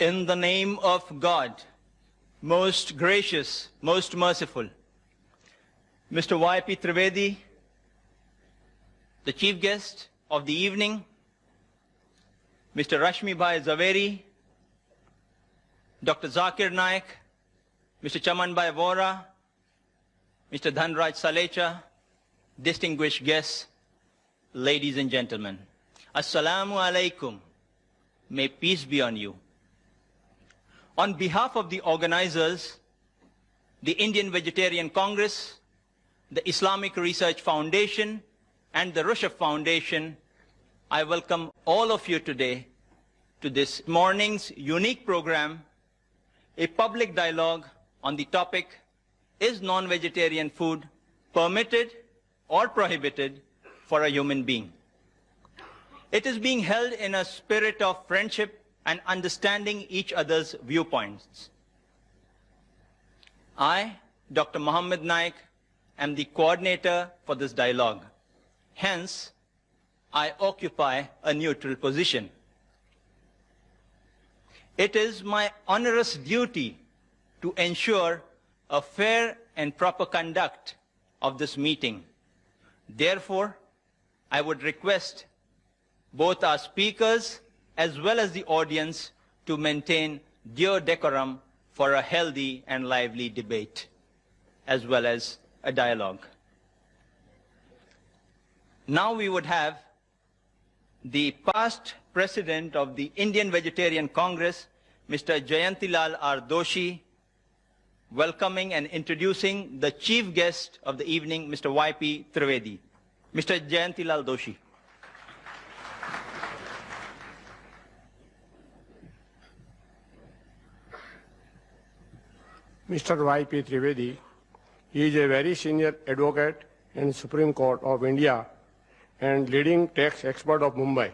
In the name of God, most gracious, most merciful, Mr. Y.P. Trivedi, the chief guest of the evening, Mr. Rashmi Bhai Zaveri, Dr. Zakir Naik, Mr. Chaman Bhai Vora, Mr. Dhanraj Salecha, distinguished guests, ladies and gentlemen. Assalamu alaikum. May peace be on you. On behalf of the organizers, the Indian Vegetarian Congress, the Islamic Research Foundation, and the Rushdie Foundation, I welcome all of you today to this morning's unique program, a public dialogue on the topic, is non-vegetarian food permitted or prohibited for a human being? It is being held in a spirit of friendship and understanding each other's viewpoints. I, Dr. Mohammed Naik, am the coordinator for this dialogue. Hence, I occupy a neutral position. It is my onerous duty to ensure a fair and proper conduct of this meeting. Therefore, I would request both our speakers as well as the audience to maintain due decorum for a healthy and lively debate, as well as a dialogue. Now we would have the past president of the Indian Vegetarian Congress, Mr. Jayantilal R. Doshi, welcoming and introducing the chief guest of the evening, Mr. Y.P. Trivedi. Mr. Jayantilal Doshi. Mr. Y.P. Trivedi is a very senior advocate in Supreme Court of India and leading tax expert of Mumbai.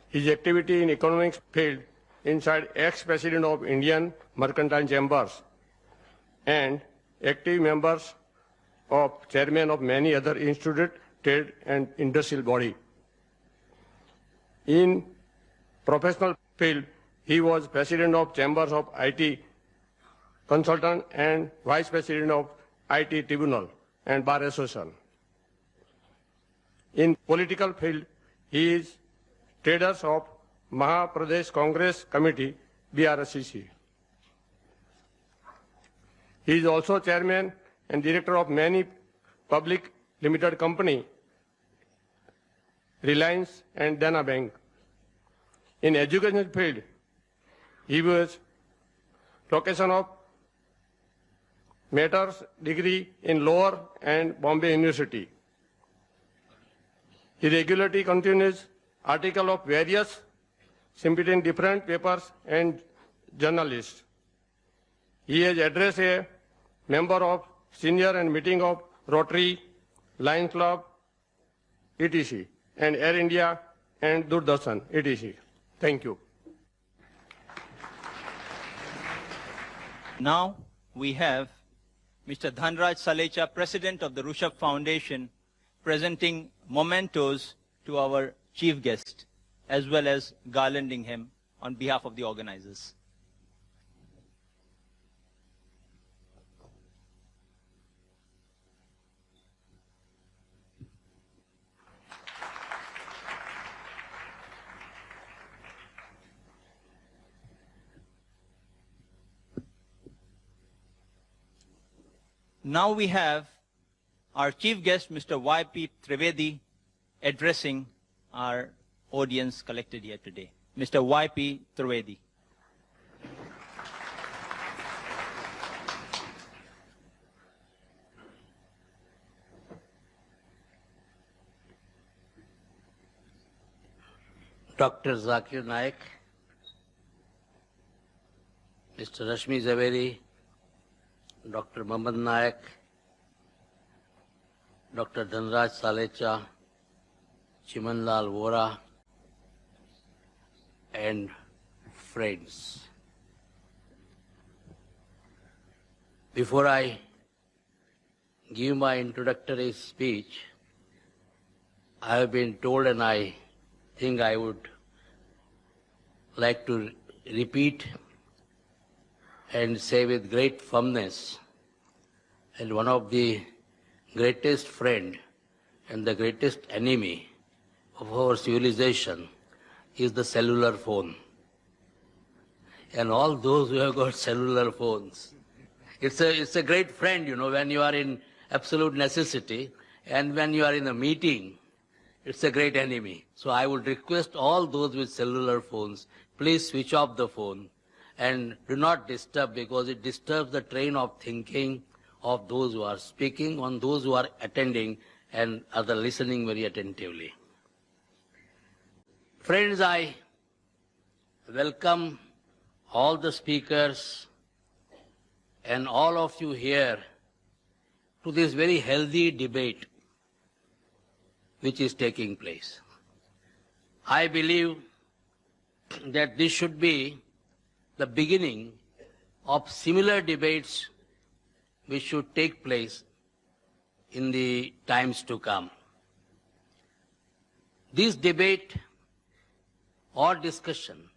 His activity in economics field inside ex-president of Indian Mercantile Chambers and active members of chairman of many other institute, trade and industrial body. In professional field, he was president of Chambers of IT Consultant and vice president of IT Tribunal and Bar Association. In political field, he is traders of Maha Pradesh Congress Committee, BRCC. He is also chairman and director of many public limited company, Reliance and Dana Bank. In education field, he was location of master's degree in Lower and Bombay University. He regularly continues articles of various in different papers and journalists. He has addressed a member of senior and meeting of Rotary, Lions Club, etc. and Air India and Doordarshan, etc. Thank you. Now we have Mr. Dhanraj Salecha, President of the Rushdie Foundation, presenting mementos to our chief guest, as well as garlanding him on behalf of the organizers. Now we have our chief guest, Mr. Y.P. Trivedi, addressing our audience collected here today. Mr. Y.P. Trivedi. Dr. Zakir Naik, Mr. Rashmi Zaveri, Dr. Mohammed Naik, Dr. Dhanraj Salecha, Chimanlal Vora, and friends. Before I give my introductory speech, I have been told, and I think I would like to repeat and say with great firmness, and one of the greatest friend and the greatest enemy of our civilization is the cellular phone. And all those who have got cellular phones, it's a great friend, when you are in absolute necessity, and when you are in a meeting, it's a great enemy. So I would request all those with cellular phones, please switch off the phone and do not disturb, because it disturbs the train of thinking of those who are speaking, on those who are attending and other listening very attentively. Friends, I welcome all the speakers and all of you here to this very healthy debate which is taking place. I believe that this should be the beginning of similar debates which should take place in the times to come. This debate or discussion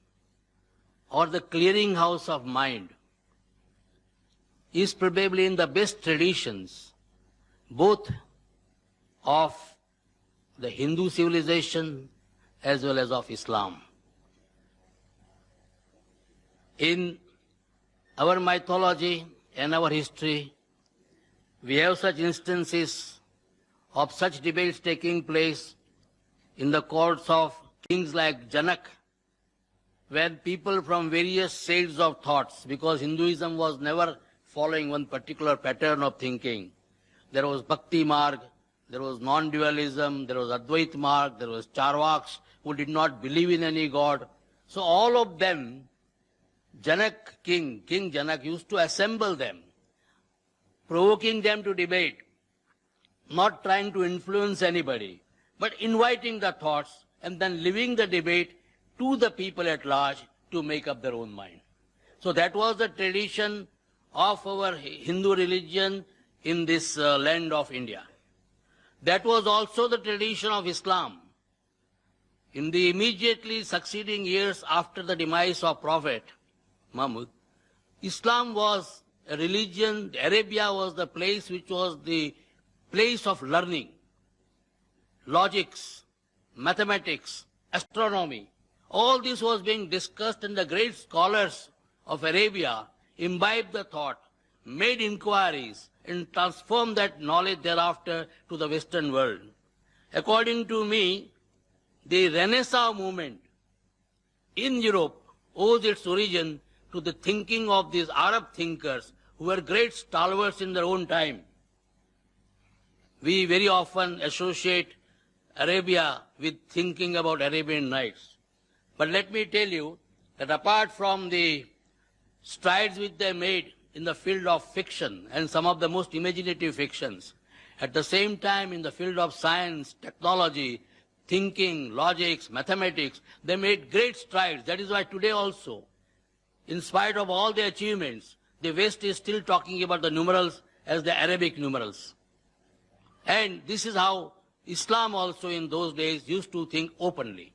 or the clearinghouse of mind is probably in the best traditions both of the Hindu civilization as well as of Islam. In our mythology and our history, we have such instances of such debates taking place in the courts of kings like Janak, when people from various shades of thoughts, because Hinduism was never following one particular pattern of thinking. There was Bhakti Marg, there was non-dualism, there was Advait Marg, there was Charvaks who did not believe in any god. So all of them, King Janak used to assemble them, provoking them to debate, not trying to influence anybody, but inviting the thoughts and then leaving the debate to the people at large to make up their own mind. So that was the tradition of our Hindu religion in this land of India. That was also the tradition of Islam. In the immediately succeeding years after the demise of Prophet Muhammad, Islam was a religion, Arabia was the place which was the place of learning, logics, mathematics, astronomy. All this was being discussed, and the great scholars of Arabia imbibed the thought, made inquiries, and transformed that knowledge thereafter to the Western world. According to me, the Renaissance movement in Europe owes its origin to the thinking of these Arab thinkers who were great stalwarts in their own time. We very often associate Arabia with thinking about Arabian Nights. But let me tell you that apart from the strides which they made in the field of fiction and some of the most imaginative fictions, at the same time in the field of science, technology, thinking, logics, mathematics, they made great strides. That is why today also, in spite of all the achievements, the West is still talking about the numerals as the Arabic numerals. And this is how Islam also in those days used to think openly.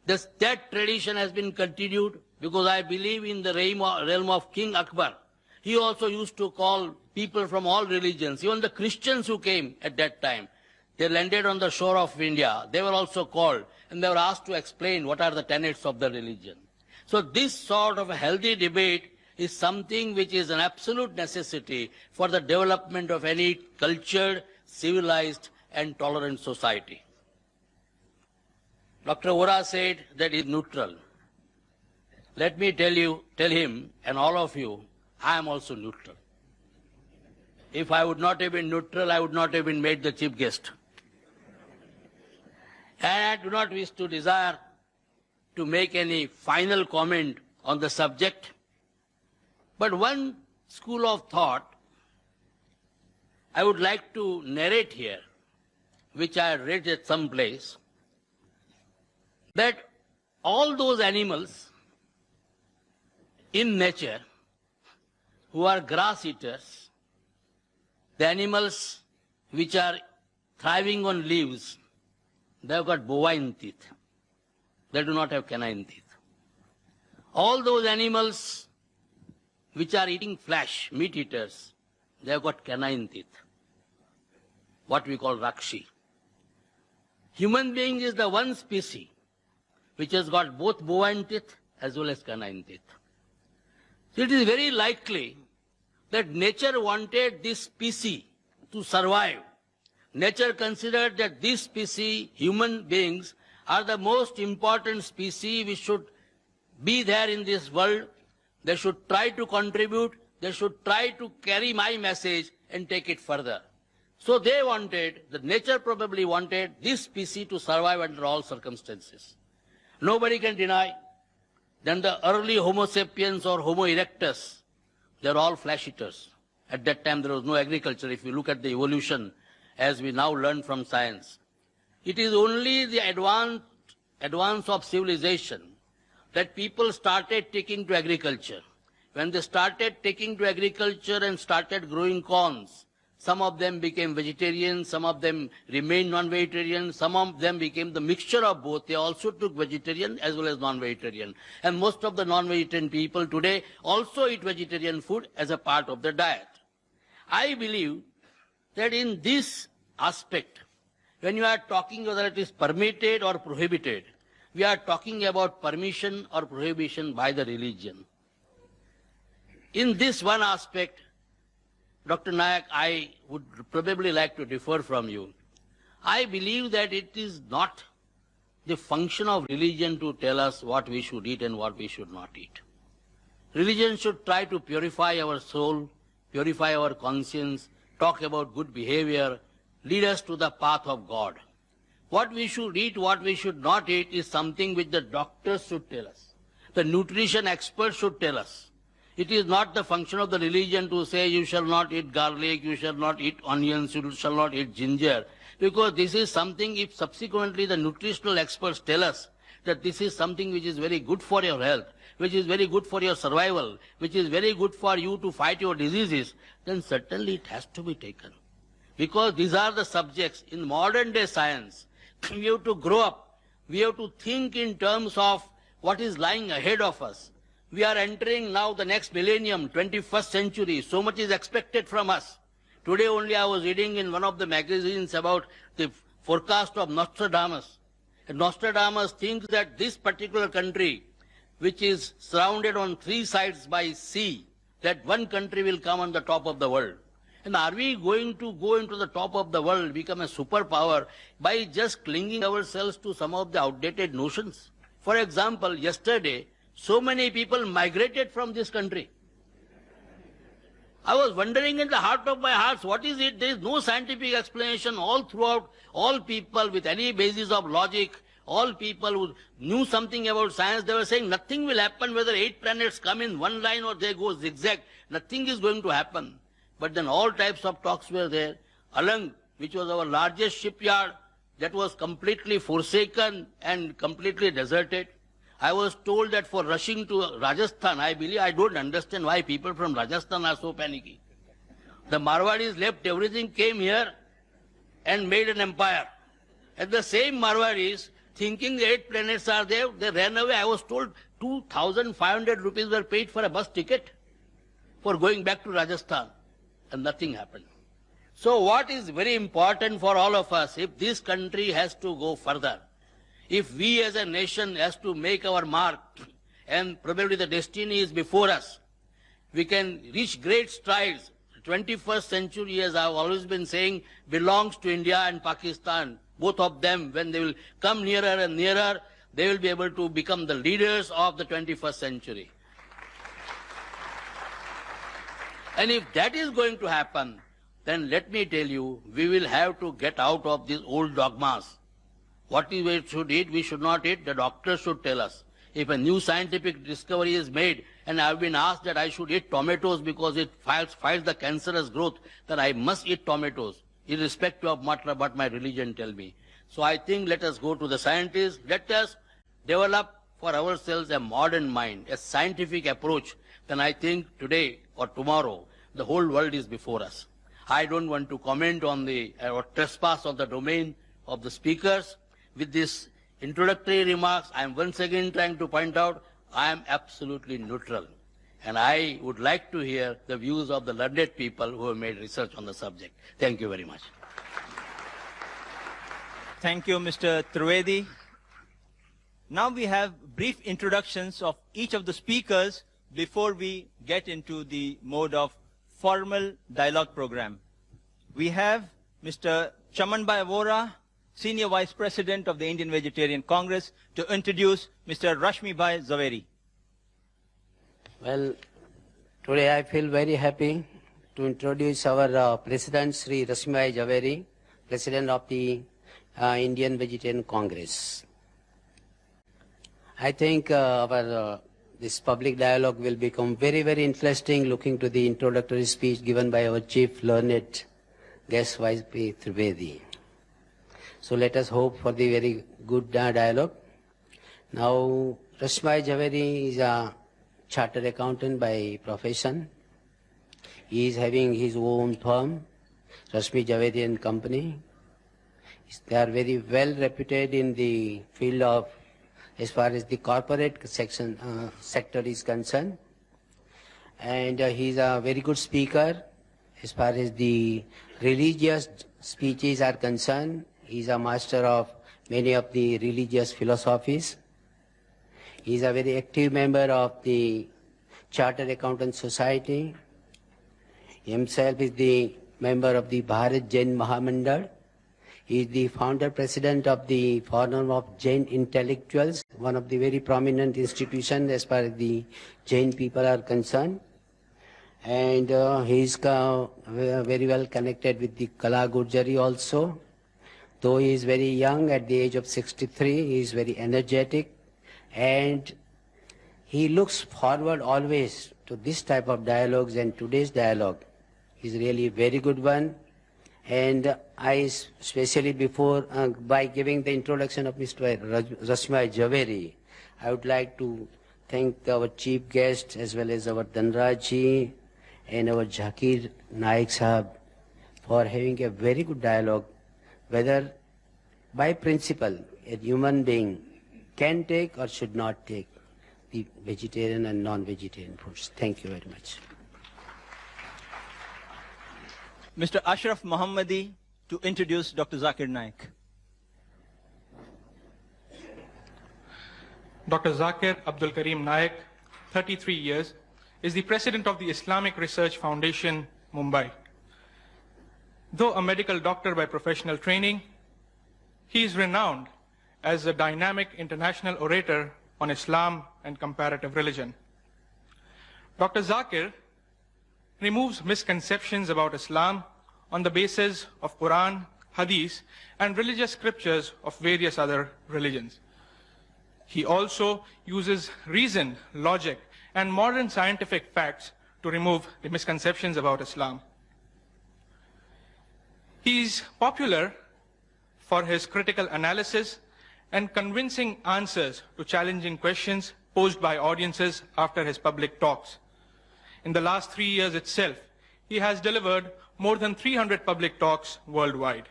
That tradition has been continued because I believe in the realm of King Akbar. He also used to call people from all religions, even the Christians who came at that time. They landed on the shore of India. They were also called and they were asked to explain what are the tenets of the religion. So this sort of a healthy debate is something which is an absolute necessity for the development of any cultured, civilized and tolerant society. Dr. Vora said that he is neutral. Let me tell him and all of you, I am also neutral. If I would not have been neutral, I would not have been made the chief guest. And I do not wish to desire to make any final comment on the subject. But one school of thought I would like to narrate here, which I read at some place, that all those animals in nature who are grass eaters, the animals which are thriving on leaves, they have got bovine teeth. They do not have canine teeth. All those animals which are eating flesh, meat eaters, they have got canine teeth, what we call Rakshi. Human being is the one species which has got both bovine teeth as well as canine teeth. So it is very likely that nature wanted this species to survive. Nature considered that this species, human beings, are the most important species which should be there in this world. They should try to contribute, they should try to carry my message and take it further. So they wanted, the nature probably wanted this species to survive under all circumstances. Nobody can deny. Then the early Homo sapiens or Homo erectus, they're all flesh eaters. At that time there was no agriculture. If you look at the evolution as we now learn from science, it is only the advance of civilization that people started taking to agriculture. When they started taking to agriculture and started growing corns, some of them became vegetarian, some of them remained non-vegetarian, some of them became the mixture of both. They also took vegetarian as well as non-vegetarian. And most of the non-vegetarian people today also eat vegetarian food as a part of their diet. I believe that in this aspect, when you are talking whether it is permitted or prohibited, we are talking about permission or prohibition by the religion. In this one aspect, Dr. Naik, I would probably like to differ from you. I believe that it is not the function of religion to tell us what we should eat and what we should not eat. Religion should try to purify our soul, purify our conscience, talk about good behavior, lead us to the path of God. What we should eat, what we should not eat is something which the doctors should tell us. The nutrition experts should tell us. It is not the function of the religion to say you shall not eat garlic, you shall not eat onions, you shall not eat ginger. Because this is something, if subsequently the nutritional experts tell us that this is something which is very good for your health, which is very good for your survival, which is very good for you to fight your diseases, then certainly it has to be taken. Because these are the subjects in modern day science. We have to grow up. We have to think in terms of what is lying ahead of us. We are entering now the next millennium, 21st century. So much is expected from us. Today only I was reading in one of the magazines about the forecast of Nostradamus. And Nostradamus thinks that this particular country, which is surrounded on three sides by sea, that one country will come on the top of the world. And are we going to go into the top of the world, become a superpower, by just clinging ourselves to some of the outdated notions? For example, yesterday, so many people migrated from this country. I was wondering in the heart of my hearts, what is it? There is no scientific explanation all throughout. All people with any basis of logic, all people who knew something about science, they were saying nothing will happen whether 8 planets come in one line or they go zigzag. Nothing is going to happen. But then all types of talks were there. Alang, which was our largest shipyard, that was completely forsaken and completely deserted. I was told that for rushing to Rajasthan, I don't understand why people from Rajasthan are so panicky. The Marwadis left everything, came here and made an empire. And the same Marwadis, thinking the 8 planets are there, they ran away. I was told 2,500 rupees were paid for a bus ticket for going back to Rajasthan. And nothing happened. So what is very important for all of us, if this country has to go further, if we as a nation has to make our mark, and probably the destiny is before us, we can reach great strides. The 21st century, as I've always been saying, belongs to India and Pakistan. Both of them, when they will come nearer and nearer, they will be able to become the leaders of the 21st century. And if that is going to happen, then let me tell you, we will have to get out of these old dogmas. What we should eat, we should not eat, the doctor should tell us. If a new scientific discovery is made, and I have been asked that I should eat tomatoes because it fights the cancerous growth, then I must eat tomatoes, irrespective of what my religion tells me. So I think let us go to the scientists, let us develop for ourselves a modern mind, a scientific approach. Then I think today or tomorrow, the whole world is before us. I don't want to comment on the trespass of the domain of the speakers. With these introductory remarks, I am once again trying to point out I am absolutely neutral. And I would like to hear the views of the learned people who have made research on the subject. Thank you very much. Thank you, Mr. Trivedi. Now we have brief introductions of each of the speakers before we get into the mode of formal dialogue program. We have Mr. Chamanbhai Vora, Senior Vice President of the Indian Vegetarian Congress, to introduce Mr. Rashmi Bhai Zaveri. Well, today I feel very happy to introduce our President, Sri Rashmi Bhai Zaveri, President of the Indian Vegetarian Congress. I think this public dialogue will become very, very interesting, looking to the introductory speech given by our chief learned guest, Y.P. Trivedi. So let us hope for the very good dialogue. Now, Rashmi Bhai Zaveri is a chartered accountant by profession. He is having his own firm, Rashmi Zaveri and Company. They are very well reputed in the field of, as far as the corporate sector is concerned. And he is a very good speaker as far as the religious speeches are concerned. He is a master of many of the religious philosophies. He is a very active member of the Chartered Accountant Society. He himself is the member of the Bharat Jain Mahamandal. He is the founder president of the Forum of Jain Intellectuals, one of the very prominent institutions as far as the Jain people are concerned. And he is very well connected with the Kala Gurjari also. Though he is very young, at the age of 63, he is very energetic, and he looks forward always to this type of dialogues, and today's dialogue is really a very good one. And I, especially before, by giving the introduction of Mr. Rashmi Bhai Zaveri, I would like to thank our chief guest as well as our Dhanraj and our Zakir Naik Sahab for having a very good dialogue, whether by principle a human being can take or should not take the vegetarian and non-vegetarian foods. Thank you very much. Mr. Ashraf Mohammadi to introduce Dr. Zakir Naik. Dr. Zakir Abdul Karim Naik, 33 years, is the president of the Islamic Research Foundation, Mumbai. Though a medical doctor by professional training, he is renowned as a dynamic international orator on Islam and comparative religion. Dr. Zakir removes misconceptions about Islam on the basis of Quran, Hadith, and religious scriptures of various other religions. He also uses reason, logic, and modern scientific facts to remove the misconceptions about Islam. He is popular for his critical analysis and convincing answers to challenging questions posed by audiences after his public talks. In the last 3 years itself, he has delivered more than 300 public talks worldwide.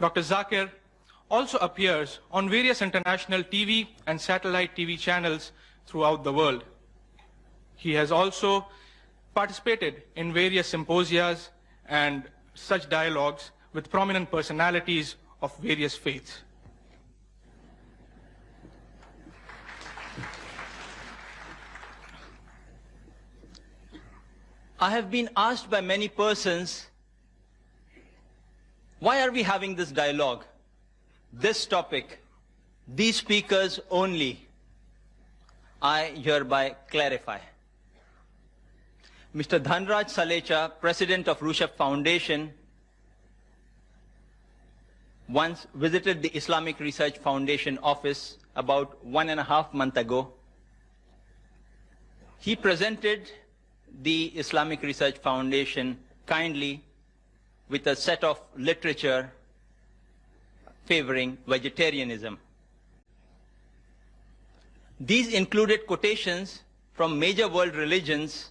Dr. Zakir also appears on various international TV and satellite TV channels throughout the world. He has also participated in various symposia and such dialogues with prominent personalities of various faiths. I have been asked by many persons, why are we having this dialogue, this topic, these speakers only? I hereby clarify. Mr. Dhanraj Salecha, President of Rushabh Foundation, once visited the Islamic Research Foundation office about 1.5 months ago. He presented the Islamic Research Foundation kindly with a set of literature favoring vegetarianism. These included quotations from major world religions,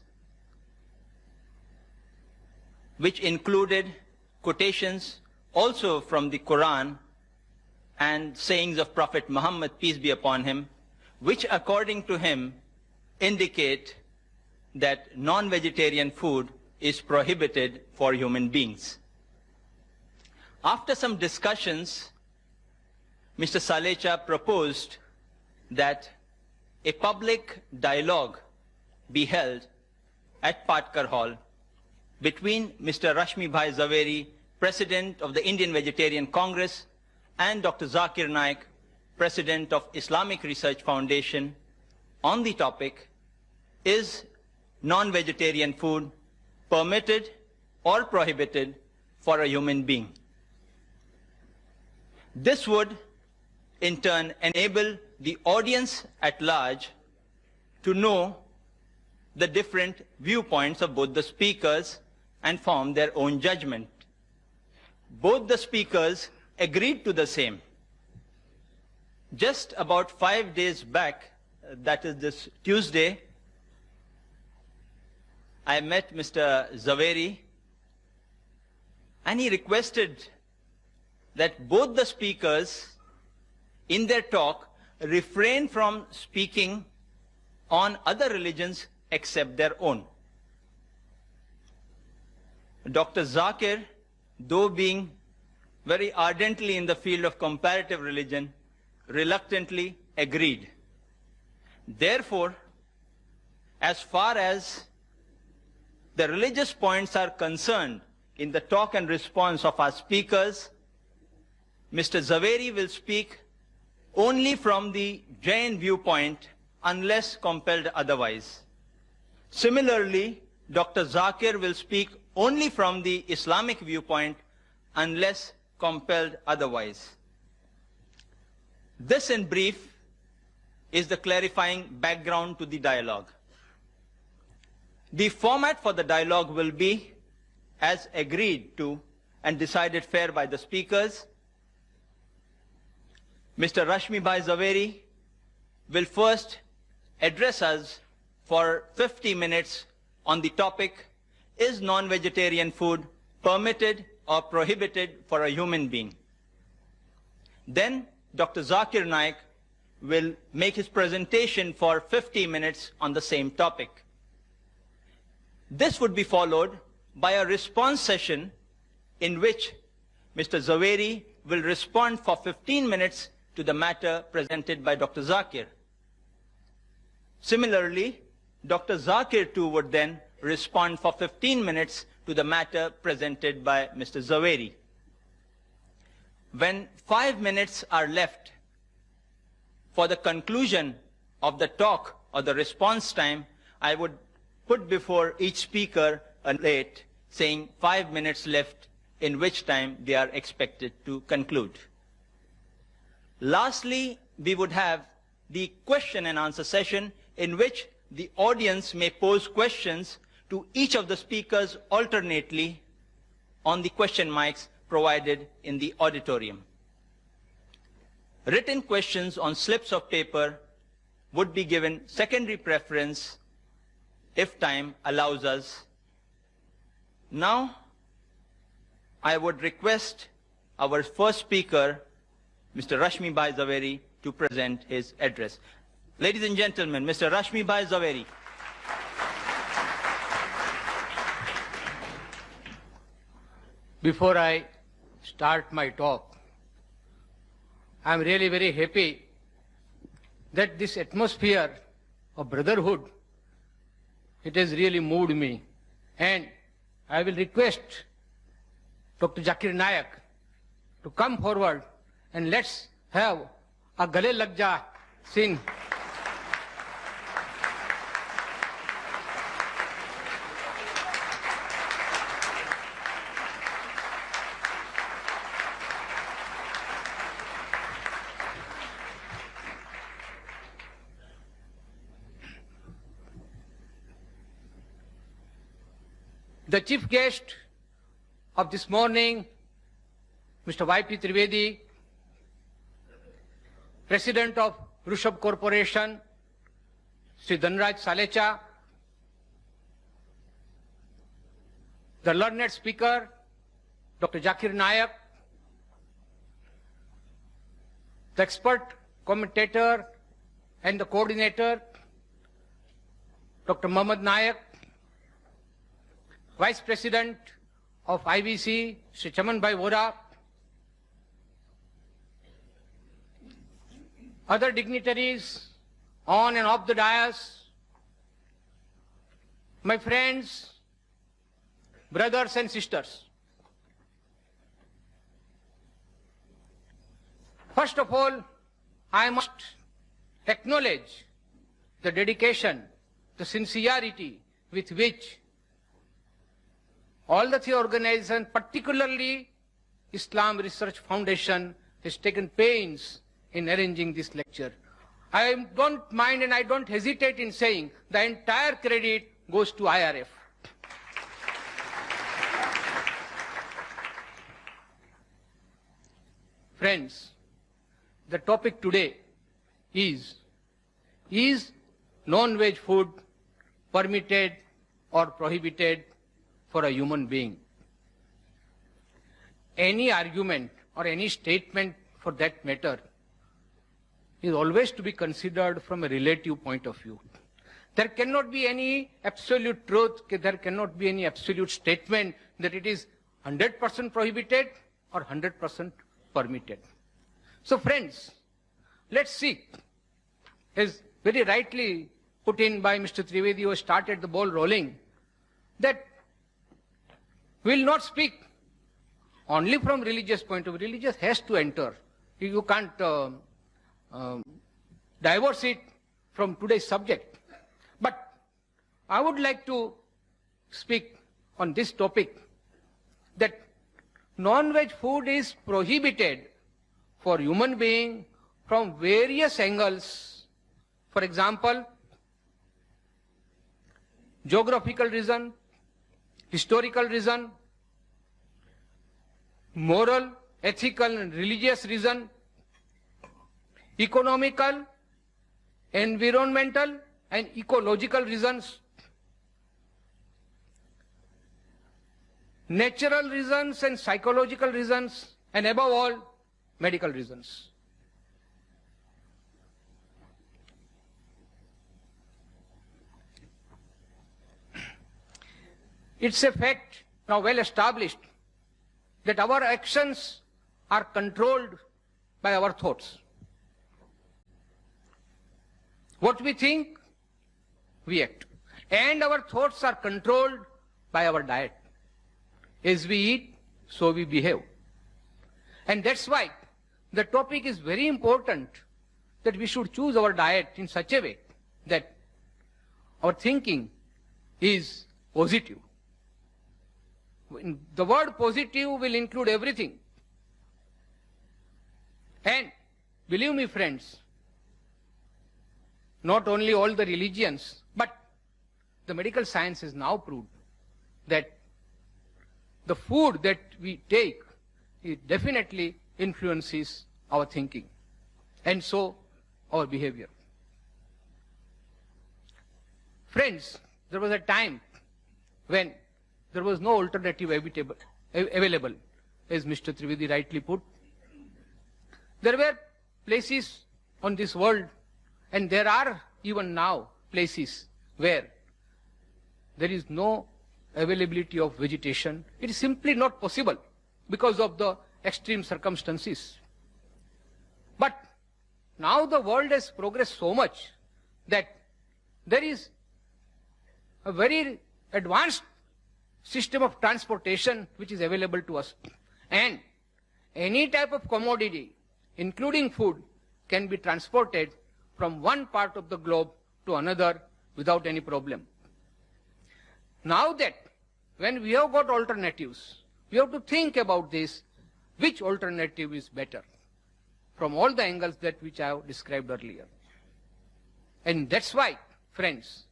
which included quotations also from the Quran and sayings of Prophet Muhammad, peace be upon him, which according to him indicate that non-vegetarian food is prohibited for human beings. After some discussions, Mr. Salecha proposed that a public dialogue be held at Patkar Hall between Mr. Rashmi Bhai Zaveri, President of the Indian Vegetarian Congress, and Dr. Zakir Naik, President of Islamic Research Foundation, on the topic, is non-vegetarian food permitted or prohibited for a human being? This would, in turn, enable the audience at large to know the different viewpoints of both the speakers and form their own judgment. Both the speakers agreed to the same. Just about 5 days back, that is this Tuesday, I met Mr. Zaveri, and he requested that both the speakers in their talk refrain from speaking on other religions except their own. Dr. Zakir, though being very ardently in the field of comparative religion, reluctantly agreed. Therefore, as far as the religious points are concerned in the talk and response of our speakers, Mr. Zaveri will speak only from the Jain viewpoint unless compelled otherwise. Similarly, Dr. Zakir will speak only from the Islamic viewpoint unless compelled otherwise. This, in brief, is the clarifying background to the dialogue. The format for the dialogue will be as agreed to and decided fair by the speakers. Mr. Rashmi Bhai Zaveri will first address us for 50 minutes on the topic, is non-vegetarian food permitted or prohibited for a human being? Then Dr. Zakir Naik will make his presentation for 50 minutes on the same topic. This would be followed by a response session in which Mr. Zaveri will respond for 15 minutes to the matter presented by Dr. Zakir. Similarly, Dr. Zakir too would then respond for 15 minutes to the matter presented by Mr. Zaveri. When 5 minutes are left for the conclusion of the talk or the response time, I would put before each speaker a plate saying 5 minutes left, in which time they are expected to conclude. Lastly, we would have the question and answer session in which the audience may pose questions to each of the speakers alternately on the question mics provided in the auditorium. Written questions on slips of paper would be given secondary preference if time allows us. Now, I would request our first speaker, Mr. Rashmi Bhai Zaveri, to present his address. Ladies and gentlemen, Mr. Rashmi Bhai Zaveri. Before I start my talk, I am really very happy that this atmosphere of brotherhood, it has really moved me. And I will request Dr. Zakir Naik to come forward and let's have a Gale Lag Ja sing. The chief guest of this morning, Mr. Y.P. Trivedi, President of Rushabh Corporation, Sri Dhanraj Salecha, the learned speaker, Dr. Zakir Naik, the expert commentator and the coordinator, Dr. Naik, Vice President of IBC, Sri Chaman Bhai Vora, other dignitaries on and off the dais, my friends, brothers and sisters. First of all, I must acknowledge the dedication, the sincerity with which all the three organizations, particularly Islam Research Foundation, has taken pains in arranging this lecture. I don't mind and I don't hesitate in saying the entire credit goes to IRF. Friends, the topic today is non-veg food permitted or prohibited for a human being? Any argument or any statement for that matter is always to be considered from a relative point of view. There cannot be any absolute truth, there cannot be any absolute statement that it is 100% prohibited or 100% permitted. So friends, let's see, as very rightly put in by Mr. Trivedi, who started the ball rolling, that we will not speak only from religious point of view. Religious has to enter. You can't divorce it from today's subject. But I would like to speak on this topic, that non-veg food is prohibited for human being from various angles. For example, geographical reason, historical reason, moral, ethical and religious reason, economical, environmental and ecological reasons, natural reasons and psychological reasons, and above all, medical reasons. It's a fact now well established that our actions are controlled by our thoughts. What we think, we act. And our thoughts are controlled by our diet. As we eat, so we behave. And that's why the topic is very important, that we should choose our diet in such a way that our thinking is positive. The word positive will include everything. And believe me, friends, not only all the religions, but the medical science has now proved that the food that we take, it definitely influences our thinking, and so our behavior. Friends, there was a time when there was no alternative available, as Mr. Trivedi rightly put. There were places on this world, and there are even now places where there is no availability of vegetation. It is simply not possible because of the extreme circumstances. But now the world has progressed so much that there is a very advanced system of transportation which is available to us. And any type of commodity, including food, can be transported from one part of the globe to another without any problem. Now that when we have got alternatives, we have to think about this, which alternative is better from all the angles that which I have described earlier. And that's why, friends,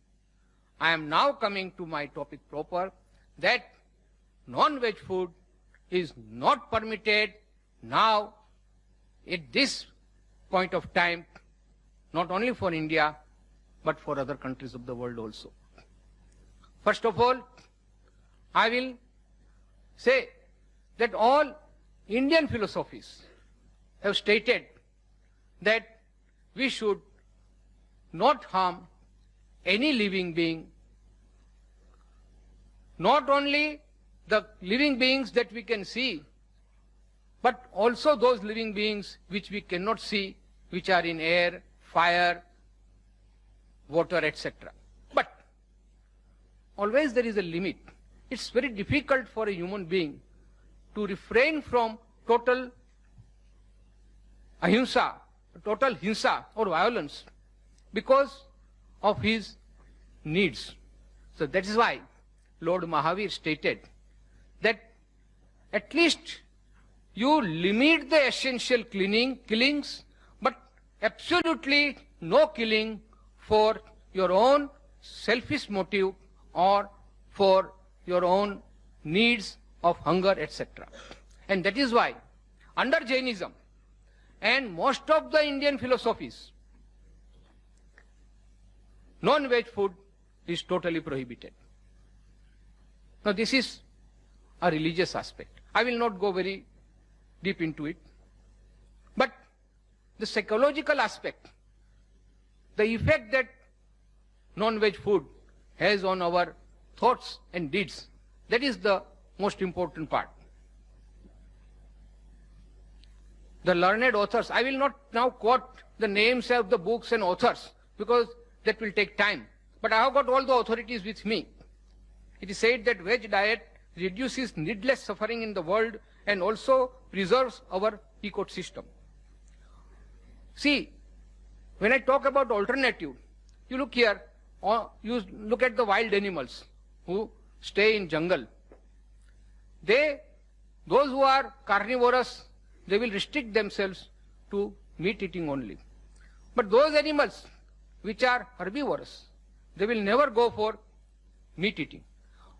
I am now coming to my topic proper, that non-veg food is not permitted now at this point of time, not only for India, but for other countries of the world also. First of all, I will say that all Indian philosophies have stated that we should not harm any living being, not only the living beings that we can see, but also those living beings which we cannot see, which are in air, fire, water, etc. But always there is a limit. It's very difficult for a human being to refrain from total ahimsa, total hinsa or violence because of his needs. So that is why Lord Mahavir stated that at least you limit the essential killings, but absolutely no killing for your own selfish motive or for your own needs of hunger, etc. And that is why under Jainism and most of the Indian philosophies, non-veg food is totally prohibited. Now this is a religious aspect. I will not go very deep into it. But the psychological aspect, the effect that non-veg food has on our thoughts and deeds, that is the most important part. The learned authors, I will not now quote the names of the books and authors because that will take time. But I have got all the authorities with me. It is said that veg diet reduces needless suffering in the world and also preserves our ecosystem. See, when I talk about alternative, you look here, or you look at the wild animals who stay in jungle. Those who are carnivorous, they will restrict themselves to meat eating only. But those animals which are herbivorous, they will never go for meat eating.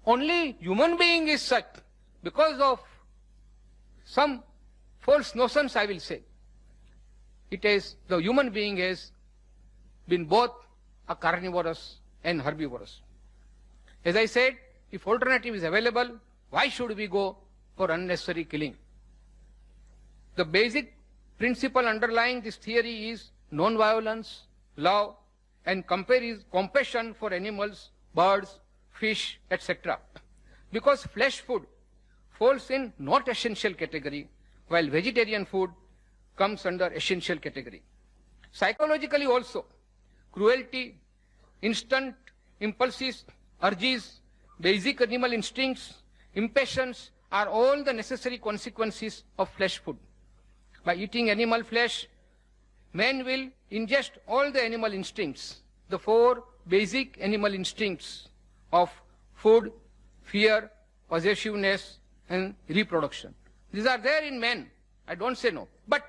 Only human being is such, because of some false notions, I will say. The human being has been both a carnivorous and herbivorous. As I said, if alternative is available, why should we go for unnecessary killing? The basic principle underlying this theory is non-violence, love, and compassion for animals, birds, fish, etc. Because flesh food falls in not essential category, while vegetarian food comes under essential category. Psychologically also, cruelty, instant impulses, urges, basic animal instincts, impatience are all the necessary consequences of flesh food. By eating animal flesh, man will ingest all the animal instincts, the 4 basic animal instincts of food, fear, possessiveness, and reproduction. These are there in man. I don't say no. But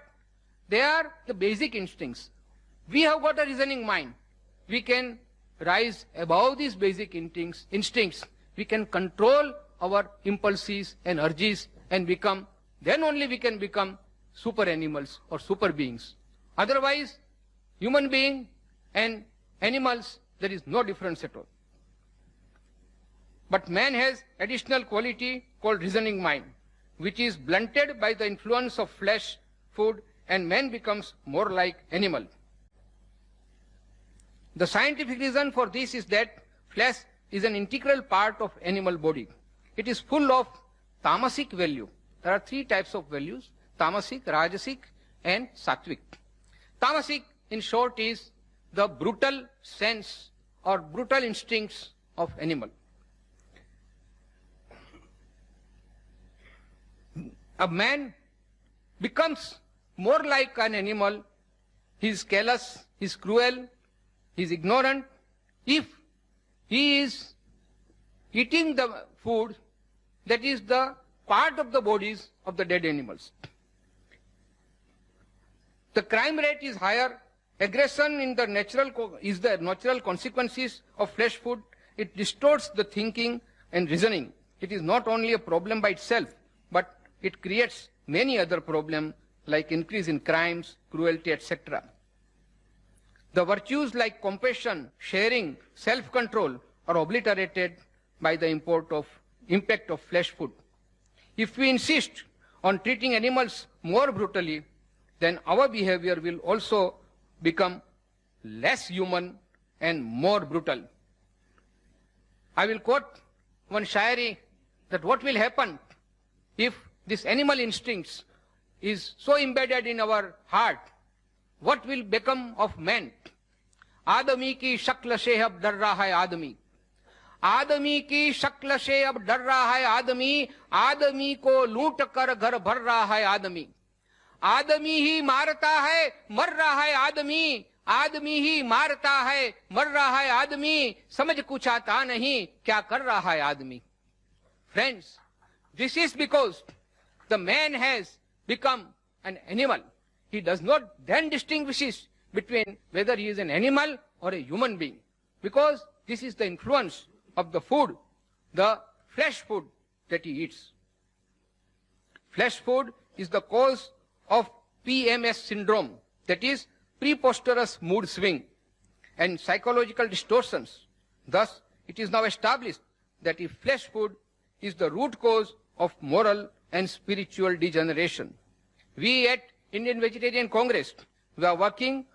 they are the basic instincts. We have got a reasoning mind. We can rise above these basic instincts. We can control our impulses and urges and then only we can become super animals or super beings. Otherwise, human being and animals, there is no difference at all. But man has additional quality called reasoning mind, which is blunted by the influence of flesh, food, and man becomes more like animal. The scientific reason for this is that flesh is an integral part of animal body. It is full of tamasic value. There are 3 types of values: tamasic, rajasic, and sattvic. Tamasic, in short, is the brutal sense or brutal instincts of animal. A man becomes more like an animal. He is callous, he is cruel, he is ignorant if he is eating the food that is the part of the bodies of the dead animals. The crime rate is higher. Aggression is the natural consequences of flesh food. It distorts the thinking and reasoning. It is not only a problem by itself, but it creates many other problems like increase in crimes, cruelty, etc. The virtues like compassion, sharing, self-control are obliterated by the impact of flesh food. If we insist on treating animals more brutally, then our behavior will also become less human and more brutal. I will quote one shairi that what will happen if this animal instincts is so embedded in our heart, what will become of man? आदमी की शक्ल से अब डर रहा है आदमी, आदमी की शक्ल से अब डर रहा है आदमी, आदमी को लूट कर घर भर रहा है आदमी, आदमी ही मारता है मर रहा है आदमी, आदमी ही मारता है मर रहा है आदमी, समझ कुछ आता नहीं क्या कर रहा है आदमी. Friends, this is because the man has become an animal. He does not then distinguish between whether he is an animal or a human being, because this is the influence of the food, the flesh food that he eats. Flesh food is the cause of PMS syndrome, that is preposterous mood swing and psychological distortions. Thus, it is now established that if flesh food is the root cause of moral and spiritual degeneration. We at Indian Vegetarian Congress, we are working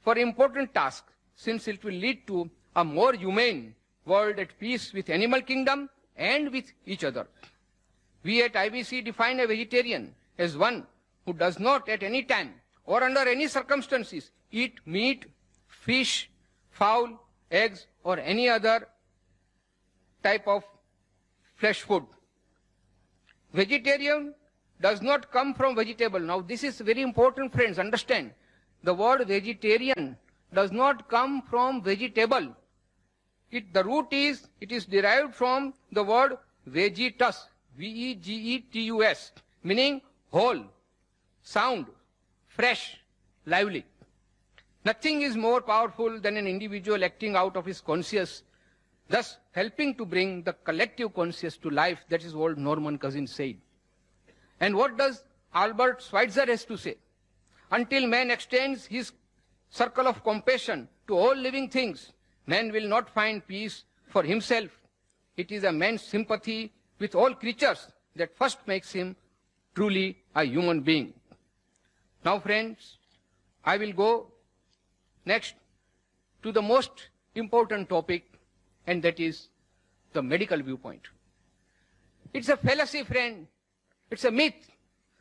for important task, since it will lead to a more humane world at peace with animal kingdom and with each other. We at IVC define a vegetarian as one who does not at any time or under any circumstances eat meat, fish, fowl, eggs or any other type of flesh food. Vegetarian does not come from vegetable. Now this is very important, friends, understand. The word vegetarian does not come from vegetable. The root is, it is derived from the word vegetus, V-E-G-E-T-U-S, meaning whole, sound, fresh, lively. Nothing is more powerful than an individual acting out of his conscience, thus helping to bring the collective conscience to life. That is what Norman Cousins said. And what does Albert Schweitzer has to say? Until man extends his circle of compassion to all living things, man will not find peace for himself. It is a man's sympathy with all creatures that first makes him truly a human being. Now, friends, I will go next to the most important topic, and that is the medical viewpoint. It's a fallacy, friend. It's a myth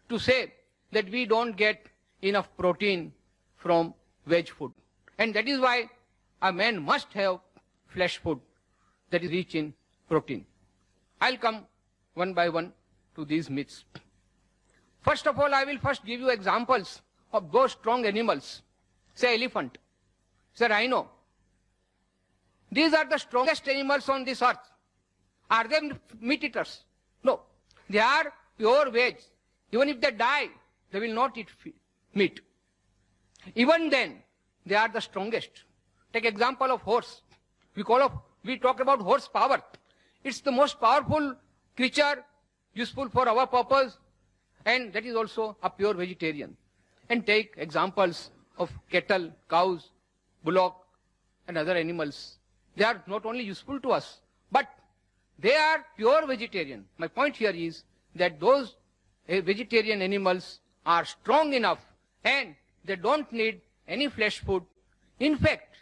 to say that we don't get enough protein from veg food. And that is why a man must have flesh food that is rich in protein. I'll come one by one to these myths. First of all, I will first give you examples of those strong animals. Say elephant, say rhino. These are the strongest animals on this earth. Are they meat eaters? No. They are pure veg. Even if they die, they will not eat meat. Even then, they are the strongest. Take example of horse. We talk about horse power. It's the most powerful creature useful for our purpose, and that is also a pure vegetarian. And take examples of cattle, cows, bullock, and other animals. They are not only useful to us, but they are pure vegetarian. My point here is that those vegetarian animals are strong enough and they don't need any flesh food. In fact,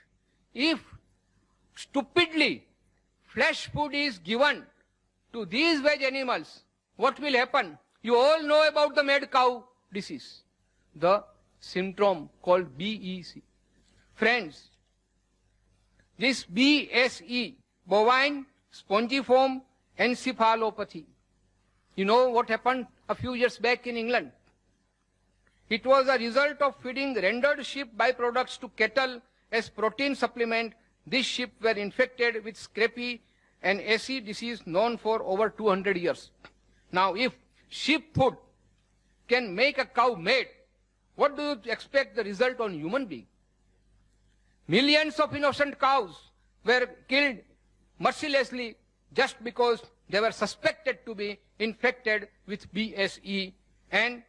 if stupidly flesh food is given to these veg animals, what will happen? You all know about the mad cow disease, the syndrome called BEC. Friends, this BSE, bovine spongiform encephalopathy. You know what happened a few years back in England? It was a result of feeding rendered sheep byproducts to cattle as protein supplement. These sheep were infected with scrapie, an acid disease known for over 200 years. Now, if sheep food can make a cow mad, what do you expect the result on human being? Millions of innocent cows were killed mercilessly just because they were suspected to be infected with BSE, and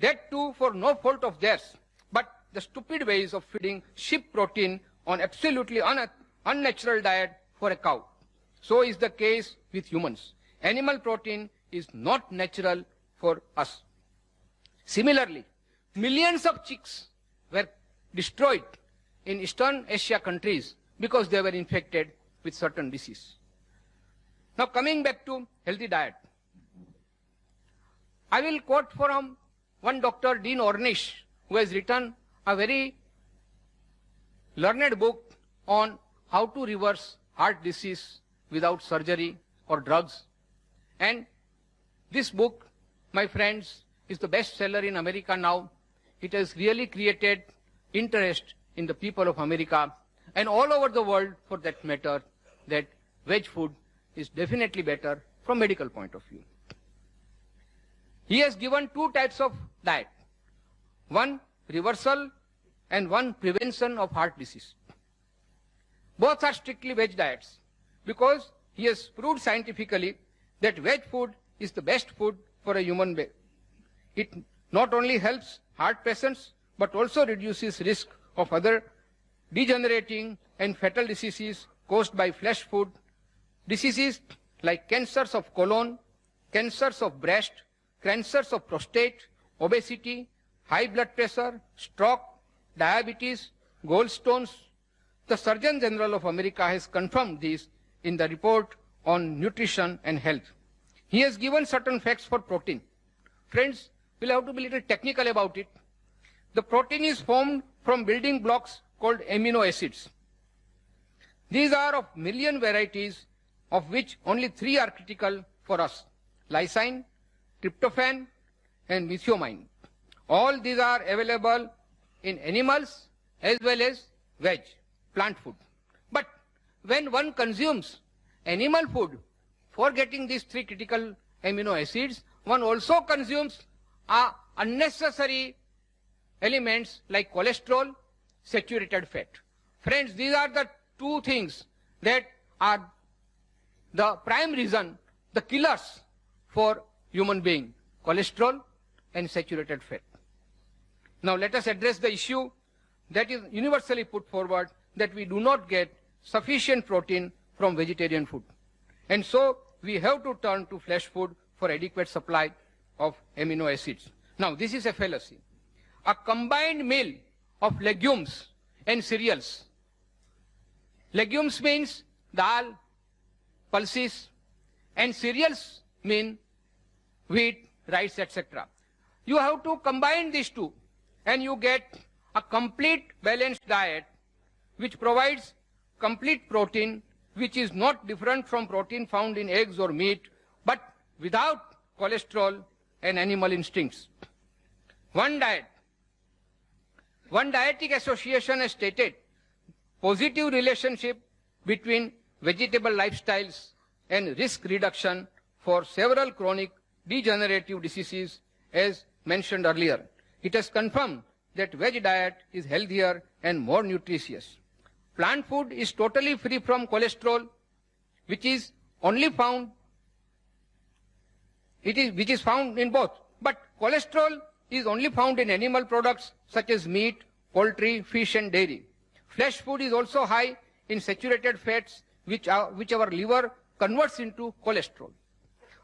that too for no fault of theirs, but the stupid ways of feeding sheep protein on absolutely unnatural diet for a cow. So is the case with humans. Animal protein is not natural for us. Similarly, millions of chicks were destroyed in Eastern Asia countries because they were infected with certain disease. Now coming back to healthy diet. I will quote from one Dr. Dean Ornish, who has written a very learned book on how to reverse heart disease without surgery or drugs. And this book, my friends, is the bestseller in America now. It has really created interest in the people of America and all over the world for that matter, that veg food is definitely better from medical point of view. He has given two types of diet. One reversal and one prevention of heart disease. Both are strictly veg diets because he has proved scientifically that veg food is the best food for a human being. It not only helps heart patients but also reduces risk of other degenerating and fatal diseases caused by flesh food, diseases like cancers of colon, cancers of breast, cancers of prostate, obesity, high blood pressure, stroke, diabetes, gallstones. The Surgeon General of America has confirmed this in the report on nutrition and health. He has given certain facts for protein. Friends, we'll have to be a little technical about it. The protein is formed from building blocks called amino acids. These are of million varieties, of which only 3 are critical for us: lysine, tryptophan, and methionine. All these are available in animals as well as veg, plant food. But when one consumes animal food, forgetting these 3 critical amino acids, one also consumes unnecessary elements like cholesterol, saturated fat. Friends, these are the 2 things that are the prime reason, the killers for human being: cholesterol and saturated fat. Now let us address the issue that is universally put forward, that we do not get sufficient protein from vegetarian food. And so we have to turn to flesh food for adequate supply of amino acids. Now this is a fallacy. A combined meal of legumes and cereals. Legumes means dal, pulses, and cereals mean wheat, rice, etc. You have to combine these 2 and you get a complete balanced diet which provides complete protein, which is not different from protein found in eggs or meat, but without cholesterol and animal instincts. One dietetic association has stated positive relationship between vegetable lifestyles and risk reduction for several chronic degenerative diseases, as mentioned earlier. It has confirmed that veg diet is healthier and more nutritious. Plant food is totally free from cholesterol, which is found in both. But cholesterol is only found in animal products such as meat, poultry, fish, and dairy. Flesh food is also high in saturated fats, which our liver converts into cholesterol.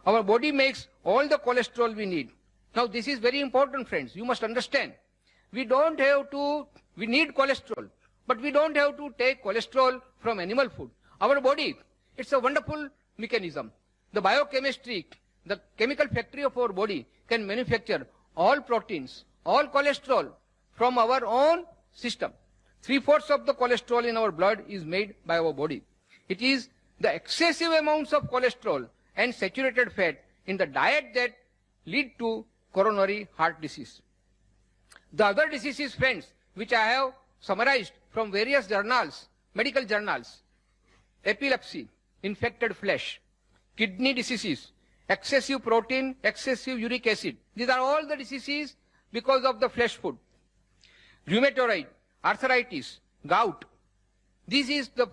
Our body makes all the cholesterol we need. Now this is very important, friends. You must understand. We need cholesterol, but we don't have to take cholesterol from animal food. Our body, it's a wonderful mechanism. The biochemistry, the chemical factory of our body can manufacture all proteins, all cholesterol from our own system. 3/4 of the cholesterol in our blood is made by our body. It is the excessive amounts of cholesterol and saturated fat in the diet that lead to coronary heart disease. The other diseases, friends, which I have summarized from various journals, medical journals: epilepsy, infected flesh, kidney diseases, excessive protein, excessive uric acid. These are all the diseases because of the flesh food. Rheumatoid, arthritis, gout. This is the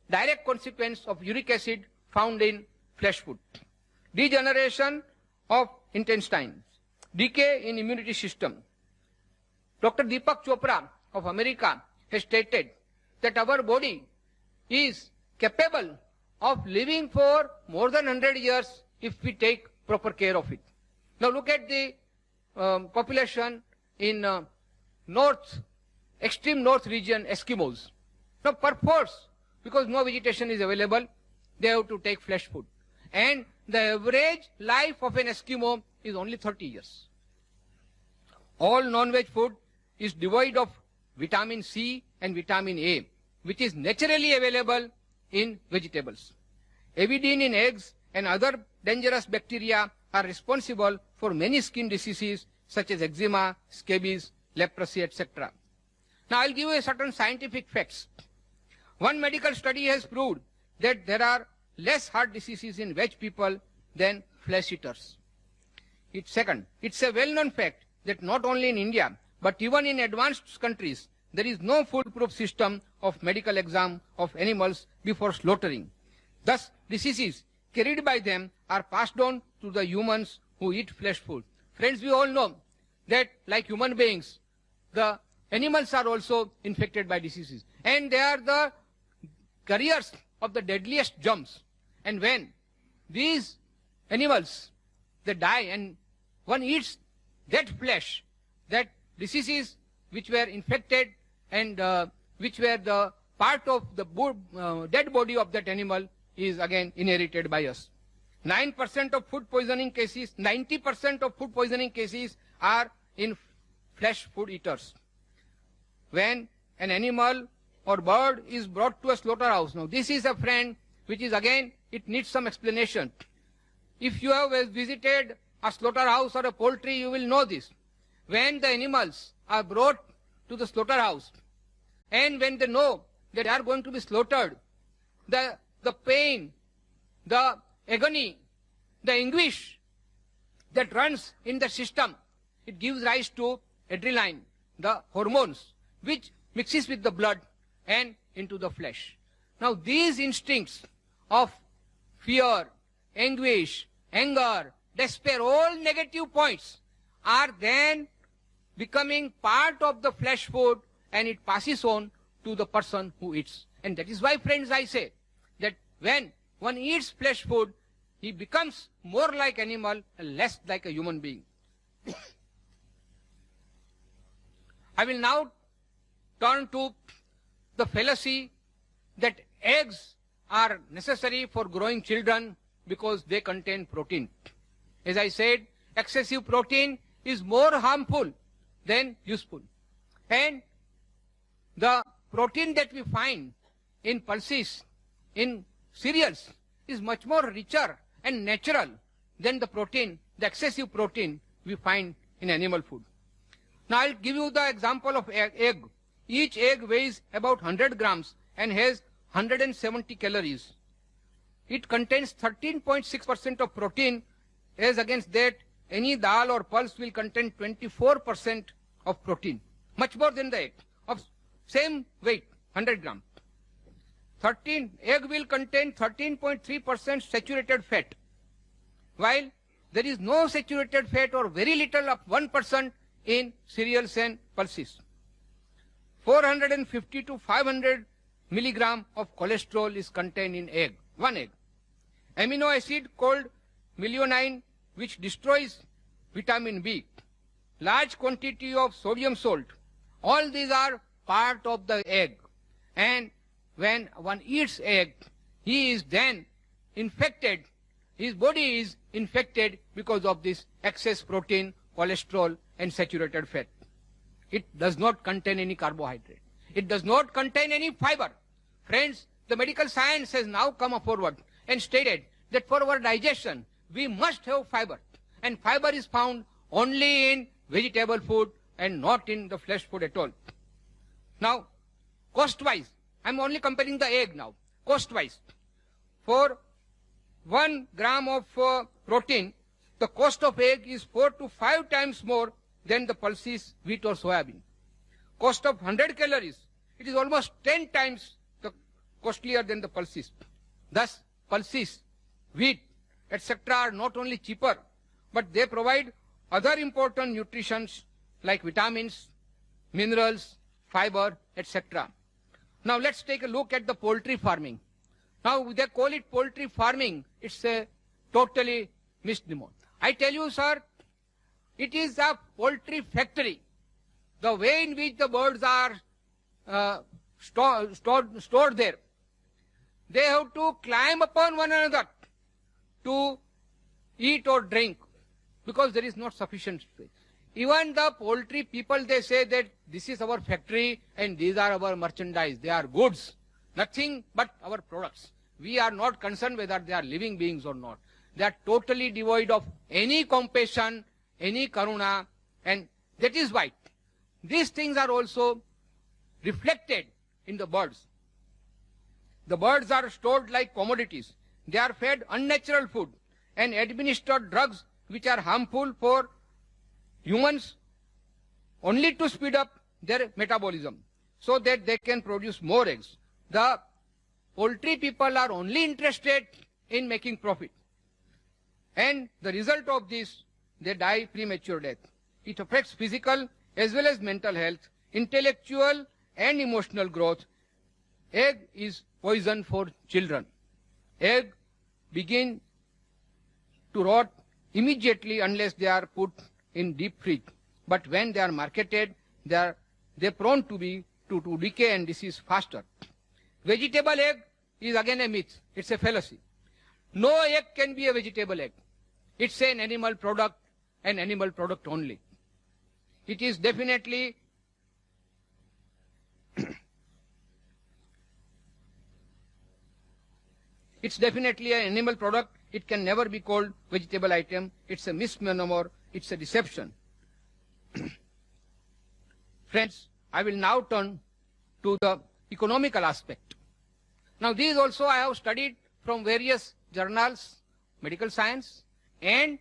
direct consequence of uric acid found in flesh food. Degeneration of intestines, decay in immunity system. Dr. Deepak Chopra of America has stated that our body is capable of living for more than 100 years if we take proper care of it. Now look at the population in North extreme north region Eskimos. Now, perforce, because no vegetation is available, they have to take flesh food. And the average life of an Eskimo is only 30 years. All non-veg food is devoid of vitamin C and vitamin A, which is naturally available in vegetables. Avidin in eggs and other dangerous bacteria are responsible for many skin diseases such as eczema, scabies, leprosy, etc. Now, I'll give you certain scientific facts. One medical study has proved that there are less heart diseases in veg people than flesh eaters. Second, it's a well-known fact that not only in India, but even in advanced countries, there is no foolproof system of medical exam of animals before slaughtering. Thus, diseases carried by them are passed on to the humans who eat flesh food. Friends, we all know that like human beings, the animals are also infected by diseases. And they are the carriers of the deadliest germs. And when these animals, they die and one eats that flesh, that diseases which were infected and which were the part of the dead body of that animal is again inherited by us. 9% of food poisoning cases, 90% of food poisoning cases are in flesh food eaters. When an animal or bird is brought to a slaughterhouse, now this is a friend which is again, it needs some explanation. If you have visited a slaughterhouse or a poultry, you will know this. When the animals are brought to the slaughterhouse and when they know that they are going to be slaughtered, the pain, the agony, the anguish that runs in the system, it gives rise to adrenaline, the hormones, which mixes with the blood and into the flesh. Now these instincts of fear, anguish, anger, despair, all negative points are then becoming part of the flesh food and it passes on to the person who eats. And that is why, friends, I say that when one eats flesh food, he becomes more like animal and less like a human being. I will now turn to the fallacy that eggs are necessary for growing children because they contain protein. As I said, excessive protein is more harmful than useful. And the protein that we find in pulses, in cereals, is much more richer and natural than the protein, the excessive protein we find in animal food. Now I'll give you the example of egg. Each egg weighs about 100 grams and has 170 calories. It contains 13.6% of protein, as against that any dal or pulse will contain 24% of protein, much more than the egg of same weight, 100 grams. Egg will contain 13.3% saturated fat, while there is no saturated fat or very little of 1% in cereals and pulses. 450 to 500 milligram of cholesterol is contained in egg, one egg. Amino acid called methionine, which destroys vitamin B. Large quantity of sodium salt. All these are part of the egg. And when one eats egg, he is then infected. His body is infected because of this excess protein, cholesterol, and saturated fat. It does not contain any carbohydrate. It does not contain any fiber. Friends, the medical science has now come forward and stated that for our digestion, we must have fiber. And fiber is found only in vegetable food and not in the flesh food at all. Now, cost-wise, I'm only comparing the egg now. Cost-wise, for 1 gram of protein, the cost of egg is 4 to 5 times more than the pulses, wheat or soybean. Cost of 100 calories, it is almost 10 times costlier than the pulses. Thus, pulses, wheat, etc. are not only cheaper, but they provide other important nutrients like vitamins, minerals, fiber, etc. Now let's take a look at the poultry farming. Now they call it poultry farming. It's a totally misnomer. I tell you, sir, it is a poultry factory. The way in which the birds are stored there. They have to climb upon one another to eat or drink because there is not sufficient space. Even the poultry people, they say that this is our factory and these are our merchandise. They are goods, nothing but our products. We are not concerned whether they are living beings or not. They are totally devoid of any compassion, any karuna, and that is why these things are also reflected in the birds. The birds are stored like commodities. They are fed unnatural food and administered drugs which are harmful for humans only to speed up their metabolism so that they can produce more eggs. The poultry people are only interested in making profit. And the result of this, they die premature death. It affects physical as well as mental health, intellectual and emotional growth. Egg is poison for children. Egg begin to rot immediately unless they are put in deep freeze. But when they are marketed, they are prone to decay and disease faster. Vegetable egg is again a myth. It's a fallacy. No egg can be a vegetable egg. It's an animal product only. It is definitely an animal product. It can never be called vegetable item. It's a misnomer. It's a deception. Friends, I will now turn to the economical aspect. Now, these also I have studied from various journals, medical science, and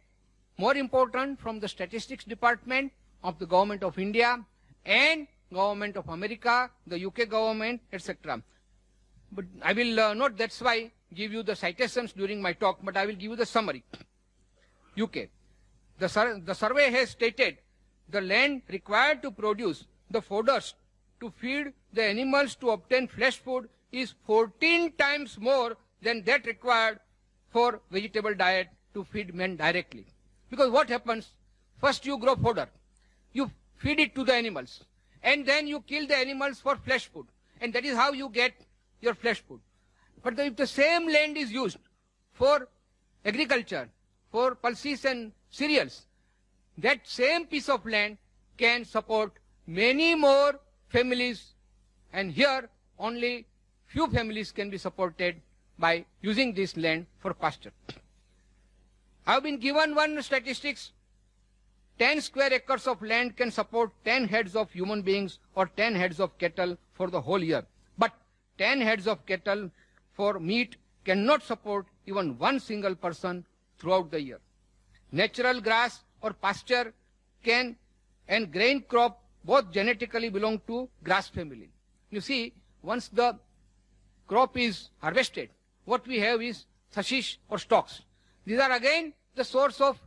more important from the statistics department of the government of India and government of America, the UK government, etc. But I will not, that's why, give you the citations during my talk, but I will give you the summary. UK. The survey has stated the land required to produce the fodders to feed the animals to obtain flesh food is 14 times more than that required for vegetable diet to feed men directly. Because what happens? First you grow fodder, you feed it to the animals, and then you kill the animals for flesh food, and that is how you get your flesh food. But if the same land is used for agriculture, for pulses and cereals, that same piece of land can support many more families, and here only few families can be supported by using this land for pasture. I have been given one statistics. 10 square acres of land can support 10 heads of human beings or 10 heads of cattle for the whole year. But 10 heads of cattle for meat cannot support even one single person throughout the year. Natural grass or pasture can and grain crop both genetically belong to grass family. You see, once the crop is harvested, what we have is hashish or stalks. These are again the source of,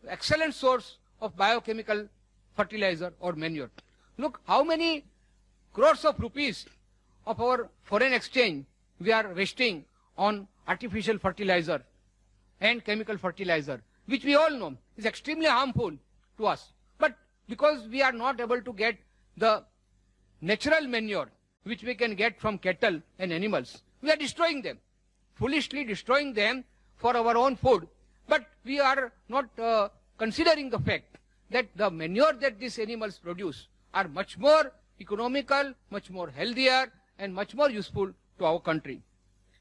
excellent source of biochemical fertilizer or manure. Look how many crores of rupees of our foreign exchange we are wasting on artificial fertilizer and chemical fertilizer, which we all know is extremely harmful to us. But because we are not able to get the natural manure which we can get from cattle and animals, we are destroying them, foolishly destroying them for our own food. But we are not considering the fact that the manure that these animals produce are much more economical, much more healthier, and much more useful to our country.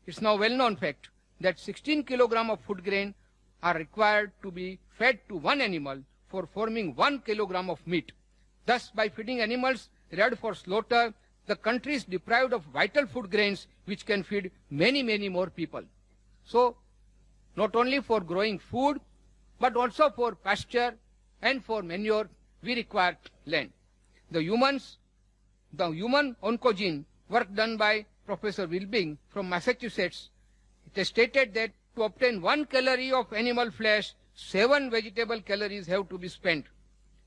It's now well-known fact that 16 kilograms of food grain are required to be fed to one animal for forming 1 kilogram of meat. Thus, by feeding animals reared for slaughter, the country is deprived of vital food grains which can feed many, many more people. So, not only for growing food, but also for pasture and for manure, we require land. The human oncogene work done by Professor Wilbing from Massachusetts, it has stated that to obtain 1 calorie of animal flesh, 7 vegetable calories have to be spent.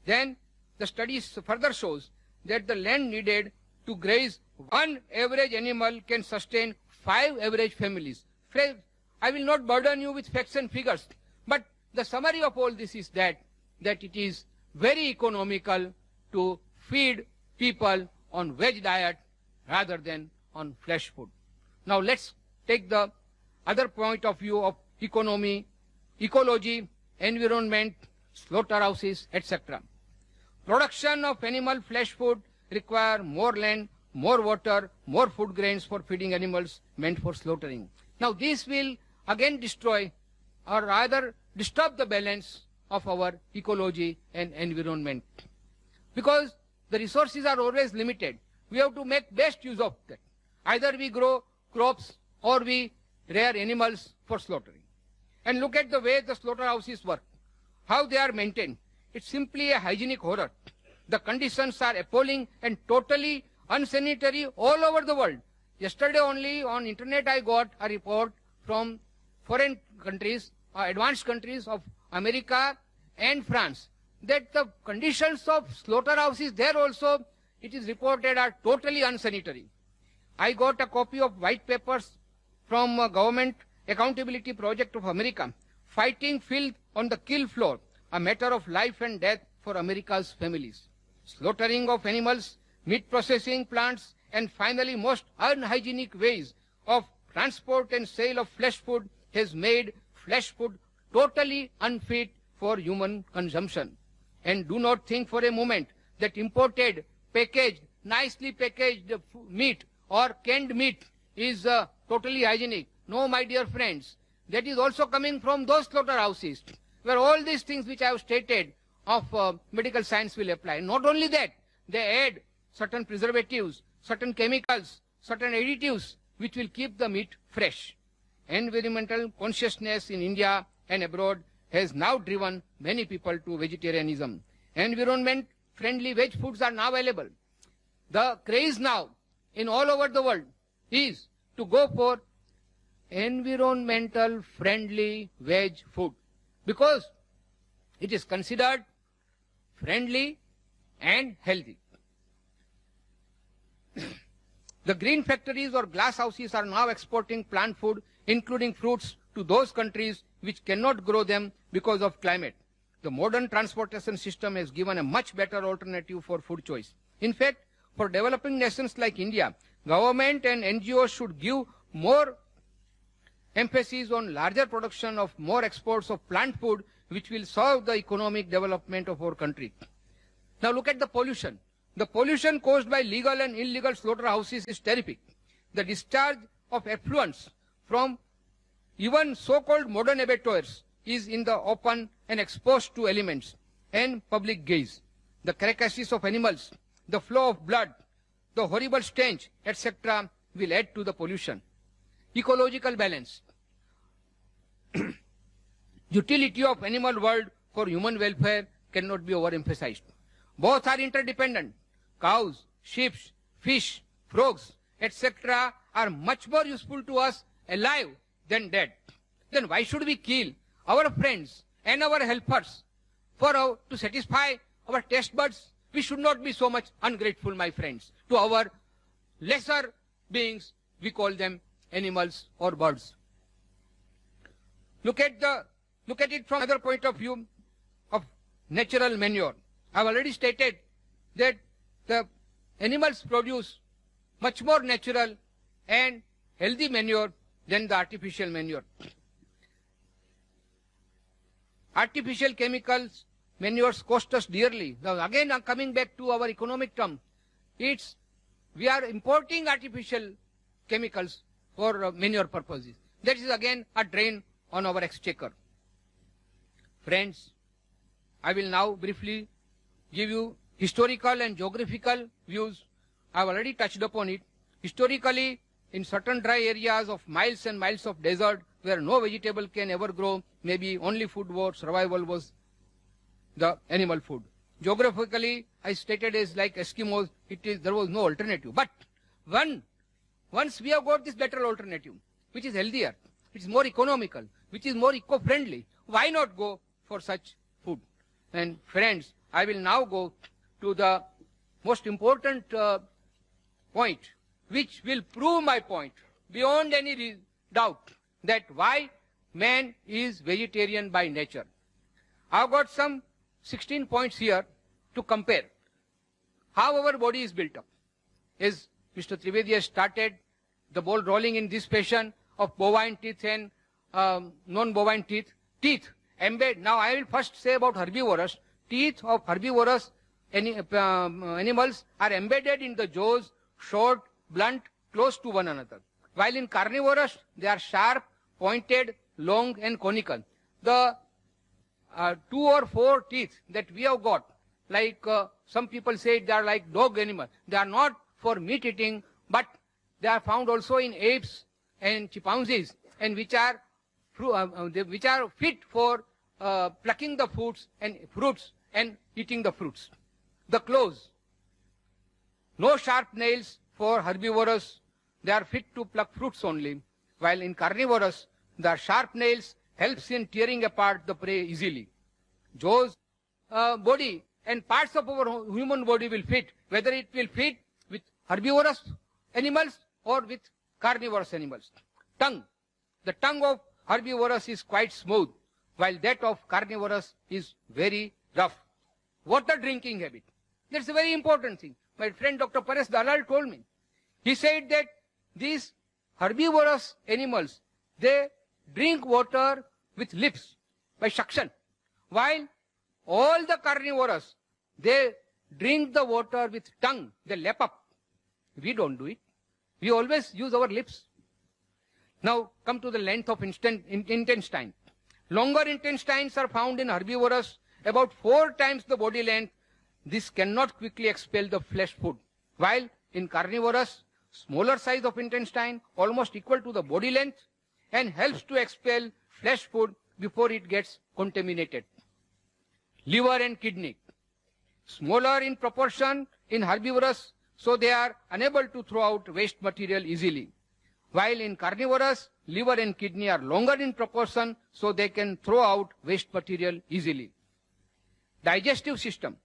Then the studies further shows that the land needed to graze one average animal can sustain 5 average families. Friends, I will not burden you with facts and figures, but the summary of all this is that it is very economical to feed people on veg diet rather than on flesh food. Now let's take the other point of view of economy, ecology, environment, slaughterhouses, etc. Production of animal flesh food require more land, more water, more food grains for feeding animals meant for slaughtering. Now this will again destroy or rather disturb the balance of our ecology and environment. Because the resources are always limited, we have to make best use of that. Either we grow crops or we rear animals for slaughtering. And look at the way the slaughterhouses work, how they are maintained. It's simply a hygienic horror. The conditions are appalling and totally unsanitary all over the world. Yesterday only on internet I got a report from foreign countries, advanced countries of America and France, that the conditions of slaughterhouses there also, it is reported, are totally unsanitary. I got a copy of white papers from Government Accountability Project of America, fighting filth on the kill floor, a matter of life and death for America's families. Slaughtering of animals, meat processing plants, and finally most unhygienic ways of transport and sale of flesh food has made flesh food totally unfit for human consumption. And do not think for a moment that imported, packaged, nicely packaged meat or canned meat is totally hygienic. No, my dear friends, that is also coming from those slaughterhouses where all these things which I have stated of medical science will apply. Not only that, they add certain preservatives, certain chemicals, certain additives which will keep the meat fresh. Environmental consciousness in India and abroad has now driven many people to vegetarianism. Environment-friendly veg foods are now available. The craze now in all over the world is to go for environmental friendly veg food because it is considered friendly and healthy. The green factories or glass houses are now exporting plant food, including fruits, to those countries which cannot grow them because of climate. The modern transportation system has given a much better alternative for food choice. In fact, for developing nations like India, government and NGOs should give more emphasis on larger production of more exports of plant food, which will serve the economic development of our country. Now look at the pollution. The pollution caused by legal and illegal slaughterhouses is terrific. The discharge of effluents from even so-called modern abattoirs is in the open and exposed to elements and public gaze. The carcasses of animals, the flow of blood, the horrible stench, etc. will add to the pollution. Ecological balance. Utility of animal world for human welfare cannot be overemphasized. Both are interdependent. Cows, sheep, fish, frogs, etc. are much more useful to us alive than dead. Then why should we kill our friends and our helpers to satisfy our taste buds? We should not be so much ungrateful, my friends, to our lesser beings. We call them animals or birds. Look at it from another point of view of natural manure. I have already stated that the animals produce much more natural and healthy manure than the artificial manure. Artificial chemicals, manures cost us dearly. Now again, I'm coming back to our economic term. We are importing artificial chemicals for manure purposes. That is again a drain on our exchequer. Friends, I will now briefly give you historical and geographical views. I have already touched upon it. Historically, in certain dry areas of miles and miles of desert where no vegetable can ever grow, maybe only food for survival was the animal food. Geographically, I stated as like Eskimos, there was no alternative. But once we have got this better alternative, which is healthier, which is more economical, which is more eco-friendly, why not go for such food? And friends, I will now go to the most important point, which will prove my point beyond any doubt, that why man is vegetarian by nature. I've got some 16 points here to compare how our body is built up. As Mr. Trivedi has started the ball rolling in this fashion of bovine teeth and non-bovine teeth. Teeth embed. Now I will first say about herbivorous. Teeth of herbivorous animals are embedded in the jaws, short, blunt, close to one another. While in carnivorous, they are sharp, pointed, long and conical. The 2 or 4 teeth that we have got, like some people say they are like dog animal. They are not for meat eating, but they are found also in apes and chimpanzees, and which are fit for plucking the fruits and eating the fruits. The claws. No sharp nails for herbivorous. They are fit to pluck fruits only. While in carnivorous, the sharp nails helps in tearing apart the prey easily. Jaws, body and parts of our human body will fit, whether it will fit with herbivorous animals or with carnivorous animals. Tongue. The tongue of herbivorous is quite smooth, while that of carnivorous is very rough. Water drinking habit. That's a very important thing. My friend Dr. Paresh Dalal told me. He said that these herbivorous animals, they drink water with lips by suction, while all the carnivorous, they drink the water with tongue, they lap up. We don't do it. We always use our lips. Now come to the length of intestine. Longer intestines are found in herbivorous, about 4 times the body length. This cannot quickly expel the flesh food, while in carnivorous, smaller size of intestine, almost equal to the body length, and helps to expel flesh food before it gets contaminated. Liver and kidney. Smaller in proportion in herbivorous, so they are unable to throw out waste material easily. While in carnivorous, liver and kidney are longer in proportion, so they can throw out waste material easily. Digestive system.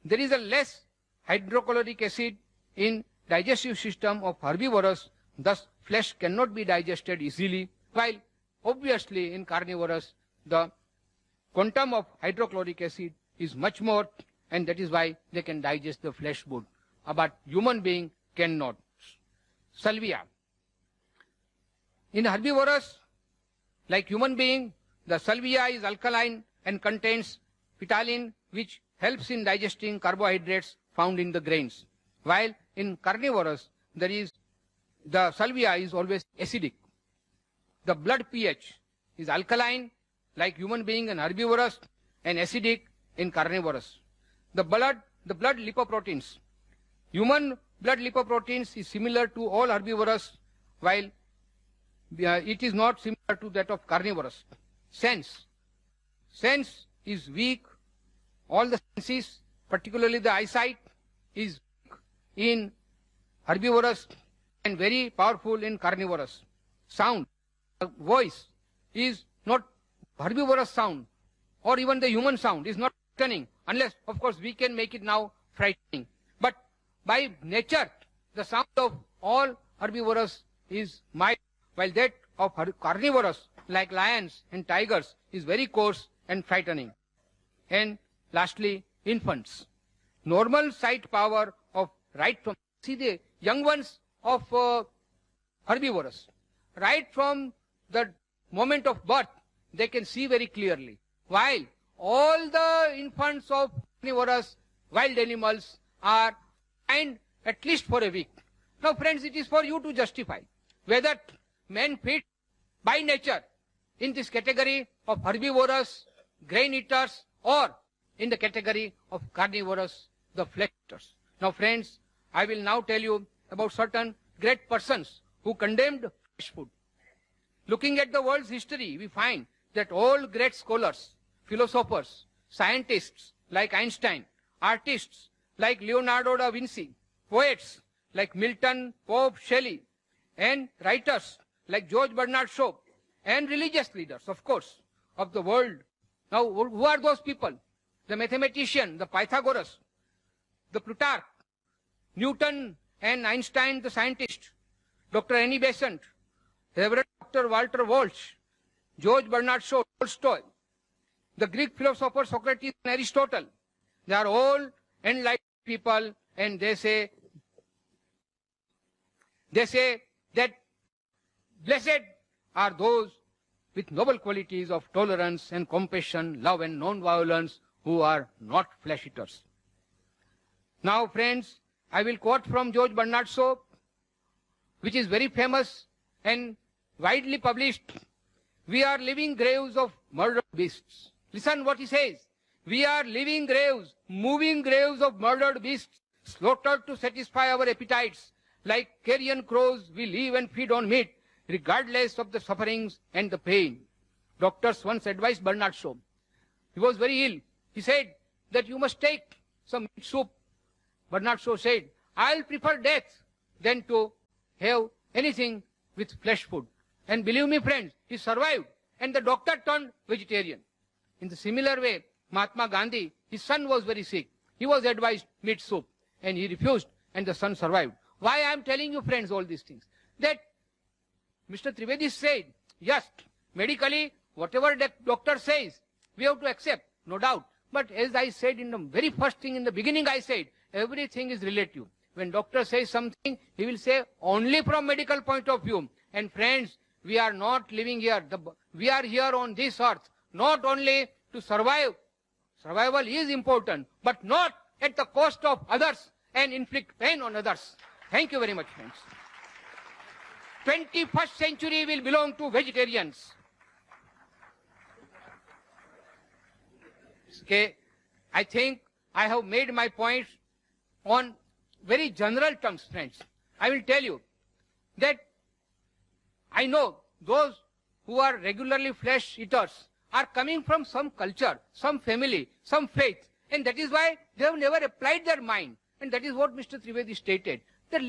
There is a less hydrochloric acid in digestive system of herbivorous, thus flesh cannot be digested easily, while obviously in carnivorous the quantum of hydrochloric acid is much more, and that is why they can digest the flesh food, but human being cannot. Salvia. In herbivorous, like human being, the salvia is alkaline and contains ptyalin, which helps in digesting carbohydrates found in the grains. While in carnivorous, the salvia is always acidic. The blood pH is alkaline, like human being and herbivorous, and acidic in carnivorous. The blood lipoproteins. Human blood lipoproteins is similar to all herbivorous, while it is not similar to that of carnivorous. Sense is weak. All the senses, particularly the eyesight, is weak in herbivorous and very powerful in carnivorous. Sound, voice is not herbivorous sound, or even the human sound is not frightening, unless of course we can make it now frightening. But by nature, the sound of all herbivorous is mild, while that of carnivorous, like lions and tigers, is very coarse and frightening. And lastly, infants. Normal sight power of right from, see the young ones of herbivorous, right from the moment of birth, they can see very clearly, while all the infants of carnivorous wild animals are blind at least for a week. Now friends, it is for you to justify whether men fit by nature in this category of herbivorous grain eaters or in the category of carnivorous, the flesh eaters. Now friends, I will now tell you about certain great persons who condemned flesh food. Looking at the world's history, we find that all great scholars, philosophers, scientists like Einstein, artists like Leonardo da Vinci, poets like Milton, Pope, Shelley, and writers like George Bernard Shaw, and religious leaders, of course, of the world. Now, who are those people? The mathematician, the Pythagoras, the Plutarch, Newton and Einstein, the scientist, Dr. Annie Besant, Reverend Dr. Walter Walsh, George Bernard Shaw, Tolstoy, the Greek philosopher Socrates and Aristotle. They are all enlightened people, and they say They say that blessed are those with noble qualities of tolerance and compassion, love and non-violence, who are not flesh eaters. Now, friends, I will quote from George Bernard Shaw, which is very famous and widely published. We are living graves of murdered beasts. Listen what he says. We are living graves, moving graves of murdered beasts, slaughtered to satisfy our appetites. Like carrion crows, we live and feed on meat, regardless of the sufferings and the pain. Doctors once advised Bernard Shaw. He was very ill. He said that you must take some meat soup. Bernard Shaw said, I'll prefer death than to have anything with flesh food. And believe me, friends, he survived. And the doctor turned vegetarian. In the similar way, Mahatma Gandhi, his son was very sick. He was advised meat soup. And he refused, and the son survived. Why I am telling you, friends, all these things? That Mr. Trivedi said, yes, medically, whatever the doctor says, we have to accept, no doubt. But as I said in the very first thing in the beginning, I said, everything is relative. When doctor says something, he will say only from medical point of view. And friends, we are not living here. We are here on this earth, not only to survive. Survival is important, but not at the cost of others and inflict pain on others. Thank you very much, friends. 21st century will belong to vegetarians. Okay, I think I have made my points on very general terms, friends. I will tell you that I know those who are regularly flesh eaters are coming from some culture, some family, some faith, and that is why they have never applied their mind. And that is what Mr. Trivedi stated, that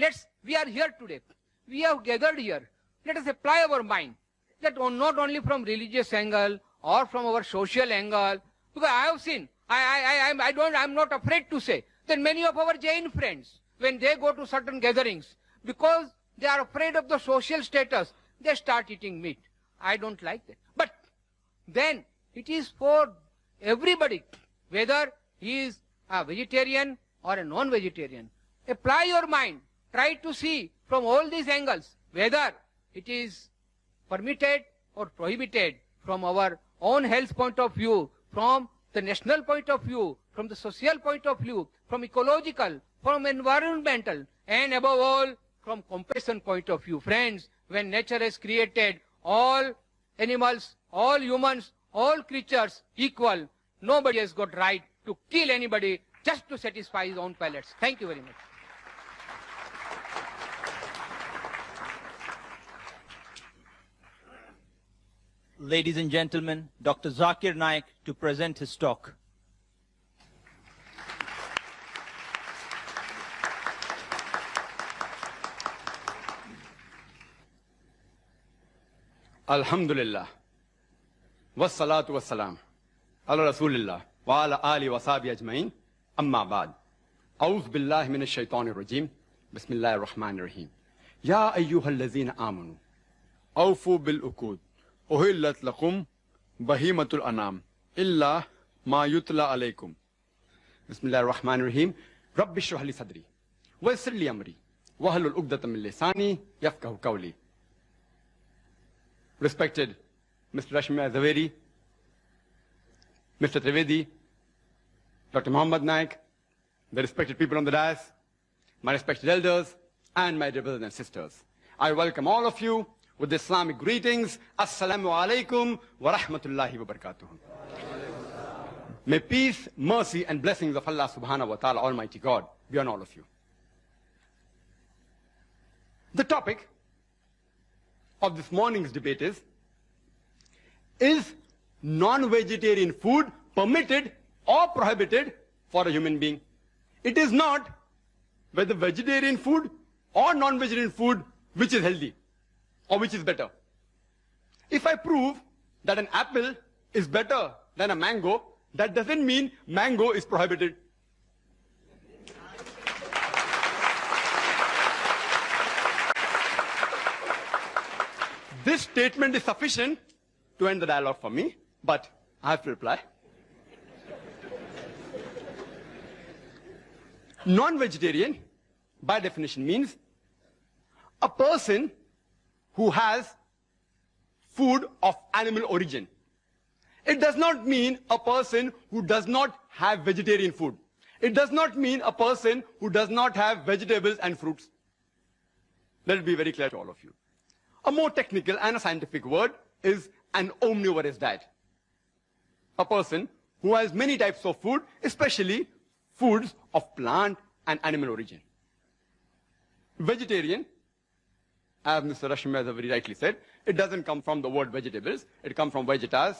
we are here today. We have gathered here. Let us apply our mind, that not only from religious angle or from our social angle, because I have seen, I'm not afraid to say that many of our Jain friends, when they go to certain gatherings, because they are afraid of the social status, they start eating meat. I don't like that. But then it is for everybody, whether he is a vegetarian or a non-vegetarian. Apply your mind. Try to see from all these angles whether it is permitted or prohibited from our own health point of view, from the national point of view, from the social point of view, from ecological, from environmental, and above all, from compassion point of view. Friends, when nature has created all animals, all humans, all creatures equal, nobody has got right to kill anybody just to satisfy his own palates. Thank you very much. Ladies and gentlemen, Dr. Zakir Naik to present his talk. Alhamdulillah. Wassalatu wassalam. Ala Rasulillah. Wa ala ali wa sahbihi ajmain. Amma ba'd. A'udhu billahi minash shaitanir rajim. Bismillahir rahmanir rahim. Ya ayyuhal lazina amanu. Awfu bil uqud. Uhillat lakum bahimatul anam. Illa ma yutla alaykum. Bismillahir rahmanir rahim. Rabbi shrah li sadri. Wa yassir li amri. Wahlul 'uqdatam min lisani yafqahu qawli. Respected Mr. Rashmi Zaveri, Mr. Trivedi, Dr. Muhammad Naik, the respected people on the dais, my respected elders, and my dear brothers and sisters. I welcome all of you with the Islamic greetings. Assalamu alaikum wa rahmatullahi wa barakatuh. May peace, mercy, and blessings of Allah subhanahu wa ta'ala, Almighty God, be on all of you. The topic of this morning's debate is non-vegetarian food permitted or prohibited for a human being? It is not whether vegetarian food or non-vegetarian food which is healthy or which is better. If I prove that an apple is better than a mango, that doesn't mean mango is prohibited. This statement is sufficient to end the dialogue for me, but I have to reply. Non-vegetarian, by definition, means a person who has food of animal origin. It does not mean a person who does not have vegetarian food. It does not mean a person who does not have vegetables and fruits. Let it be very clear to all of you. A more technical and a scientific word is an omnivorous diet. A person who has many types of food, especially foods of plant and animal origin. Vegetarian, as Mr. Rashmi has very rightly said, it doesn't come from the word vegetables. It comes from vegetas,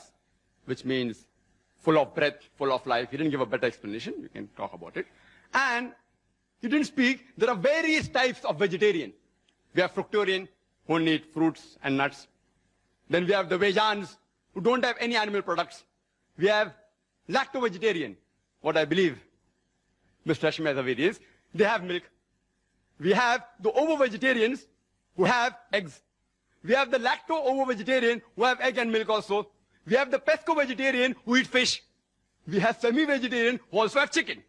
which means full of breath, full of life. He didn't give a better explanation. We can talk about it. And he didn't speak. There are various types of vegetarian. We have fructarian, who only eat fruits and nuts. Then we have the vegans, who don't have any animal products. We have lacto-vegetarian, what I believe Mr. Rashmi Zaveri is, they have milk. We have the ovo-vegetarians who have eggs. We have the lacto-ovo-vegetarian who have egg and milk also. We have the pesco-vegetarian who eat fish. We have semi-vegetarian who also have chicken.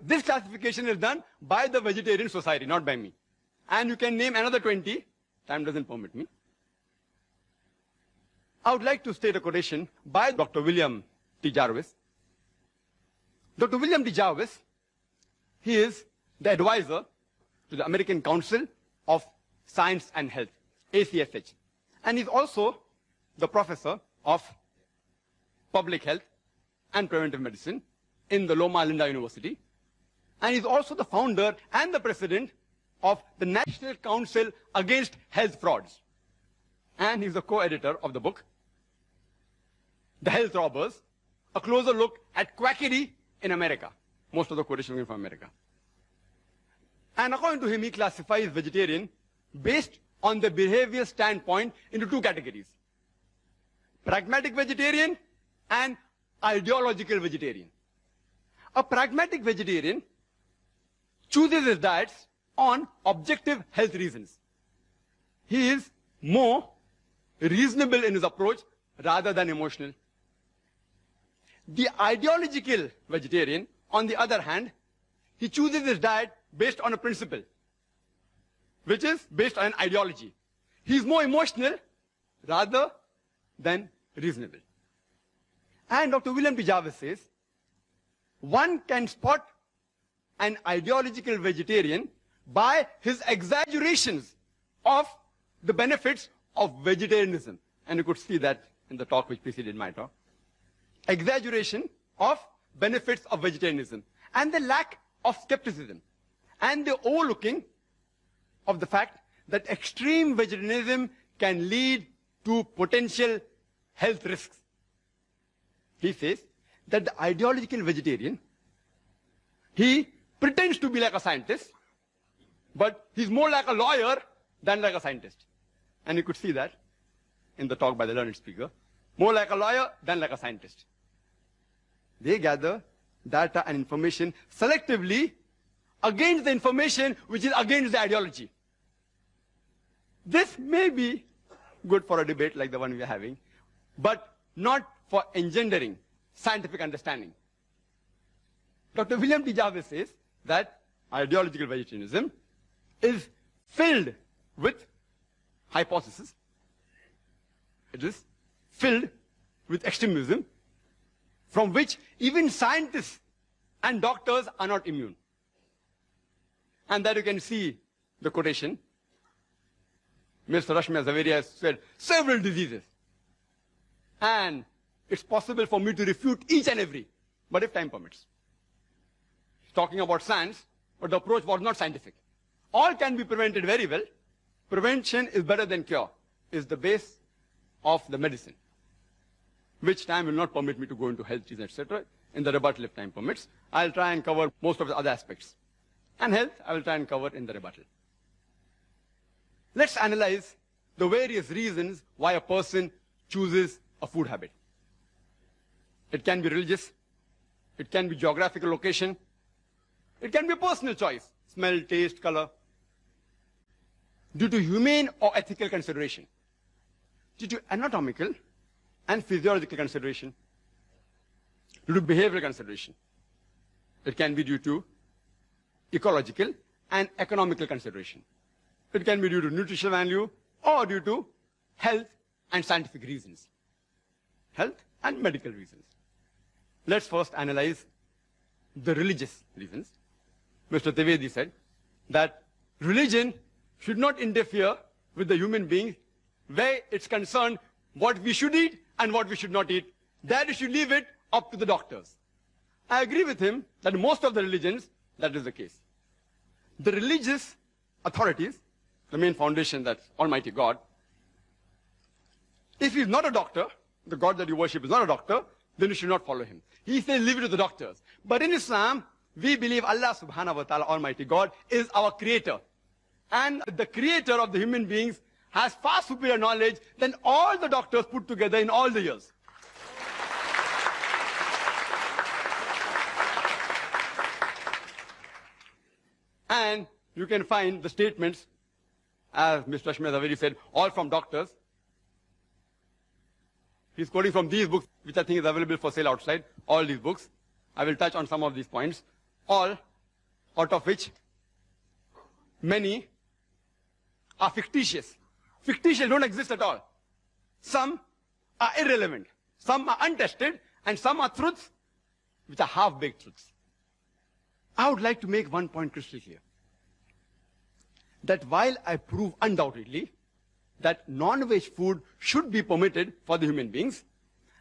This classification is done by the Vegetarian Society, not by me. And you can name another 20. Time doesn't permit me. I would like to state a quotation by Dr. William T. Jarvis. Dr. William T. Jarvis, he is the advisor to the American Council of Science and Health, ACSH. And he's also the professor of public health and preventive medicine in the Loma Linda University. And he's also the founder and the president of the National Council Against Health Frauds. And he's the co-editor of the book, The Health Robbers, a closer look at quackery in America. Most of the quotations are from America. And according to him, he classifies vegetarian based on the behavioral standpoint into two categories: pragmatic vegetarian and ideological vegetarian. A pragmatic vegetarian chooses his diets on objective health reasons. He is more reasonable in his approach rather than emotional. The ideological vegetarian, on the other hand, he chooses his diet based on a principle, which is based on an ideology. He is more emotional rather than reasonable. And Dr. William T. Jarvis says, one can spot an ideological vegetarian by his exaggerations of the benefits of vegetarianism. And you could see that in the talk which preceded my talk. Exaggeration of benefits of vegetarianism and the lack of skepticism and the overlooking of the fact that extreme vegetarianism can lead to potential health risks. He says that the ideological vegetarian, he pretends to be like a scientist, but he's more like a lawyer than like a scientist. And you could see that in the talk by the learned speaker. More like a lawyer than like a scientist. They gather data and information selectively against the information which is against the ideology. This may be good for a debate like the one we are having, but not for engendering scientific understanding. Dr. William T. Jarvis says that ideological vegetarianism is filled with hypotheses. It is filled with extremism from which even scientists and doctors are not immune. And that you can see the quotation. Mr. Rashmi Zaveri has said several diseases. And it's possible for me to refute each and every, but if time permits. He's talking about science, but the approach was not scientific. All can be prevented very well. Prevention is better than cure, is the base of the medicine, which time will not permit me to go into health reasons, etc. In the rebuttal, if time permits, I'll try and cover most of the other aspects. And health, I will try and cover in the rebuttal. Let's analyze the various reasons why a person chooses a food habit. It can be religious, it can be geographical location, it can be a personal choice, smell, taste, color, due to humane or ethical consideration, due to anatomical and physiological consideration, due to behavioral consideration. It can be due to ecological and economical consideration. It can be due to nutritional value or due to health and scientific reasons. Health and medical reasons. Let's first analyze the religious reasons. Mr. Trivedi said that religion should not interfere with the human being where it's concerned what we should eat and what we should not eat. That we should leave it up to the doctors. I agree with him that most of the religions, that is the case. The religious authorities, the main foundation, that's Almighty God, if he's not a doctor, the God that you worship is not a doctor, then you should not follow him. He says leave it to the doctors. But in Islam, we believe Allah subhanahu wa ta'ala, Almighty God, is our creator. And the creator of the human beings has far superior knowledge than all the doctors put together in all the years. And you can find the statements, as Mr. Rashmi Zaveri said, all from doctors. He's quoting from these books, which I think is available for sale outside, all these books. I will touch on some of these points, all out of which many are fictitious. Fictitious don't exist at all. Some are irrelevant, some are untested, and some are truths which are half-baked truths. I would like to make one point crystal clear. That while I prove undoubtedly that non-veg food should be permitted for the human beings,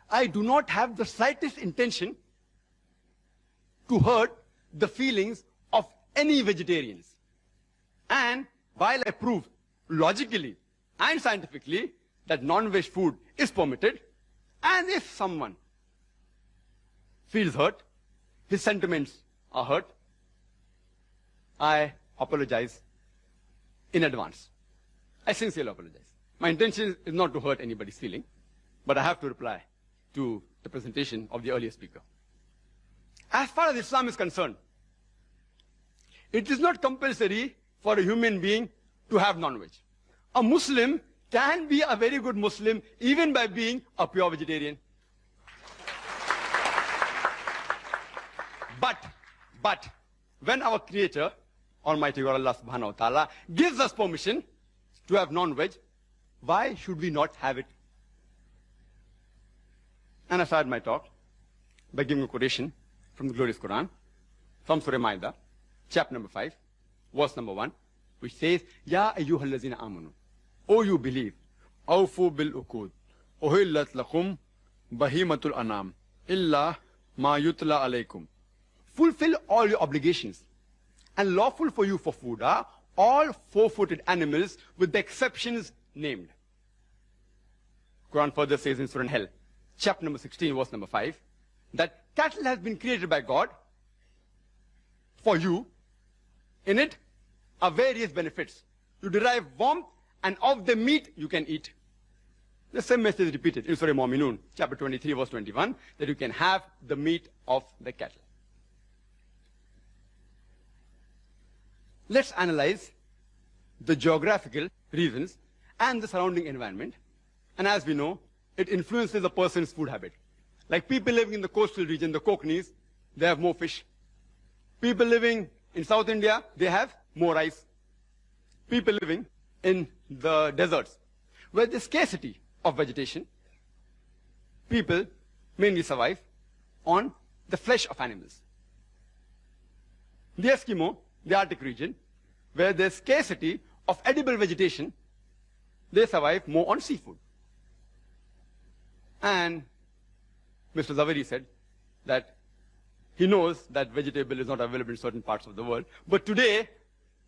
I do not have the slightest intention to hurt the feelings of any vegetarians. And while I prove logically and scientifically that non-veg food is permitted, and if someone feels hurt, his sentiments are hurt, I apologize in advance. I sincerely apologize. My intention is not to hurt anybody's feeling, but I have to reply to the presentation of the earlier speaker. As far as Islam is concerned, it is not compulsory for a human being to have non-veg. A Muslim can be a very good Muslim even by being a pure vegetarian. But when our Creator, Almighty God Allah subhanahu wa ta'ala, gives us permission to have non-veg, why should we not have it? And I started my talk by giving a quotation from the glorious Quran, from Surah Ma'idah, chapter number 5, verse number 1, which says, Ya ayyuhal lazina amanu, O you believe, awfu bil uqud, uhillat lakum bahimatul anam, illa ma yutla alaykum. Fulfill all your obligations, and lawful for you for food are all four-footed animals with the exceptions named. Quran further says in Surah Hell, chapter number 16, verse number 5, that cattle has been created by God for you. In it are various benefits. You derive warmth, and of the meat you can eat. The same message is repeated in Surah Mu'minun, chapter 23, verse 21, that you can have the meat of the cattle. Let's analyze the geographical reasons and the surrounding environment. And as we know, it influences a person's food habit. Like people living in the coastal region, the Kokanese, they have more fish. People living in South India, they have more rice. People living in the deserts, where there's scarcity of vegetation, people mainly survive on the flesh of animals. The Eskimo, the Arctic region, where there's scarcity of edible vegetation, they survive more on seafood. And Mr. Zaveri said that he knows that vegetable is not available in certain parts of the world, but today,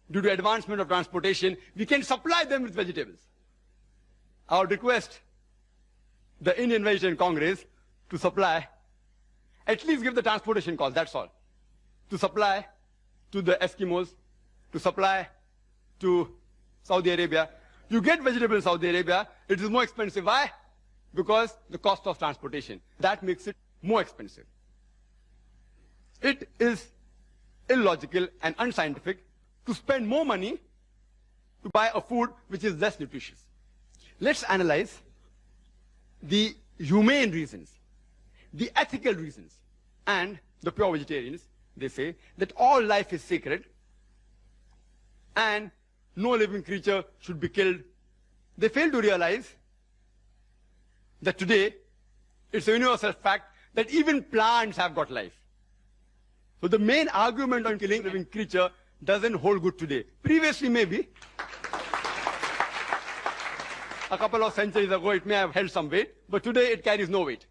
due to advancement of transportation, we can supply them with vegetables. I would request the Indian Vegetarian Congress to supply, at least give the transportation cost, that's all, to supply to the Eskimos, to supply to Saudi Arabia. You get vegetable in Saudi Arabia, it is more expensive. Why? Because the cost of transportation. That makes it more expensive. It is illogical and unscientific to spend more money to buy a food which is less nutritious. Let's analyze the humane reasons, the ethical reasons, and the pure vegetarians. They say that all life is sacred, and no living creature should be killed, they fail to realize that today it's a universal fact that even plants have got life. So the main argument on killing a living creature doesn't hold good today. Previously, maybe, a couple of centuries ago, it may have held some weight, but today it carries no weight.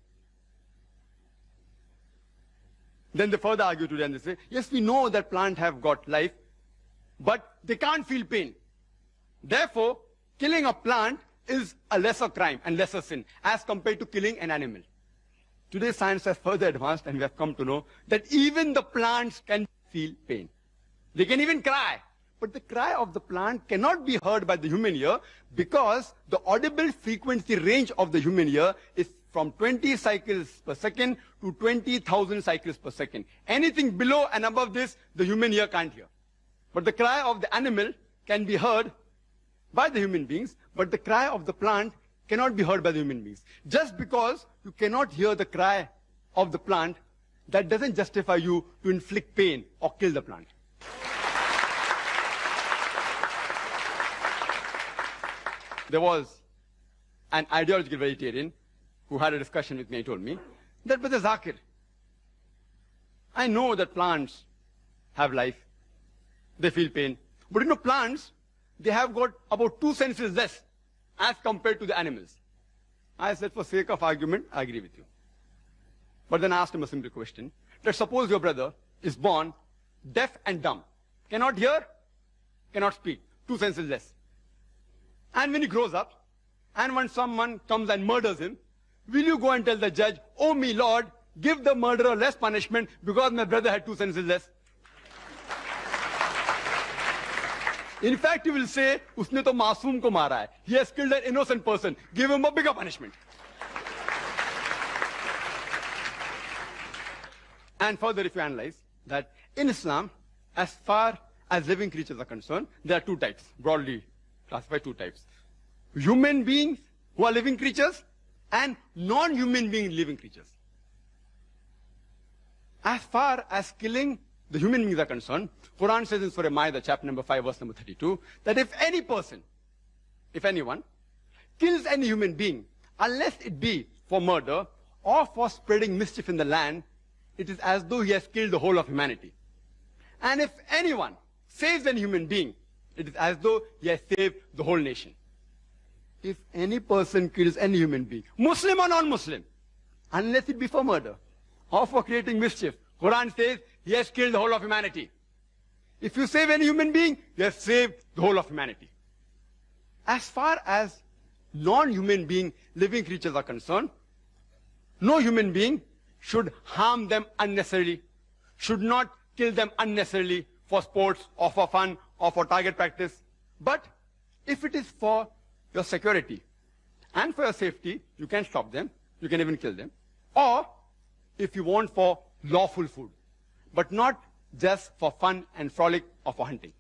Then they further argue today and they say, yes, we know that plants have got life, but they can't feel pain. Therefore, killing a plant is a lesser crime and lesser sin as compared to killing an animal. Today science has further advanced and we have come to know that even the plants can feel pain. They can even cry. But the cry of the plant cannot be heard by the human ear because the audible frequency range of the human ear is from 20 cycles per second to 20,000 cycles per second. Anything below and above this, the human ear can't hear. But the cry of the animal can be heard by the human beings, but the cry of the plant cannot be heard by the human beings. Just because you cannot hear the cry of the plant, that doesn't justify you to inflict pain or kill the plant. There was an ideological vegetarian who had a discussion with me and told me that, Brother Zakir, I know that plants have life, they feel pain, but plants, they have got about 2 senses less as compared to the animals. I said, for sake of argument, I agree with you. But then I asked him a simple question. Let's suppose your brother is born deaf and dumb, cannot hear, cannot speak, 2 senses less. And when he grows up, and when someone comes and murders him, will you go and tell the judge, oh me Lord, give the murderer less punishment because my brother had 2 senses less? In fact, you will say, usne to masoom ko mara hai. He has killed an innocent person. Give him a bigger punishment. And further, if you analyze that in Islam, as far as living creatures are concerned, there are 2 types, broadly classified 2 types. Human beings who are living creatures and non-human being living creatures. As far as killing the human beings are concerned, Quran says in Surah Ma'idah, chapter number 5, verse number 32, that if any person, if anyone, kills any human being, unless it be for murder or for spreading mischief in the land, it is as though he has killed the whole of humanity. And if anyone saves any human being, it is as though he has saved the whole nation. If any person kills any human being, Muslim or non-Muslim, unless it be for murder or for creating mischief, Quran says he has killed the whole of humanity. If you save any human being, you have saved the whole of humanity. As far as non-human being living creatures are concerned, no human being should harm them unnecessarily, should not kill them unnecessarily for sports or for fun or for target practice. But if it is for your security and for your safety, you can stop them, you can even kill them. Or if you want for lawful food, but not just for fun and frolic or for hunting.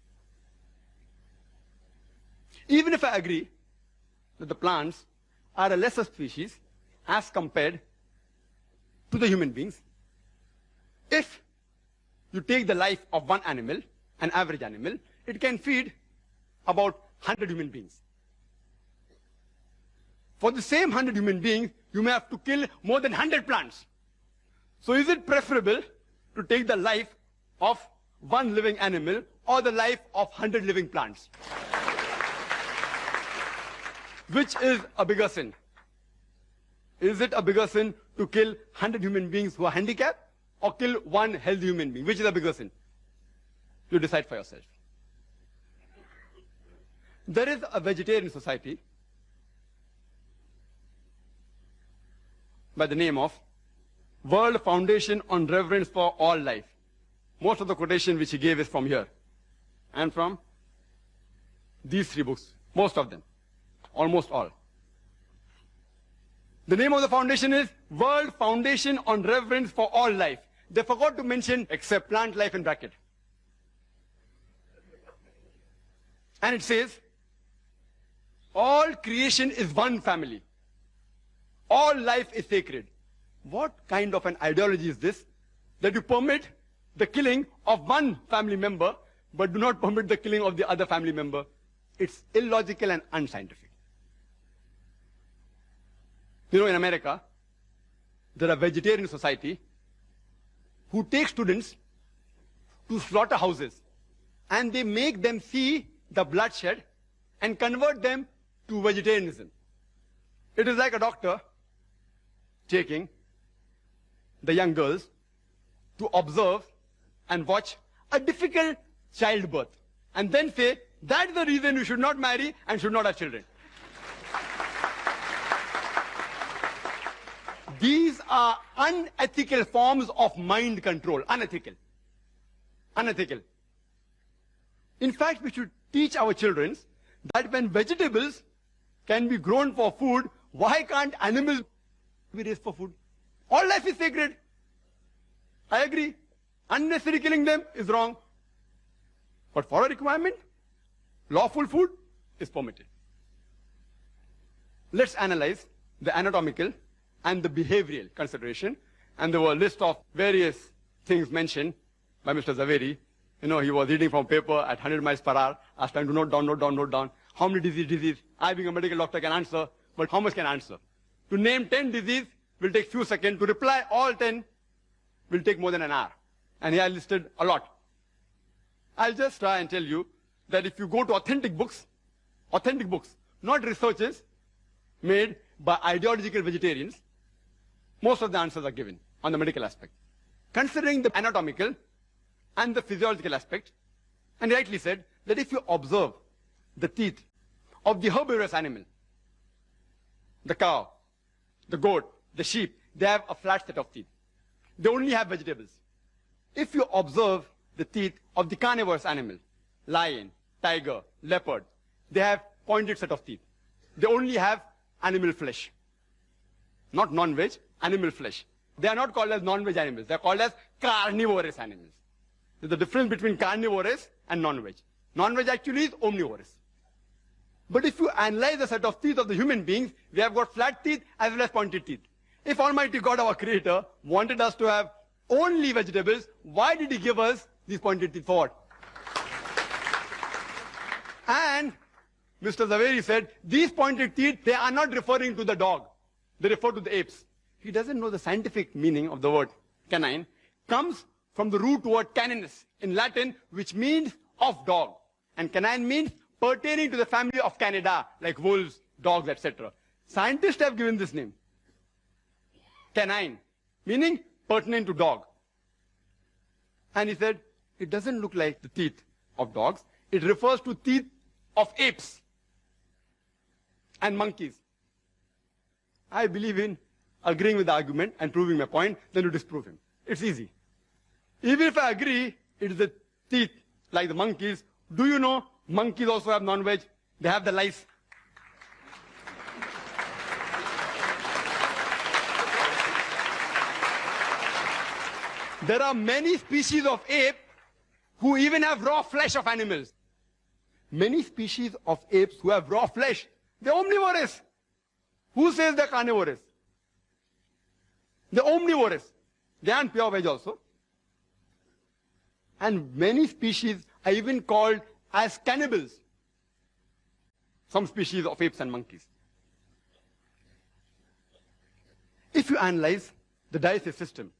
Even if I agree that the plants are a lesser species as compared to the human beings, if you take the life of one animal, an average animal, it can feed about 100 human beings. For the same 100 human beings, you may have to kill more than 100 plants. So is it preferable to take the life of one living animal or the life of 100 living plants? Which is a bigger sin? Is it a bigger sin to kill 100 human beings who are handicapped or kill one healthy human being? Which is a bigger sin? You decide for yourself. There is a vegetarian society by the name of World Foundation on Reverence for All Life. Most of the quotation which he gave is from here and from these 3 books. Most of them. Almost all. The name of the foundation is World Foundation on Reverence for All Life. They forgot to mention except plant life in bracket. And it says, all creation is one family. All life is sacred. What kind of an ideology is this? That you permit the killing of one family member, but do not permit the killing of the other family member. It's illogical and unscientific. You know, in America, there are vegetarian society who take students to slaughterhouses and they make them see the bloodshed and convert them to vegetarianism. It is like a doctor taking the young girls to observe and watch a difficult childbirth and then say, that's the reason you should not marry and should not have children. These are unethical forms of mind control. Unethical. Unethical. In fact, we should teach our children that when vegetables can be grown for food, why can't animals be raised for food? All life is sacred. I agree. Unnecessary killing them is wrong. But for a requirement, lawful food is permitted. Let's analyze the anatomical and the behavioral consideration. And there were a list of various things mentioned by Mr. Zaveri. You know, he was reading from paper at 100 miles per hour. I was trying to note down. How many disease? I, being a medical doctor, can answer, but how much can I answer? To name 10 diseases will take few seconds. To reply all 10 will take more than an hour. And here I listed a lot. I'll just try and tell you that if you go to authentic books, not researches made by ideological vegetarians, most of the answers are given on the medical aspect. Considering the anatomical and the physiological aspect, and he rightly said that if you observe the teeth of the herbivorous animal, the cow, the goat, the sheep, they have a flat set of teeth. They only have vegetables. If you observe the teeth of the carnivorous animal, lion, tiger, leopard, they have pointed set of teeth. They only have animal flesh. Not non-veg, animal flesh. They are not called as non-veg animals. They are called as carnivorous animals. There's a difference between carnivorous and non-veg. Non-veg actually is omnivorous. But if you analyze the set of teeth of the human beings, we have got flat teeth as well as pointed teeth. If Almighty God, our Creator, wanted us to have only vegetables, why did He give us these pointed teeth for what? And Mr. Zaveri said, these pointed teeth, they are not referring to the dog. They refer to the apes. He doesn't know the scientific meaning of the word canine. Comes from the root word caninus in Latin, which means of dog. And canine means pertaining to the family of Canidae, like wolves, dogs, etc. Scientists have given this name. Canine, meaning pertinent to dog. And he said, it doesn't look like the teeth of dogs. It refers to teeth of apes and monkeys. I believe in agreeing with the argument and proving my point, then you disprove him. It's easy. Even if I agree, it is the teeth like the monkeys. Do you know monkeys also have non-veg? They have the lice. There are many species of ape who even have raw flesh of animals. Many species of apes who have raw flesh. They're omnivorous. Who says they're carnivorous? They're omnivorous. They aren't pure veg also. And many species are even called as cannibals. Some species of apes and monkeys. If you analyze the digestive system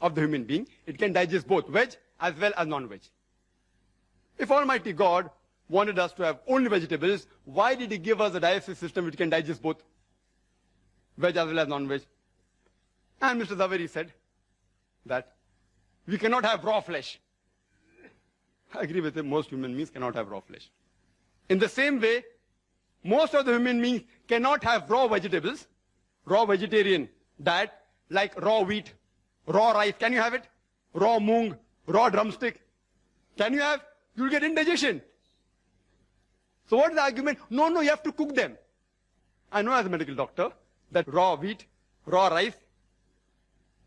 of the human being, it can digest both veg as well as non-veg. If Almighty God wanted us to have only vegetables, why did He give us a digestive system which can digest both veg as well as non-veg? And Mr. Zaveri said that we cannot have raw flesh. I agree with him, most human beings cannot have raw flesh. In the same way, most of the human beings cannot have raw vegetables, raw vegetarian diet, like raw wheat, raw rice. Can you have it? Raw moong, raw drumstick. Can you have? You'll get indigestion. So what is the argument? No, you have to cook them. I know as a medical doctor that raw wheat, raw rice,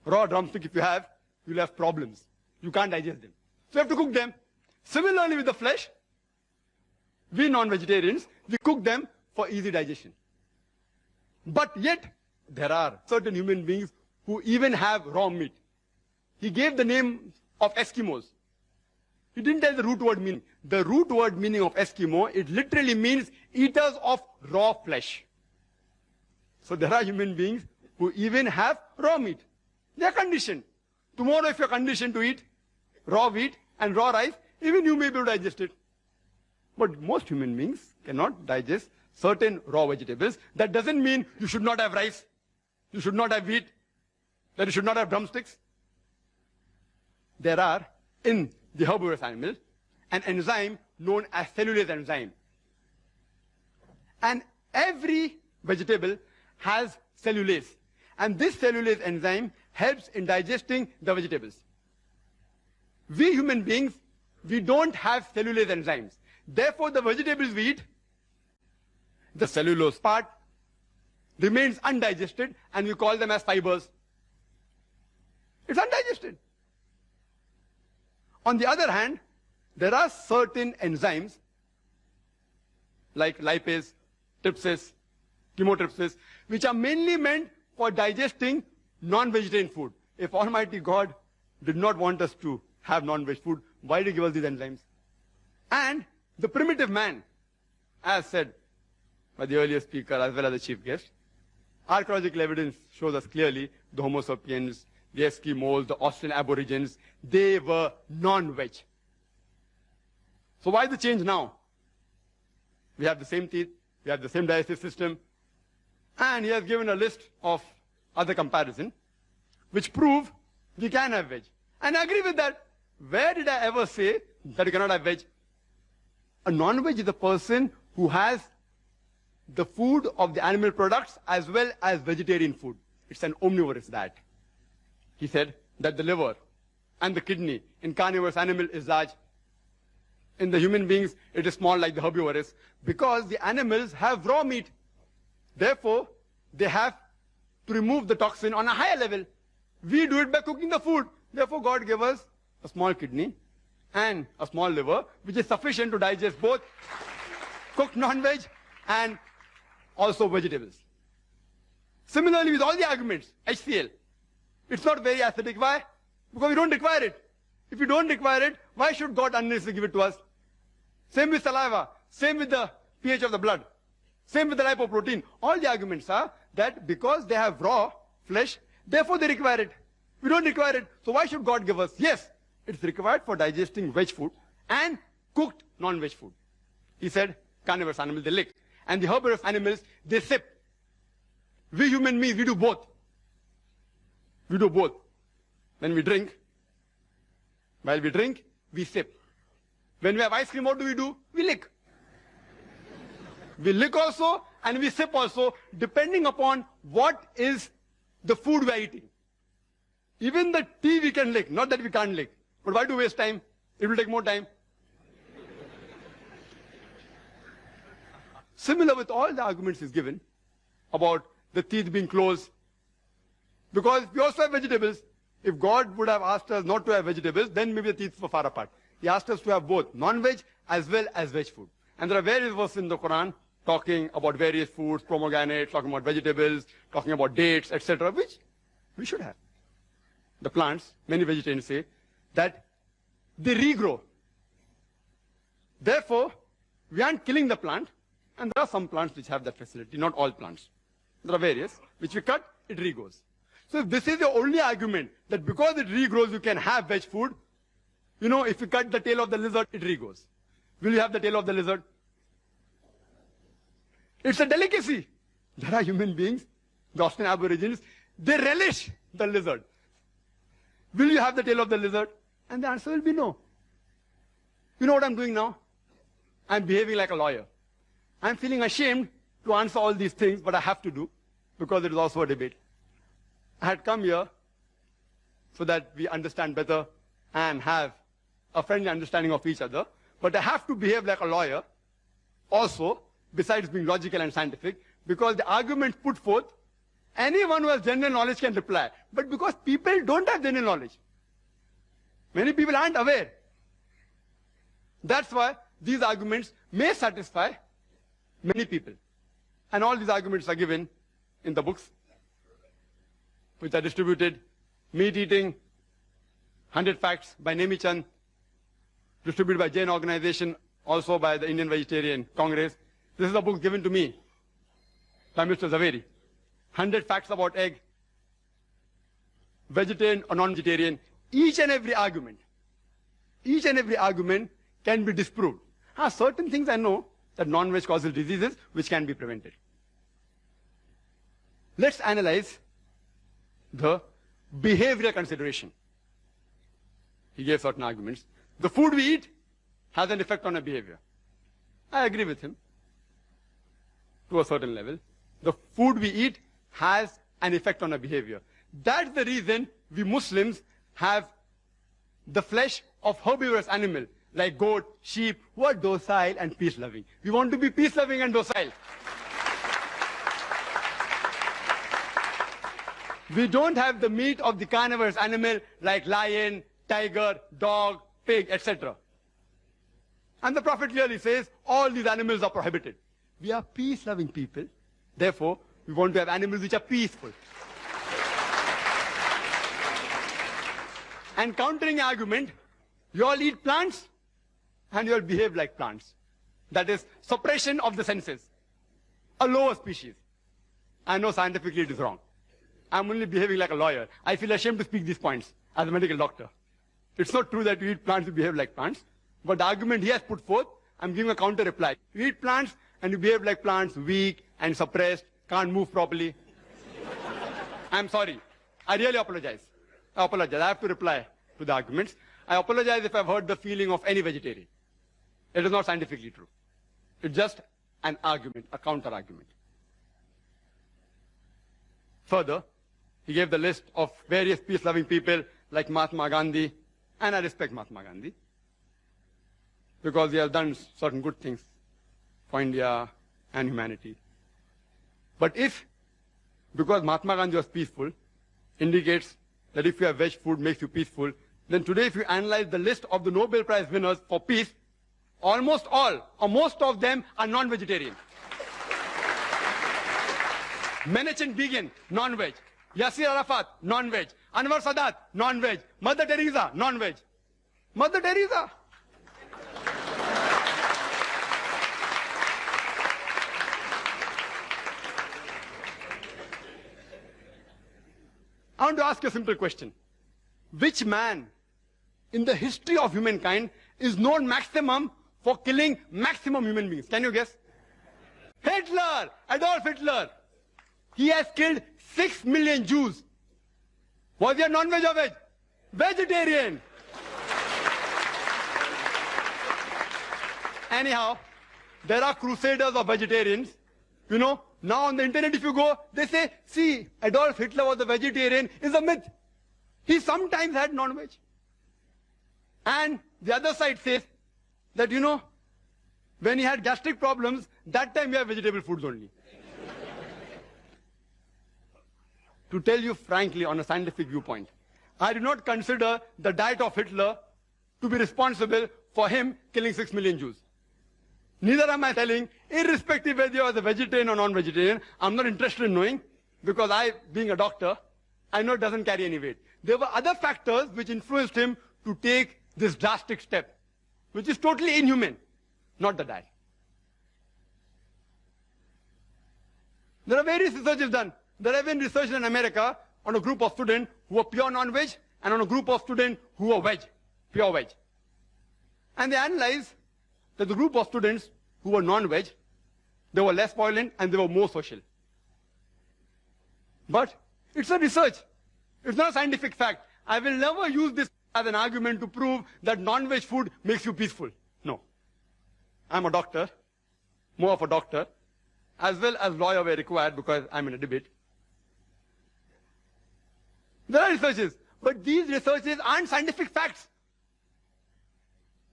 raw drumstick if you have, you'll have problems. You can't digest them. So you have to cook them. Similarly with the flesh, we non-vegetarians, we cook them for easy digestion. But yet, there are certain human beings who even have raw meat. He gave the name of Eskimos. He didn't tell the root word meaning. The root word meaning of Eskimo, it literally means eaters of raw flesh. So there are human beings who even have raw meat. They are conditioned. Tomorrow if you are conditioned to eat raw wheat and raw rice, even you may be able to digest it. But most human beings cannot digest certain raw vegetables. That doesn't mean you should not have rice, you should not have wheat, that you should not have drumsticks. There are, in the herbivorous animal, an enzyme known as cellulase enzyme. And every vegetable has cellulase. And this cellulase enzyme helps in digesting the vegetables. We human beings, we don't have cellulase enzymes. Therefore, the vegetables we eat, the cellulose part remains undigested, and we call them as fibers. It's undigested. On the other hand, there are certain enzymes like lipase, trypsis, chymotrypsis, which are mainly meant for digesting non-vegetarian food. If Almighty God did not want us to have non-veg food, why did He give us these enzymes? And the primitive man, as said by the earlier speaker as well as the chief guest, archaeological evidence shows us clearly the Homo sapiens, the Eskimos, the Australian Aborigines, they were non-veg. So why the change now? We have the same teeth, we have the same digestive system, and he has given a list of other comparisons which prove we can have veg. And I agree with that. Where did I ever say that you cannot have veg? A non-veg is a person who has the food of the animal products as well as vegetarian food. It's an omnivorous diet. He said that the liver and the kidney in carnivorous animal is large. In the human beings, it is small like the herbivorous, because the animals have raw meat. Therefore, they have to remove the toxin on a higher level. We do it by cooking the food. Therefore, God gave us a small kidney and a small liver, which is sufficient to digest both cooked non-veg and also vegetables. Similarly, with all the arguments, HCl, it's not very acidic. Why? Because we don't require it. If we don't require it, why should God unnecessarily give it to us? Same with saliva, same with the pH of the blood, same with the lipoprotein. All the arguments are that because they have raw flesh, therefore they require it. We don't require it. So why should God give us? Yes, it's required for digesting veg food and cooked non-veg food. He said carnivorous animals, they lick. And the herbivorous animals, they sip. We human beings, we do both. We do both. When we drink, while we drink, we sip. When we have ice cream, what do? We lick. We lick also and we sip also, depending upon what is the food we are eating. Even the tea we can lick, not that we can't lick. But why do waste time? It will take more time. Similar with all the arguments he's given about the teeth being closed. Because we also have vegetables. If God would have asked us not to have vegetables, then maybe the teeth were far apart. He asked us to have both non-veg as well as veg food. And there are various verses in the Quran talking about various foods, pomegranates, talking about vegetables, talking about dates, etc., which we should have. The plants, many vegetarians say, that they regrow. Therefore, we aren't killing the plant, and there are some plants which have that facility, not all plants. There are various, which we cut, it regrows. So if this is the only argument, that because it regrows, you can have veg food, you know, if you cut the tail of the lizard, it regrows. Will you have the tail of the lizard? It's a delicacy. There are human beings, the Australian Aborigines, they relish the lizard. Will you have the tail of the lizard? And the answer will be no. You know what I'm doing now? I'm behaving like a lawyer. I'm feeling ashamed to answer all these things, but I have to do, because it is also a debate. I had come here so that we understand better and have a friendly understanding of each other, but I have to behave like a lawyer also, besides being logical and scientific, because the arguments put forth, anyone who has general knowledge can reply. But because people don't have general knowledge, many people aren't aware. That's why these arguments may satisfy many people. And all these arguments are given in the books, which are distributed. Meat Eating, 100 Facts by Nemi Chand, distributed by Jain organization, also by the Indian Vegetarian Congress. This is a book given to me by Mr. Zaveri. 100 facts about egg, vegetarian or non-vegetarian. Each and every argument can be disproved. Certain things I know that non-veg causes diseases which can be prevented. Let's analyze the behavioral consideration. He gave certain arguments. The food we eat has an effect on our behavior. I agree with him to a certain level. The food we eat has an effect on our behavior. That's the reason we Muslims have the flesh of herbivorous animal like goat, sheep, who are docile and peace-loving. We want to be peace-loving and docile. We don't have the meat of the carnivorous animal like lion, tiger, dog, pig, etc. And the Prophet clearly says all these animals are prohibited. We are peace-loving people. Therefore, we want to have animals which are peaceful. And countering argument, you all eat plants and you all behave like plants. That is suppression of the senses. A lower species. I know scientifically it is wrong. I'm only behaving like a lawyer. I feel ashamed to speak these points as a medical doctor. It's not true that you eat plants, you behave like plants. But the argument he has put forth, I'm giving a counter reply. You eat plants and you behave like plants, weak and suppressed, can't move properly. I'm sorry. I really apologize. I apologize. I have to reply to the arguments. I apologize if I've hurt the feeling of any vegetarian. It is not scientifically true. It's just an argument, a counter argument. Further, he gave the list of various peace-loving people like Mahatma Gandhi, and I respect Mahatma Gandhi because he has done certain good things for India and humanity. But if, because Mahatma Gandhi was peaceful, indicates that if you have veg food makes you peaceful, then today if you analyze the list of the Nobel Prize winners for peace, almost all, or most of them are non-vegetarian. Menachem Begin, non-veg. Yasser Arafat, non-veg. Anwar Sadat, non-veg. Mother Teresa, non-veg. Mother Teresa. I want to ask you a simple question. Which man in the history of humankind is known maximum for killing maximum human beings? Can you guess? Hitler! Adolf Hitler! He has killed 6 million Jews. Was he a non-veg or veg? Vegetarian! Anyhow, there are crusaders of vegetarians. You know, now on the internet if you go, they say, see, Adolf Hitler was a vegetarian, is a myth. He sometimes had non-veg. And the other side says that, you know, when he had gastric problems, that time he had vegetable foods only. To tell you frankly, on a scientific viewpoint, I do not consider the diet of Hitler to be responsible for him killing 6 million Jews. Neither am I telling, irrespective whether you are a vegetarian or non-vegetarian, I'm not interested in knowing, because I, being a doctor, I know it doesn't carry any weight. There were other factors which influenced him to take this drastic step, which is totally inhuman, not the diet. There are various researches done. There have been research in America on a group of students who were pure non-veg and on a group of students who were veg, pure veg. And they analyzed that the group of students who were non-veg, they were less violent and they were more social. But it's a research. It's not a scientific fact. I will never use this as an argument to prove that non-veg food makes you peaceful. No. I'm a doctor, more of a doctor, as well as lawyer were required because I'm in a debate. There are researches, but these researches aren't scientific facts.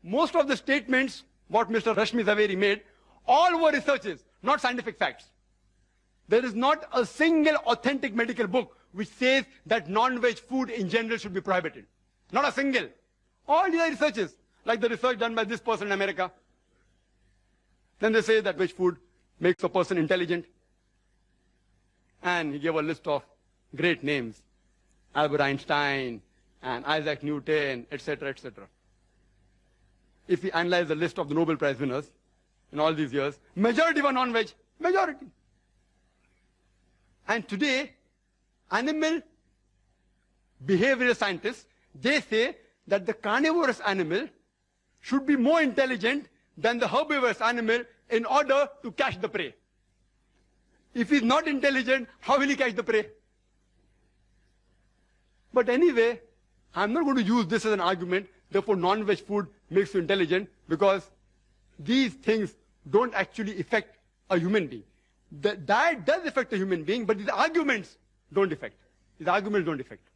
Most of the statements what Mr. Rashmi Zaveri made, all were researches, not scientific facts. There is not a single authentic medical book which says that non-veg food in general should be prohibited. Not a single. All these are researches, like the research done by this person in America. Then they say that veg food makes a person intelligent. And he gave a list of great names. Albert Einstein and Isaac Newton, etc., etc. if we analyze the list of the Nobel Prize winners in all these years, majority were non-veg. Majority. And today, animal behavioral scientists, they say that the carnivorous animal should be more intelligent than the herbivorous animal in order to catch the prey. If he's not intelligent, how will he catch the prey? But anyway, I'm not going to use this as an argument, therefore non-veg food makes you intelligent, because these things don't actually affect a human being. The diet does affect a human being, but these arguments don't affect. These arguments don't affect.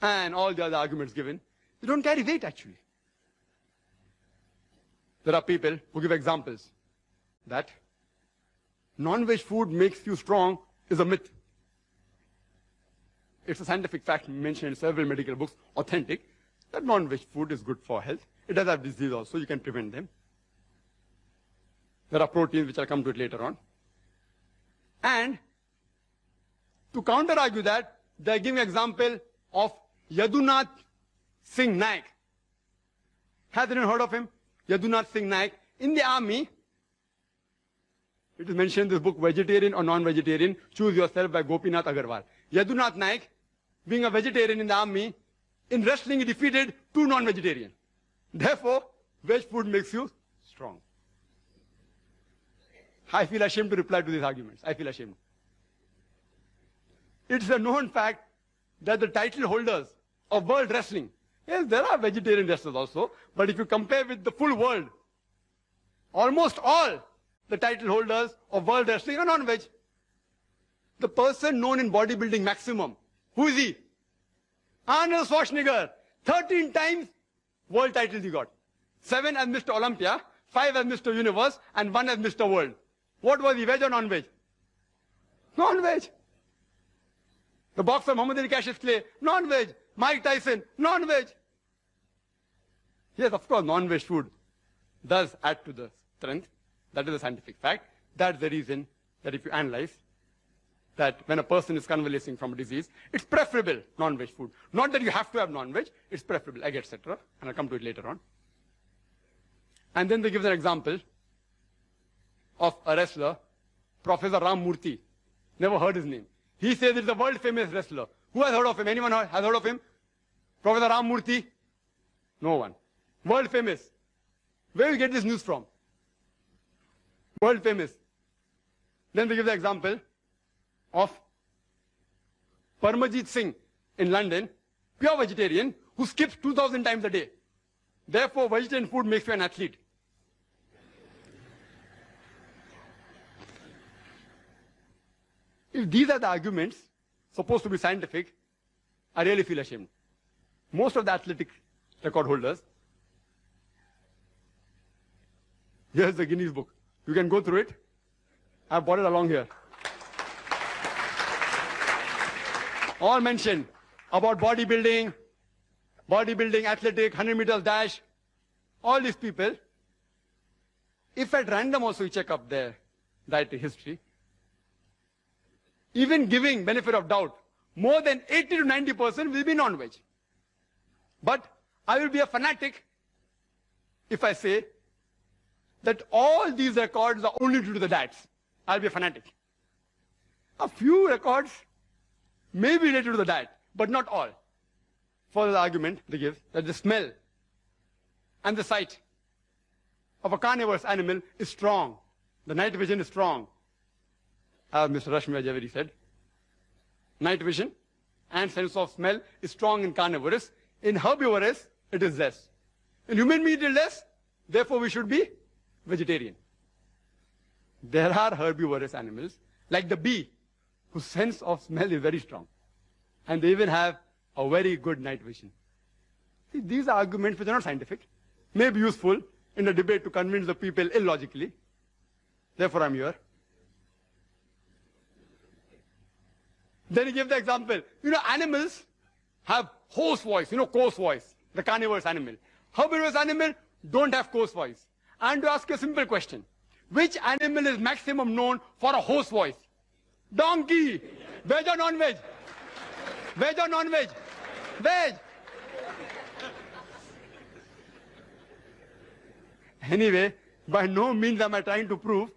And all the other arguments given, they don't carry weight actually. There are people who give examples that non-veg food makes you strong is a myth. It's a scientific fact mentioned in several medical books, authentic, that non-veg food is good for health. It does have disease also, you can prevent them. There are proteins, which I'll come to it later on. And to counter-argue that, they give an example of Yadunath Singh Naik. Has anyone heard of him? Yadunath Singh Naik. In the army, it is mentioned in this book, Vegetarian or Non-Vegetarian, Choose Yourself by Gopinath Agarwal. Yadunath Naik, being a vegetarian in the army, in wrestling he defeated 2 non-vegetarians. Therefore, veg food makes you strong. I feel ashamed to reply to these arguments. I feel ashamed. It's a known fact that the title holders of world wrestling, yes, there are vegetarian wrestlers also, but if you compare with the full world, almost all the title holders of world wrestling are non-veg. The person known in bodybuilding maximum, who is he? Arnold Schwarzenegger. 13 times world titles he got. 7 as Mr. Olympia, 5 as Mr. Universe, and 1 as Mr. World. What was he, veg or non-veg? Non-veg. The boxer Muhammad Ali Cassius Clay, non-veg. Mike Tyson, non-veg. Yes, of course, non-veg food does add to the strength. That is a scientific fact. That's the reason that if you analyze that when a person is convalescing from a disease, it's preferable non-veg food. Not that you have to have non-veg, it's preferable, egg, etc. And I'll come to it later on. And then they give an example of a wrestler, Professor Ram Murthy. Never heard his name. He says it's a world famous wrestler. Who has heard of him? Anyone has heard of him? Professor Ram Murthy? No one. World famous. Where do you get this news from? World famous. Then they give the example of Parmajit Singh in London, pure vegetarian, who skips 2,000 times a day. Therefore, vegetarian food makes you an athlete. If these are the arguments supposed to be scientific, I really feel ashamed. Most of the athletic record holders, here's the Guinness book. You can go through it. I've brought it along here. All mentioned about bodybuilding, athletic, 100 meters dash, all these people. If at random also you check up their dietary history, even giving benefit of doubt, more than 80 to 90% will be non-veg. But I will be a fanatic if I say that all these records are only due to the diets. I'll be a fanatic. A few records may be related to the diet, but not all. For the argument they give that the smell and the sight of a carnivorous animal is strong. The night vision is strong. As Mr. Rashmi Zaveri said, night vision and sense of smell is strong in carnivorous. In herbivorous, it is less. In human meat, it is less. Therefore, we should be vegetarian. There are herbivorous animals, like the bee, whose sense of smell is very strong. And they even have a very good night vision. See, these are arguments which are not scientific, may be useful in a debate to convince the people illogically. Therefore, I'm here. Then he gave the example. Animals have hoarse voice, coarse voice, the carnivorous animal. Herbivorous animal don't have coarse voice. And to ask you a simple question. Which animal is maximum known for a hoarse voice? Donkey. Veg or non-veg? Veg or non-veg? Veg. Anyway, by no means am I trying to prove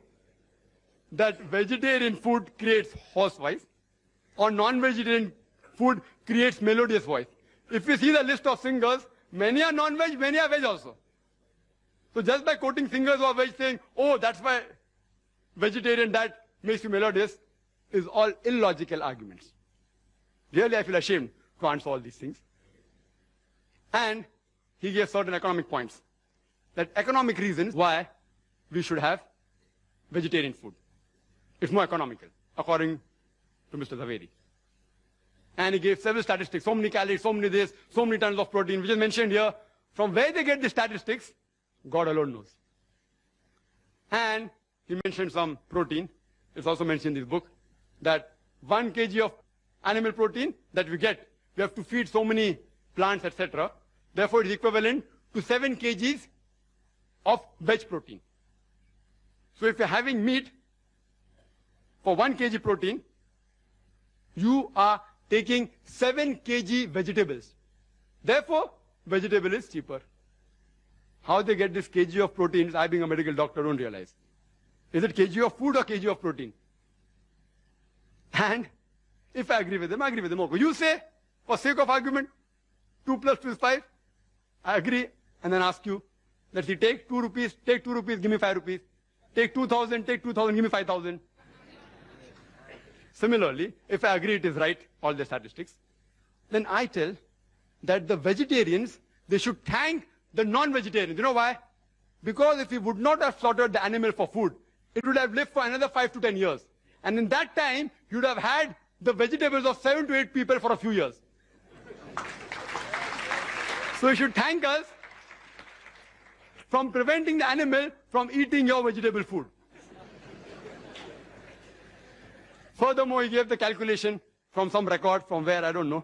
that vegetarian food creates hoarse voice or non-vegetarian food creates melodious voice. If you see the list of singers, many are non-veg, many are veg also. So just by quoting singers who are veg saying, oh, that's why vegetarian diet makes you melodious, is all illogical arguments. Really, I feel ashamed to answer all these things. And he gave certain economic points. That economic reasons why we should have vegetarian food. It's more economical, according to Mr. Zaveri. And he gave several statistics, so many calories, so many this, so many tons of protein, which is mentioned here. From where they get the statistics, God alone knows. And he mentioned some protein. It's also mentioned in this book that 1 kg of animal protein that we get, we have to feed so many plants, etc. Therefore, it is equivalent to 7 kgs of veg protein. So if you're having meat for 1 kg protein, you are taking 7 kg vegetables. Therefore, vegetable is cheaper. How they get this kg of proteins, I being a medical doctor don't realize. Is it kg of food or kg of protein? And if I agree with them, I agree with them. Okay. You say, for sake of argument, 2 plus 2 is 5. I agree, and then ask you, let's see, take 2 rupees, give me 5 rupees. Take 2,000, give me 5,000. Similarly, if I agree it is right, all the statistics, then I tell that the vegetarians, they should thank the non-vegetarians. You know why? Because if we would not have slaughtered the animal for food, it would have lived for another 5 to 10 years. And in that time, you would have had the vegetables of 7 to 8 people for a few years. So you should thank us from preventing the animal from eating your vegetable food. Furthermore, he gave the calculation from some record, from where, I don't know.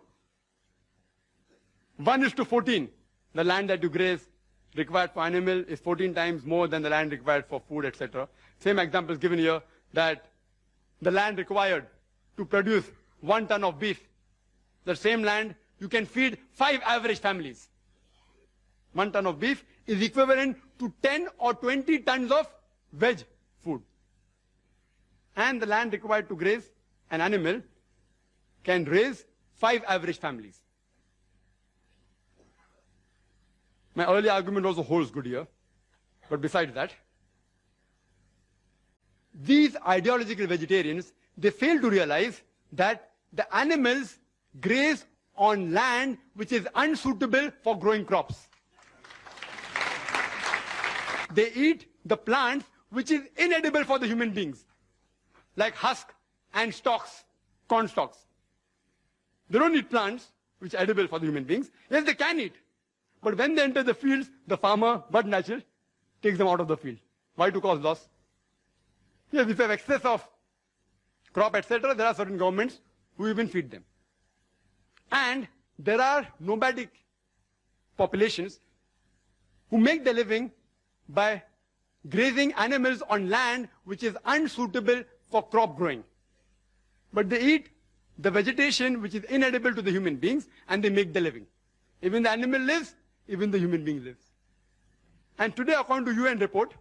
1:14, the land that you graze required for animal is 14 times more than the land required for food, etc. Same example is given here, that the land required to produce 1 ton of beef, the same land you can feed 5 average families. 1 ton of beef is equivalent to 10 or 20 tons of veg food. And the land required to graze an animal can raise 5 average families. My earlier argument also holds good here. But besides that, these ideological vegetarians, they fail to realize that the animals graze on land which is unsuitable for growing crops. They eat the plants which is inedible for the human beings, like husk and stalks, corn stalks. They don't eat plants which are edible for the human beings. Yes, they can eat. But when they enter the fields, the farmer, but natural, takes them out of the field. Why? To cause loss. Yes, if you have excess of crop, etc., there are certain governments who even feed them. And there are nomadic populations who make their living by grazing animals on land which is unsuitable for crop growing. But they eat the vegetation which is inedible to the human beings, and they make their living. Even the animal lives, even the human being lives. And today, according to UN report,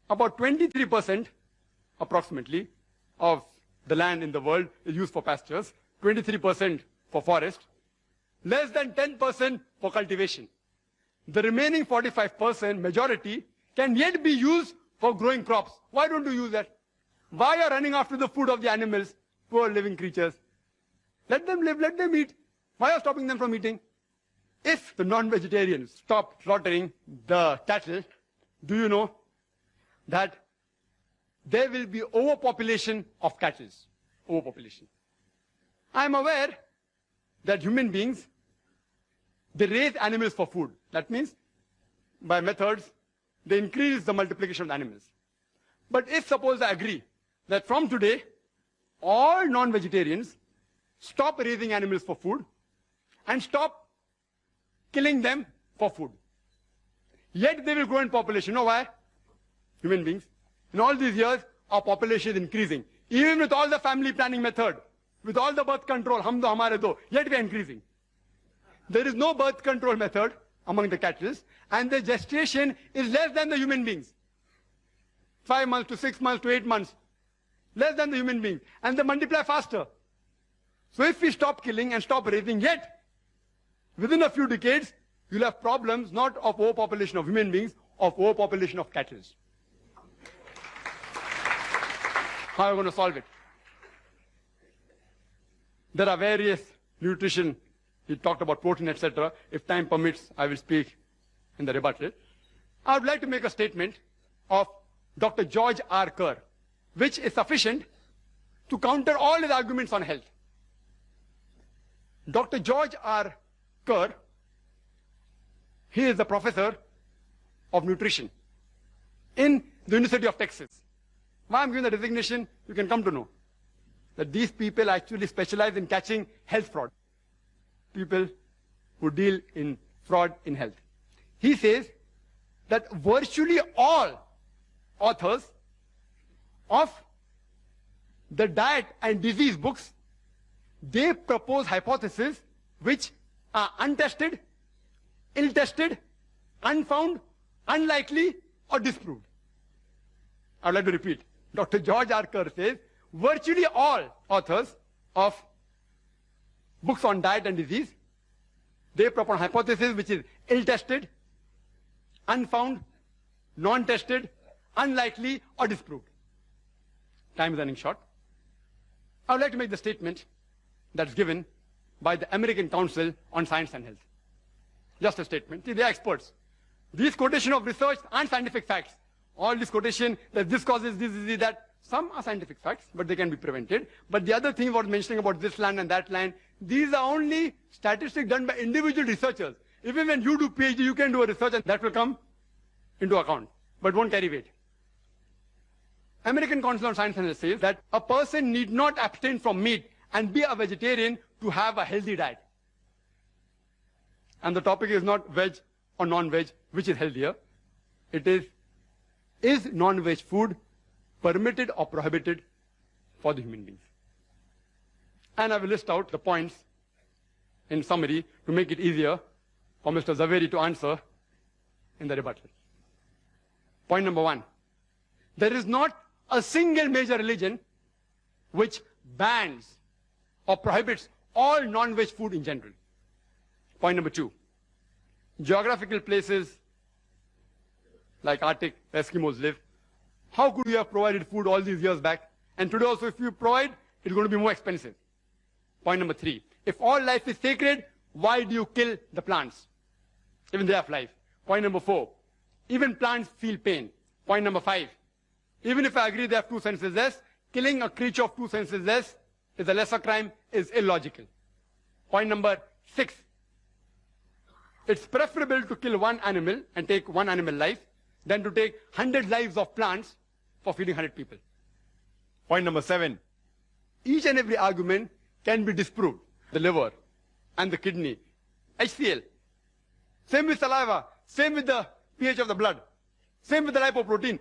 about 23% approximately of the land in the world is used for pastures, 23% for forest, less than 10% for cultivation. The remaining 45%, majority, can yet be used for growing crops. Why don't you use that? Why are you running after the food of the animals, poor living creatures? Let them live, let them eat. Why are you stopping them from eating? If the non-vegetarians stop slaughtering the cattle, do you know that there will be overpopulation of cattle? Overpopulation. I am aware that human beings, they raise animals for food. That means, by methods, they increase the multiplication of the animals. But if suppose I agree that from today, all non-vegetarians stop raising animals for food and stop killing them for food, yet they will grow in population. You know why? Human beings. In all these years, our population is increasing. Even with all the family planning method, with all the birth control, hum do hamare do, yet we are increasing. There is no birth control method among the cattle, and the gestation is less than the human beings. 5 months to 6 months to 8 months. Less than the human beings. And they multiply faster. So if we stop killing and stop raising, yet within a few decades, you'll have problems not of overpopulation of human beings, of overpopulation of cattle. How are we going to solve it? There are various nutrition. We talked about protein, etc. If time permits, I will speak in the rebuttal. I would like to make a statement of Dr. George R. Kerr, which is sufficient to counter all his arguments on health. Dr. George R. Kerr, he is the professor of nutrition in the University of Texas. Why I'm giving the designation, you can come to know that these people actually specialize in catching health fraud. People who deal in fraud in health. He says that virtually all authors of the diet and disease books, they propose hypotheses which are untested, ill-tested, unfound, unlikely, or disproved. I would like to repeat. Dr. George R. Kerr says, virtually all authors of books on diet and disease, they propose hypothesis which is ill-tested, unfound, non-tested, unlikely, or disproved. Time is running short. I would like to make the statement that's given by the American Council on Science and Health. Just a statement. See, they are experts. These quotation of research aren't scientific facts. All this quotation that this causes this, disease, that, some are scientific facts, but they can be prevented. But the other thing about mentioning about this land and that land, these are only statistics done by individual researchers. Even when you do PhD, you can do a research and that will come into account, but won't carry weight. American Council on Science and Health says that a person need not abstain from meat and be a vegetarian to have a healthy diet. And the topic is not veg or non-veg, which is healthier. It is non-veg food permitted or prohibited for the human beings? And I will list out the points in summary to make it easier for Mr. Zaveri to answer in the rebuttal. Point number 1. There is not a single major religion which bans or prohibits all non-veg food in general. Point number 2. Geographical places like Arctic, Eskimos live. How could you have provided food all these years back? And today also if you provide, it's going to be more expensive. Point number 3. If all life is sacred, why do you kill the plants? Even they have life. Point number 4. Even plants feel pain. Point number 5. Even if I agree they have 2 senses less, killing a creature of 2 senses less is a lesser crime, is illogical. Point number 6. It's preferable to kill one animal and take one animal life than to take 100 lives of plants for feeding 100 people. Point number 7. Each and every argument can be disproved. The liver and the kidney, HCl. Same with saliva, same with the pH of the blood, same with the lipoprotein.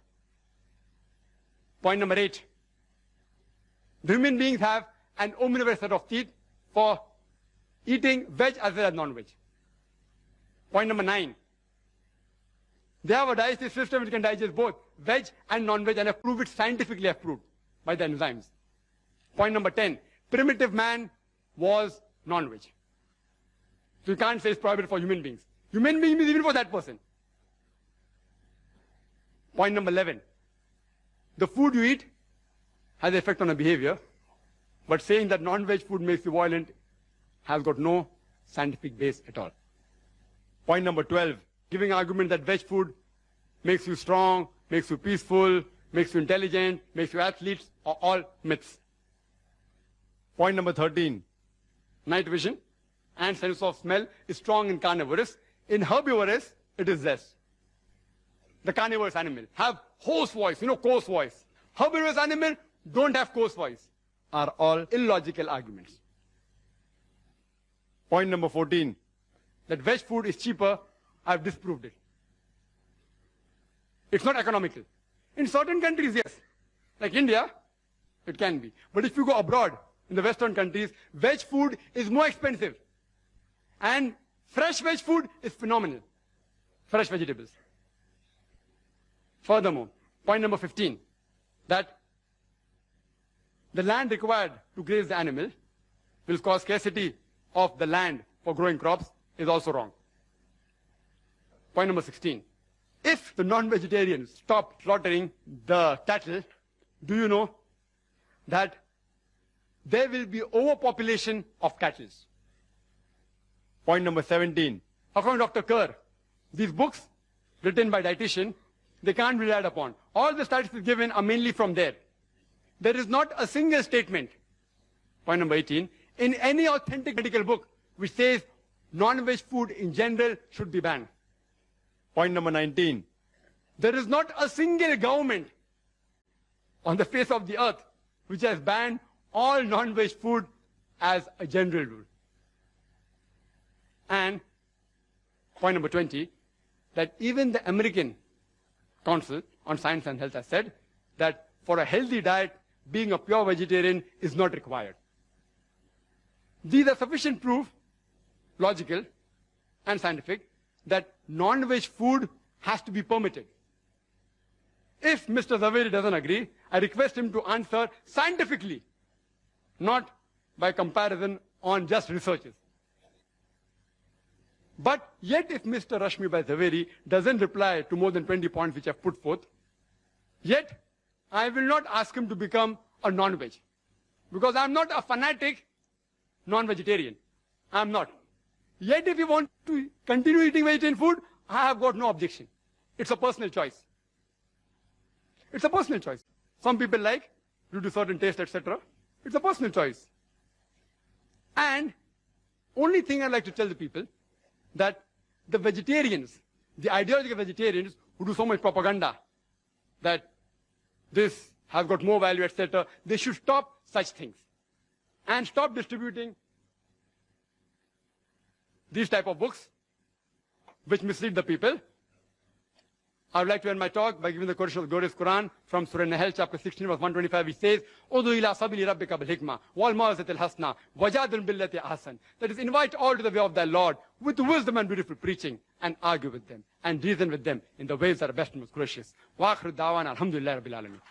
Point number 8. The human beings have an omnivorous set of teeth for eating veg as well as non-veg. Point number 9. They have a digestive system which can digest both veg and non-veg and have proved it, scientifically approved by the enzymes. Point number 10. Primitive man was non-veg. So you can't say it's prohibited for human beings. Human beings means even for that person. Point number 11. The food you eat has an effect on the behavior, but saying that non-veg food makes you violent has got no scientific base at all. Point number 12. Giving argument that veg food makes you strong, makes you peaceful, makes you intelligent, makes you athletes, are all myths. Point number 13. Night vision and sense of smell is strong in carnivorous. In herbivorous, it is less. The carnivorous animal have hoarse voice, coarse voice. Herbivorous animal don't have coarse voice. Are all illogical arguments. Point number 14. That veg food is cheaper, I've disproved it. It's not economical. In certain countries, yes. Like India, it can be. But if you go abroad, in the Western countries, veg food is more expensive. And fresh veg food is phenomenal. fresh vegetables. Furthermore, point number 15, that the land required to graze the animal will cause scarcity of the land for growing crops is also wrong. Point number 16, if the non-vegetarians stop slaughtering the cattle, do you know that there will be overpopulation of cattle? Point number 17, according to Dr. Kerr, these books written by dietitian, they can't be relied upon. All the statistics given are mainly from there. There is not a single statement, point number 18, in any authentic medical book which says non-veg food in general should be banned. Point number 19, there is not a single government on the face of the earth which has banned all non-veg food as a general rule. And point number 20, that even the American Council on Science and Health has said that for a healthy diet, being a pure vegetarian is not required. These are sufficient proof, logical and scientific, that non-veg food has to be permitted. If Mr. Zaveri doesn't agree, I request him to answer scientifically, not by comparison on just researches. But yet if Mr. Rashmi Bhai Zaveri doesn't reply to more than 20 points which I've put forth, yet I will not ask him to become a non-veg. Because I'm not a fanatic non-vegetarian. I'm not. Yet if you want to continue eating vegetarian food, I have got no objection. It's a personal choice. It's a personal choice. Some people like due to certain taste, etc. It's a personal choice. And only thing I'd like to tell the people, that the vegetarians, the ideological vegetarians who do so much propaganda, that this has got more value, etc., they should stop such things and stop distributing these type of books which mislead the people. I would like to end my talk by giving the quotation of the glorious Quran from Surah Nahl, chapter 16, verse 125, which says, "Udu ila sabili rabbika bil hikmah wal maw'izatil hasana wajadil billati ahsan." That is, invite all to the way of thy Lord with wisdom and beautiful preaching, and argue with them and reason with them in the ways that are best and most gracious. Wa akhiru da'wana alhamdulillahi rabbil alamin.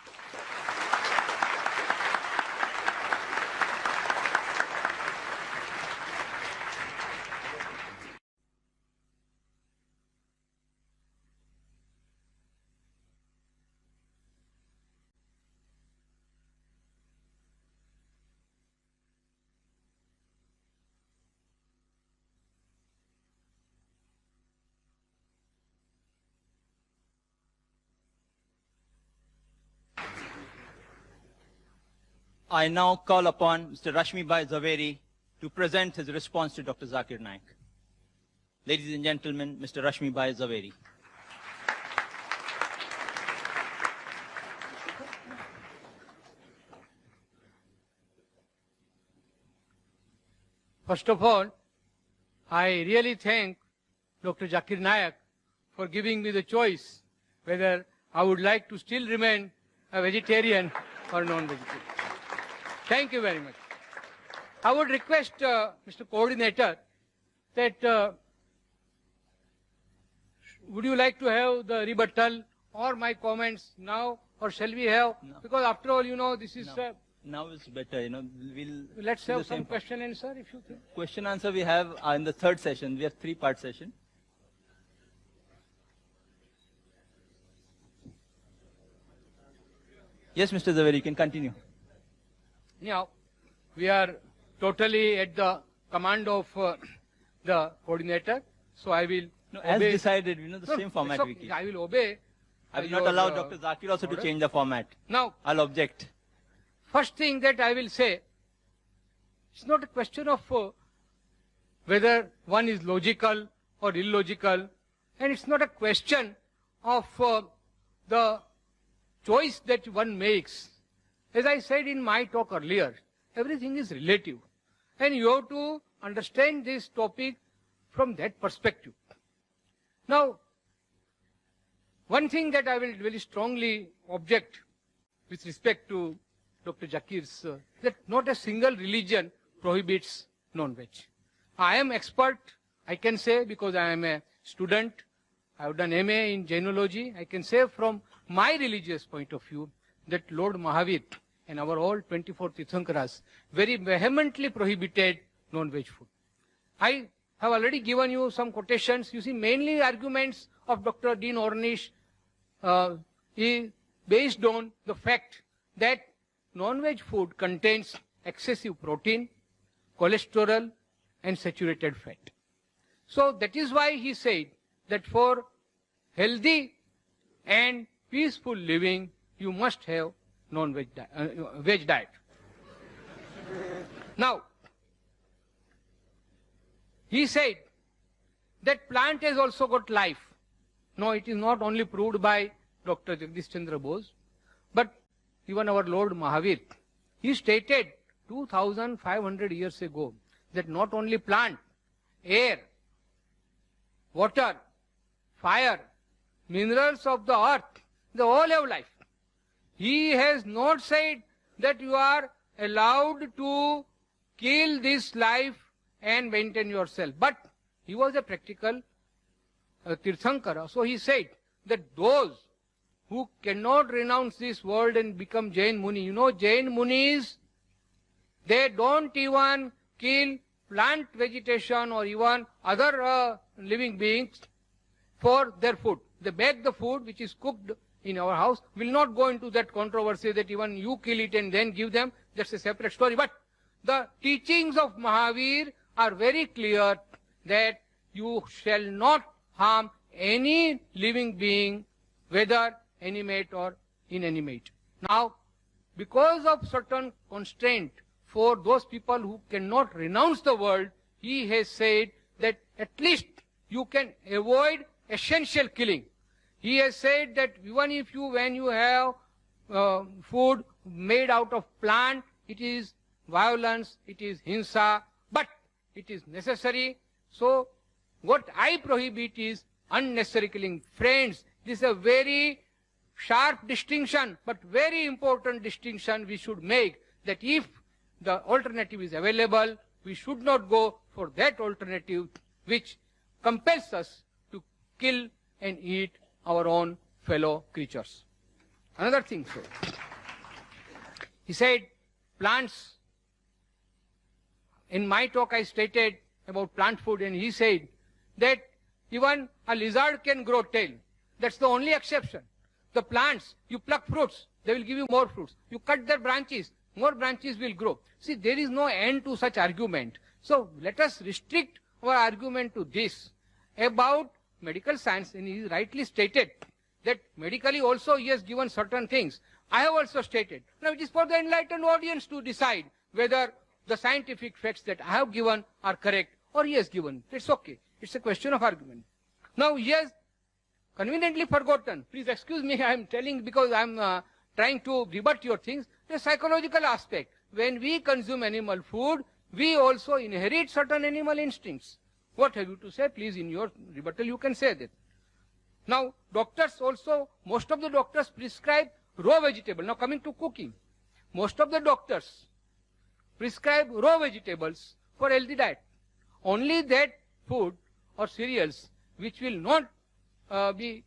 I now call upon Mr. Rashmi Bhai Zaveri to present his response to Dr. Zakir Naik. Ladies and gentlemen, Mr. Rashmi Bhai Zaveri. First of all, I really thank Dr. Zakir Naik for giving me the choice whether I would like to still remain a vegetarian or non-vegetarian. Thank you very much. I would request Mr. Coordinator that would you like to have the rebuttal or my comments now, or shall we have? No. Because after all, you know, this is... Now it's better, let's do have the some same question answer if you think. question answer we have in the third session. We have 3-part session. Yes, Mr. Zaveri, you can continue. Now, we are totally at the command of the coordinator, so I will As obey. decided, the same format it's we okay. keep. I will obey. I will not allow Dr. Zakir also to change the format. Now, I'll object. first thing that I will say, it's not a question of whether one is logical or illogical, and it's not a question of the choice that one makes. As I said in my talk earlier, everything is relative, and you have to understand this topic from that perspective. Now, one thing that I will very strongly object with respect to Dr. Zakir's, that not a single religion prohibits non-veg. I am expert, I can say, because I am a student. I have done MA in Jainology. I can say from my religious point of view that Lord Mahavir and our all 24 Tirthankaras very vehemently prohibited non-veg food. I have already given you some quotations. You see, mainly arguments of Dr. Dean Ornish is based on the fact that non-veg food contains excessive protein, cholesterol, and saturated fat. So that is why he said that for healthy and peaceful living, you must have non-veg veg diet. Now, he said that plant has also got life. No, it is not only proved by Dr. Jagdish Chandra Bose, but even our Lord Mahavir. He stated 2,500 years ago that not only plant, air, water, fire, minerals of the earth, they all have life. He has not said that you are allowed to kill this life and maintain yourself. But he was a practical Tirthankara. So he said that those who cannot renounce this world and become Jain Muni, you know, Jain Munis, they don't even kill plant vegetation or even other living beings for their food. They bake the food which is cooked in our house. Will not go into that controversy that even you kill it and then give them. That's a separate story. But the teachings of Mahavir are very clear that you shall not harm any living being, whether animate or inanimate. Now, because of certain constraint for those people who cannot renounce the world, he has said that at least you can avoid essential killing. He has said that even if you, when you have food made out of plant, it is violence, it is hinsa, but it is necessary. So what I prohibit is unnecessary killing. Friends, this is a very sharp distinction, but very important distinction we should make, that if the alternative is available, we should not go for that alternative which compels us to kill and eat our own fellow creatures. Another thing, so he said plants. In my talk I stated about plant food, and he said that even a lizard can grow tail. That's the only exception. The plants, you pluck fruits, they will give you more fruits. You cut their branches, more branches will grow. See, there is no end to such argument. So let us restrict our argument to this about medical science, and he rightly stated that medically also he has given certain things. I have also stated. Now it is for the enlightened audience to decide whether the scientific facts that I have given are correct or he has given. It's okay. It's a question of argument. Now he has conveniently forgotten. Please excuse me, I am telling because I am trying to rebut your things. The psychological aspect. When we consume animal food, we also inherit certain animal instincts. What have you to say? Please, in your rebuttal, you can say that. Now, doctors also, most of the doctors prescribe raw vegetable. Now, coming to cooking, most of the doctors prescribe raw vegetables for healthy diet. Only that food or cereals which will not be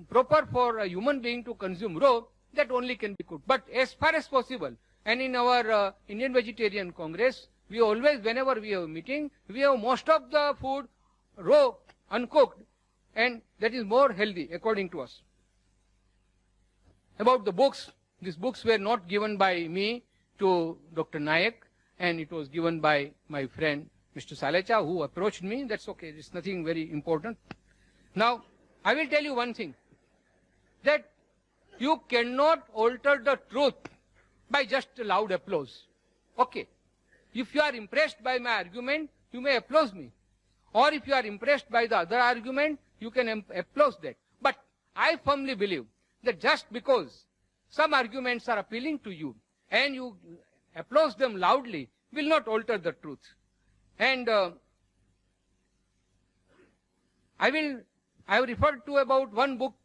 proper for a human being to consume raw, that only can be cooked. But as far as possible, and in our Indian Vegetarian Congress, we always, whenever we have a meeting, we have most of the food raw, uncooked, and that is more healthy according to us. About the books, these books were not given by me to Dr. Naik, and it was given by my friend Mr. Salecha, who approached me. That's okay, it's nothing very important. Now, I will tell you one thing, that you cannot alter the truth by just loud applause. Okay. If you are impressed by my argument, you may applaud me. Or if you are impressed by the other argument, you can applaud that. But I firmly believe that just because some arguments are appealing to you and you applaud them loudly will not alter the truth. And I have referred to about one book,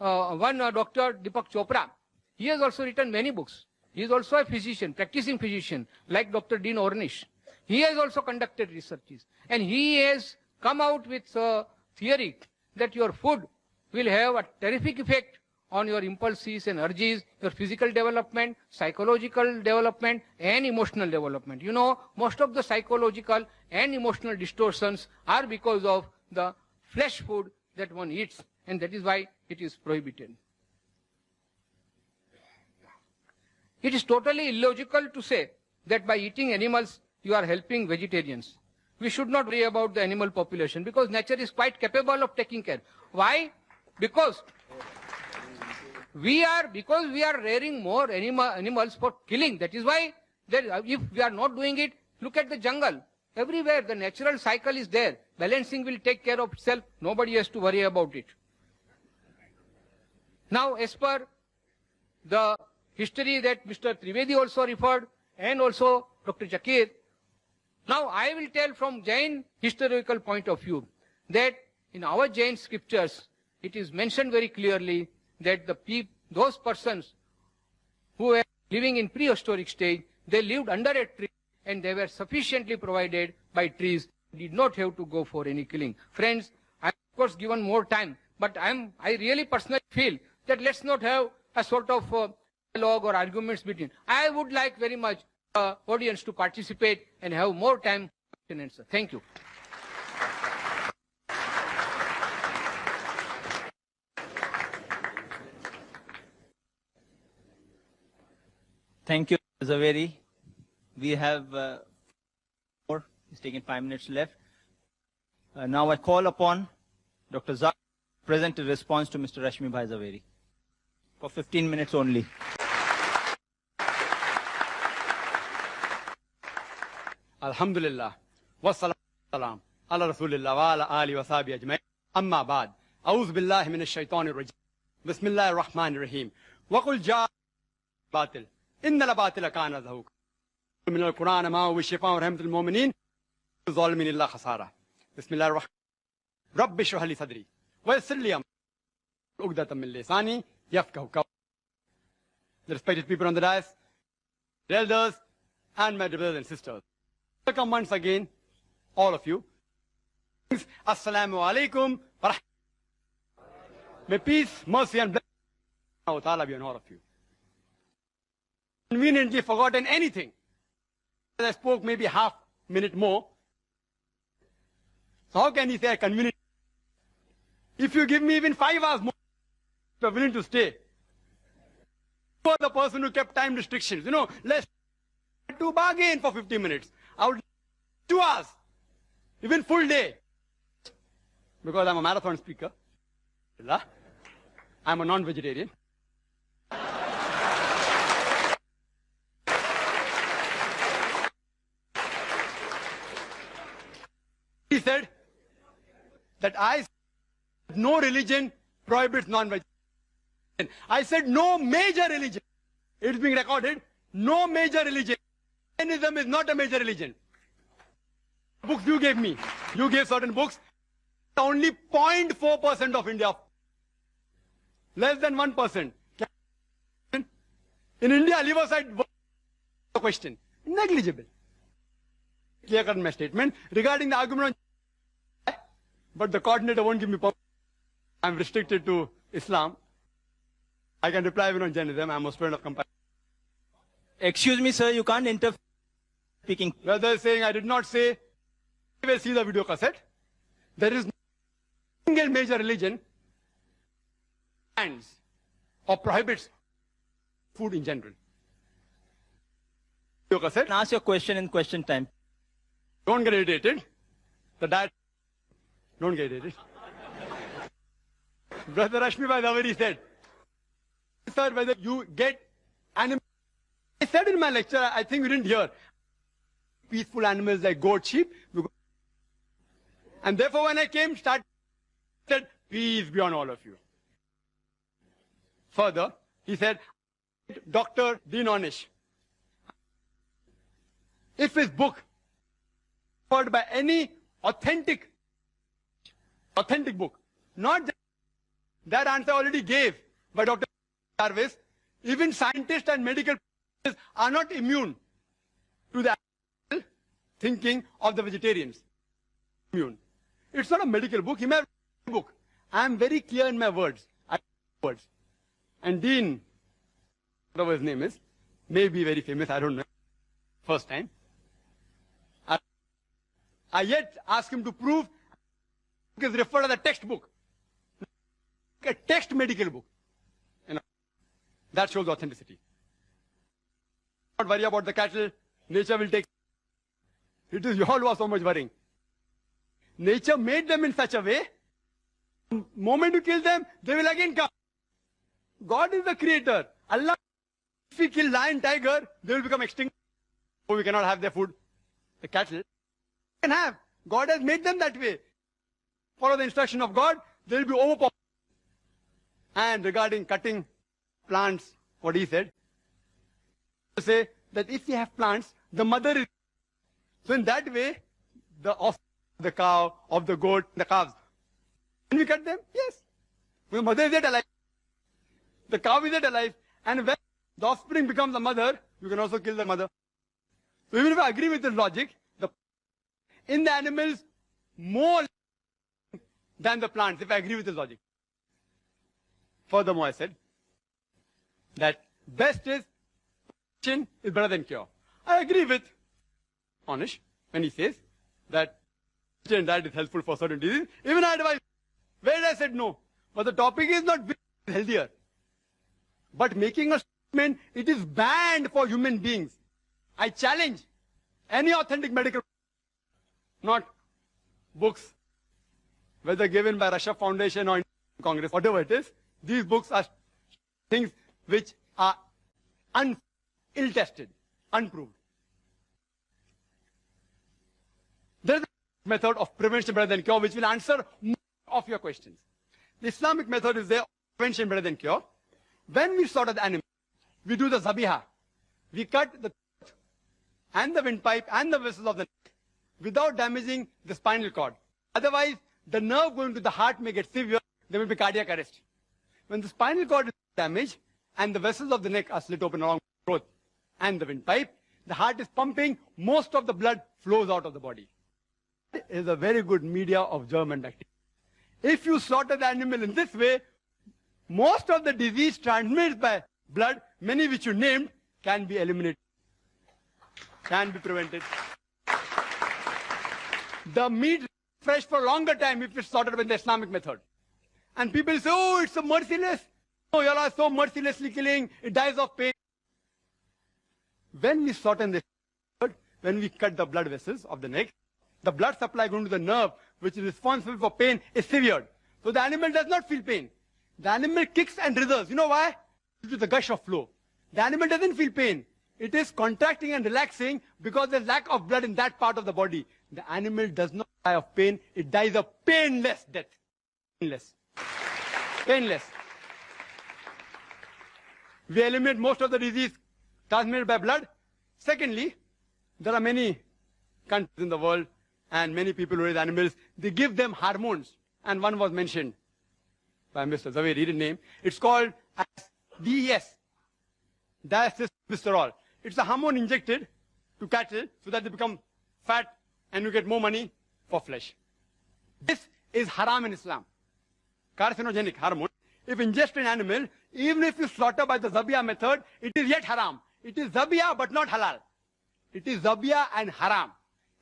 Dr. Deepak Chopra. He has also written many books. He is also a physician, practicing physician, like Dr. Dean Ornish. He has also conducted researches. And he has come out with a theory that your food will have a terrific effect on your impulses and urges, your physical development, psychological development, and emotional development. You know, most of the psychological and emotional distortions are because of the flesh food that one eats, and that is why it is prohibited. It is totally illogical to say that by eating animals you are helping vegetarians. We should not worry about the animal population because nature is quite capable of taking care. Why? Because we are rearing more animals for killing. That is why if we are not doing it, look at the jungle. Everywhere the natural cycle is there. Balancing will take care of itself. Nobody has to worry about it. Now, as per the history that Mr. Trivedi also referred, and also Dr. Zakir, now I will tell from Jain historical point of view that in our Jain scriptures, it is mentioned very clearly that those persons who were living in prehistoric stage, they lived under a tree and they were sufficiently provided by trees, did not have to go for any killing. Friends, I am of course given more time, but I really personally feel that let's not have a sort of dialogue or arguments between. I would like very much the audience to participate and have more time for question and answer. Thank you. Thank you, Zaveri. We have more. It's taken 5 minutes left. Now I call upon Dr. Zakir to present a response to Mr. Rashmi Bhai Zaveri for 15 minutes only. Alhamdulillah. Wassalam ala Rasulillah wa ala ali wa sahbihi ajma'in. Amma ba'd. A'udhu billahi minash shaitanir rajim. Bismillahir rahmanir rahim. Wa qul ja'a batil. Inna al-batila kana zahuqa. من القرآن ما هو الشفاء ورحمة المؤمنين الظالمين إلا خسارة. بسم الله الرحمن رب اشرح لي صدري ويسر لي أمري عقدة من لساني يفقهوا قولي. The respected people on the dais, the elders, and my brothers and sisters. Welcome once again, all of you. Assalamu alaikum wa rahmatullahi. May peace, mercy, and blessing be on all of you. Conveniently forgotten anything. I spoke maybe half minute more. So how can he say convenient? If you give me even 5 hours more, you are willing to stay. For the person who kept time restrictions, let's to bargain for 50 minutes. I would 2 hours, even full day. Because I'm a marathon speaker. I'm a non-vegetarian. He said that no religion prohibits non-vegetarian. I said no major religion. It's being recorded. No major religion. Jainism is not a major religion. Books you gave me. You gave certain books. Only 0.4% of India. Less than 1%. In India, leave aside the question. Negligible. Clear cut my statement regarding the argument on but the coordinator won't give me permission. I'm restricted to Islam. I can reply even on Jainism. I'm a student of compassion. Excuse me, sir, you can't interfere speaking. Whether saying I did not say, anyway, see the video cassette. There is no single major religion bans or prohibits food in general. Video cassette. Ask your question in question time. Don't get irritated. The diet. Don't get irritated. Brother Rashmi Bhai Zaveri said, sir, whether you get animals. I said in my lecture, I think you didn't hear. Peaceful animals like goat, sheep. And therefore when I came, said, peace be on all of you. Further, he said, Dr. Dean Ornish, if his book by any authentic book, not just that answer already gave by Dr. Jarvis, even scientists and medical are not immune to the thinking of the vegetarians. Immune. It's not a medical book, he may have a book. I am very clear in my words. And Dean, whatever his name is, may be very famous, I don't know, first time. I yet ask him to prove it is referred as a textbook. A text medical book. You know, that shows authenticity. Don't worry about the cattle. Nature will take. It is you all who are so much worrying. Nature made them in such a way, the moment you kill them, they will again come. God is the creator. Allah, if we kill lion, tiger, they will become extinct. So we cannot have their food. The cattle can have. God has made them that way. Follow the instruction of God, they will be overpowered. And regarding cutting plants, what he said, to say that if we have plants, the mother is. So in that way, the offspring, the cow, of the goat, the calves. Can we cut them? Yes. The mother is yet alive. The cow is yet alive. And when the offspring becomes the mother, you can also kill the mother. So even if I agree with this logic, in the animals, more than the plants, if I agree with this logic. Furthermore, I said that best is prevention is better than cure. I agree with Onish when he says that diet is helpful for certain diseases. Even I advise, where I said no. But the topic is not healthier. But making a statement, it is banned for human beings. I challenge any authentic medical, not books, whether given by Russia Foundation or Congress, whatever it is. These books are things which are ill-tested, unproved. There is a method of prevention better than cure which will answer most of your questions. The Islamic method is there, prevention better than cure. When we slaughter the animal, we do the zabiha. We cut the throat and the windpipe and the vessels of the neck without damaging the spinal cord. Otherwise, the nerve going to the heart may get severe, there will be cardiac arrest. When the spinal cord is damaged and the vessels of the neck are slit open along the throat and the windpipe, the heart is pumping, most of the blood flows out of the body. It is a very good media of germ and bacteria. If you slaughter the animal in this way, most of the disease transmitted by blood, many which you named, can be eliminated, can be prevented. The meat is fresh for a longer time if it's slaughtered with the Islamic method. And people say, oh, it's so merciless. Oh, you all are so mercilessly killing, it dies of pain. When we slaughter in this method, when we cut the blood vessels of the neck, the blood supply going to the nerve, which is responsible for pain, is severed. So the animal does not feel pain. The animal kicks and writhers. You know why? Due to the gush of flow. The animal doesn't feel pain. It is contracting and relaxing because there's lack of blood in that part of the body. The animal does not die of pain. It dies a painless death. Painless. Painless. We eliminate most of the disease transmitted by blood. Secondly, there are many countries in the world and many people who raise animals. They give them hormones. And one was mentioned by Mr. Zaveri, he didn't name. It's called DES, diacylglycerol. It's a hormone injected to cattle so that they become fat and you get more money for flesh. This is haram in Islam. Carcinogenic hormone. If ingested in animal, even if you slaughter by the zabiyah method, it is yet haram. It is zabiyah but not halal. It is zabiyah and haram.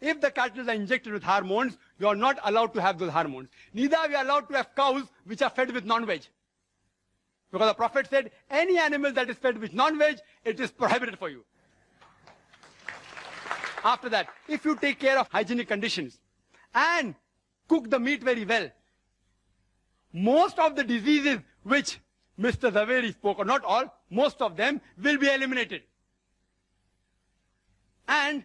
If the cattle are injected with hormones, you are not allowed to have those hormones. Neither are we allowed to have cows which are fed with non-veg. Because the Prophet said, any animal that is fed with non-veg, it is prohibited for you. After that, if you take care of hygienic conditions and cook the meat very well, most of the diseases which Mr. Zaveri spoke, or not all, most of them will be eliminated. And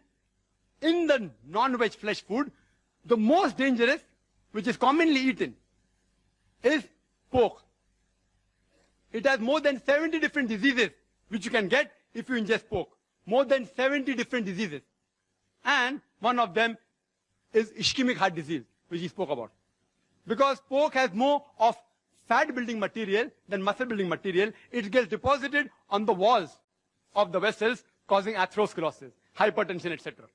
in the non-veg flesh food, the most dangerous, which is commonly eaten, is pork. It has more than 70 different diseases which you can get if you ingest pork. More than 70 different diseases. And one of them is ischemic heart disease, which he spoke about. Because pork has more of fat building material than muscle building material, it gets deposited on the walls of the vessels, causing atherosclerosis, hypertension, etc.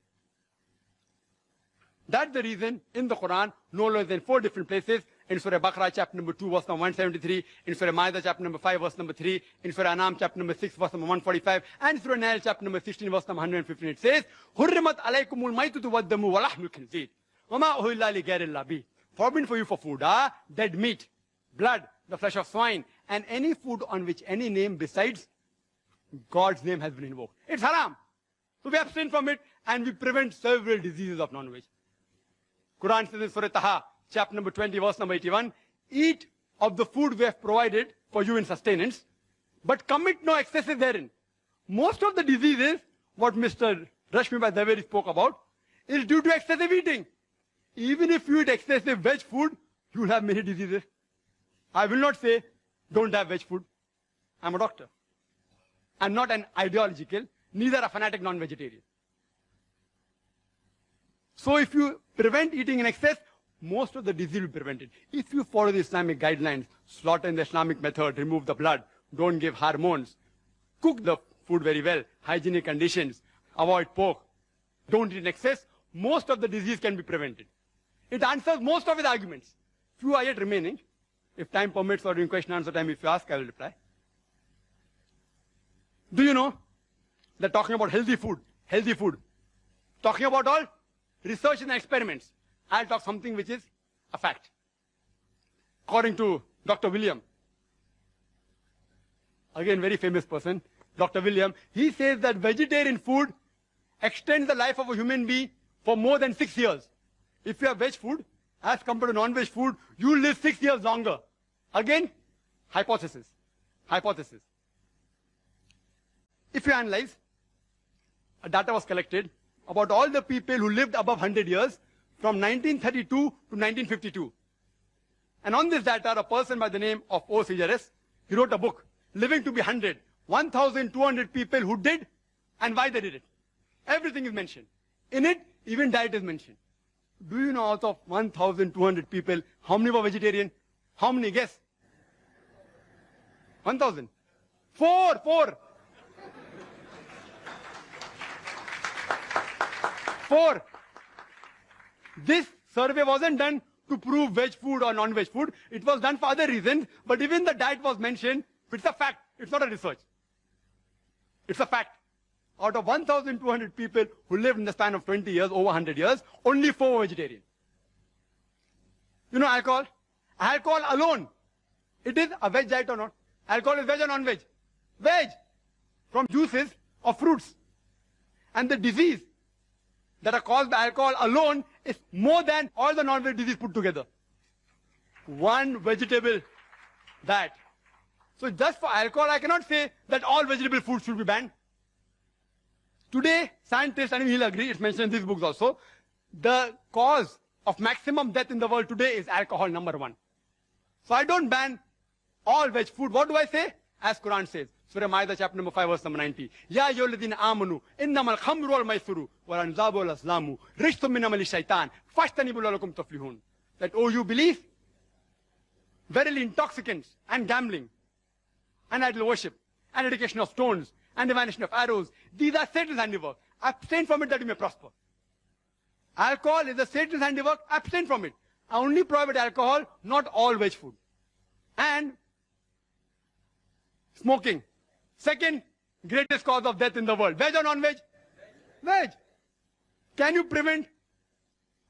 That's the reason in the Quran, no less than 4 different places, in Surah Baqarah chapter number 2 verse number 173, in Surah Ma'idah chapter number 5 verse number 3, in Surah Anam chapter number 6 verse number 145, and Surah Nail chapter number 16 verse number 115. It says, Hurrimat alaykumul maitatu waddamu wa lahmul khinzir wama uhilla li ghayrillah bi. Forbidden for you for food, dead meat, blood, the flesh of swine, and any food on which any name besides God's name has been invoked. It's haram. So we abstain from it and we prevent several diseases of non-veg. Quran says in Surah Taha, chapter number 20, verse number 81, eat of the food we have provided for you in sustenance, but commit no excesses therein. Most of the diseases, what Mr. Rashmi Bhai Zaveri spoke about, is due to excessive eating. Even if you eat excessive veg food, you will have many diseases. I will not say, don't have veg food. I'm a doctor. I'm not an ideological, neither a fanatic non-vegetarian. So if you prevent eating in excess, most of the disease will be prevented. If you follow the Islamic guidelines, slaughter in the Islamic method, remove the blood, don't give hormones, cook the food very well, hygienic conditions, avoid pork, don't eat in excess, most of the disease can be prevented. It answers most of his arguments. Few are yet remaining. If time permits or during question and answer time, if you ask, I will reply. Do you know that talking about healthy food, talking about all research and experiments, I'll talk something which is a fact. According to Dr. William, again very famous person, Dr. William, he says that vegetarian food extends the life of a human being for more than 6 years. If you have veg food, as compared to non-veg food, you will live 6 years longer. Again, hypothesis. If you analyze, data was collected about all the people who lived above 100 years from 1932 to 1952. And on this data, a person by the name of O. Sejares, he wrote a book, Living to be 100, 1,200 people who did and why they did it. Everything is mentioned. In it, even diet is mentioned. Do you know out of 1,200 people, how many were vegetarian? How many? Guess. 1,000. Four. This survey wasn't done to prove veg food or non-veg food. It was done for other reasons. But even the diet was mentioned. It's a fact. It's not a research. It's a fact. Out of 1,200 people who lived in the span of 20 years, over 100 years, only 4 were vegetarian. You know alcohol? Alcohol alone. It is a veg diet or not? Alcohol is veg or non-veg? Veg. From juices of fruits. And the disease that are caused by alcohol alone is more than all the non-veg disease put together. One vegetable diet. So just for alcohol, I cannot say that all vegetable foods should be banned. Today, scientists, and he'll agree, it's mentioned in these books also, the cause of maximum death in the world today is alcohol, number 1. So I don't ban all veg food. What do I say? As Quran says, Surah Ma'idah chapter number 5 verse number 90. Ya ayyuhalladhina amanu innamal khamru wal maisuru wal anzabu wal azlamu rijsun min amali shaitan fashtanibu la'allakum tuflihun. That, oh, you believe? Verily intoxicants and gambling and idol worship and dedication of stones and divination of arrows, these are Satan's handiwork. Abstain from it that you may prosper. Alcohol is a Satan's handiwork. Abstain from it. I only prohibit alcohol, not all veg food. And smoking. Second greatest cause of death in the world. Veg or non-veg? Veg. Can you prevent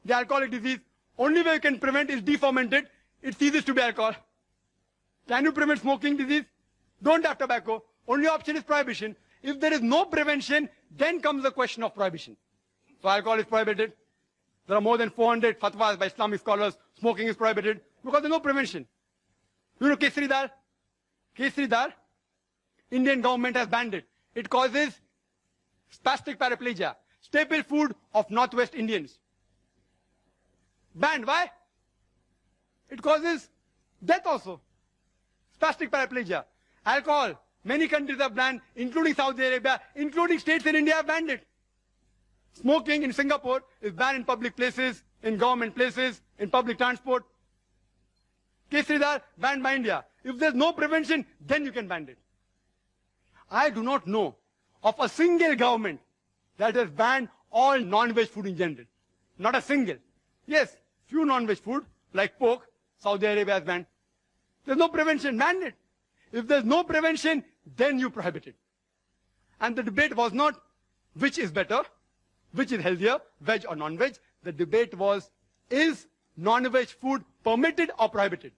the alcoholic disease? Only way you can prevent is deferment it. It ceases to be alcohol. Can you prevent smoking disease? Don't have tobacco. Only option is prohibition. If there is no prevention, then comes the question of prohibition. So alcohol is prohibited. There are more than 400 fatwas by Islamic scholars. Smoking is prohibited because there is no prevention. You know kesari dal? Kesari dal, Indian government has banned it. It causes spastic paraplegia, staple food of Northwest Indians. Banned. Why? It causes death also. Spastic paraplegia. Alcohol. Many countries have banned, including Saudi Arabia, including states in India have banned it. Smoking in Singapore is banned in public places, in government places, in public transport. Kesari dal banned by India. If there's no prevention, then you can ban it. I do not know of a single government that has banned all non-veg food in general. Not a single. Yes, few non-veg food like pork, Saudi Arabia has banned. There's no prevention, mandate. If there's no prevention, then you prohibit it. And the debate was not which is better, which is healthier, veg or non-veg. The debate was, is non-veg food permitted or prohibited?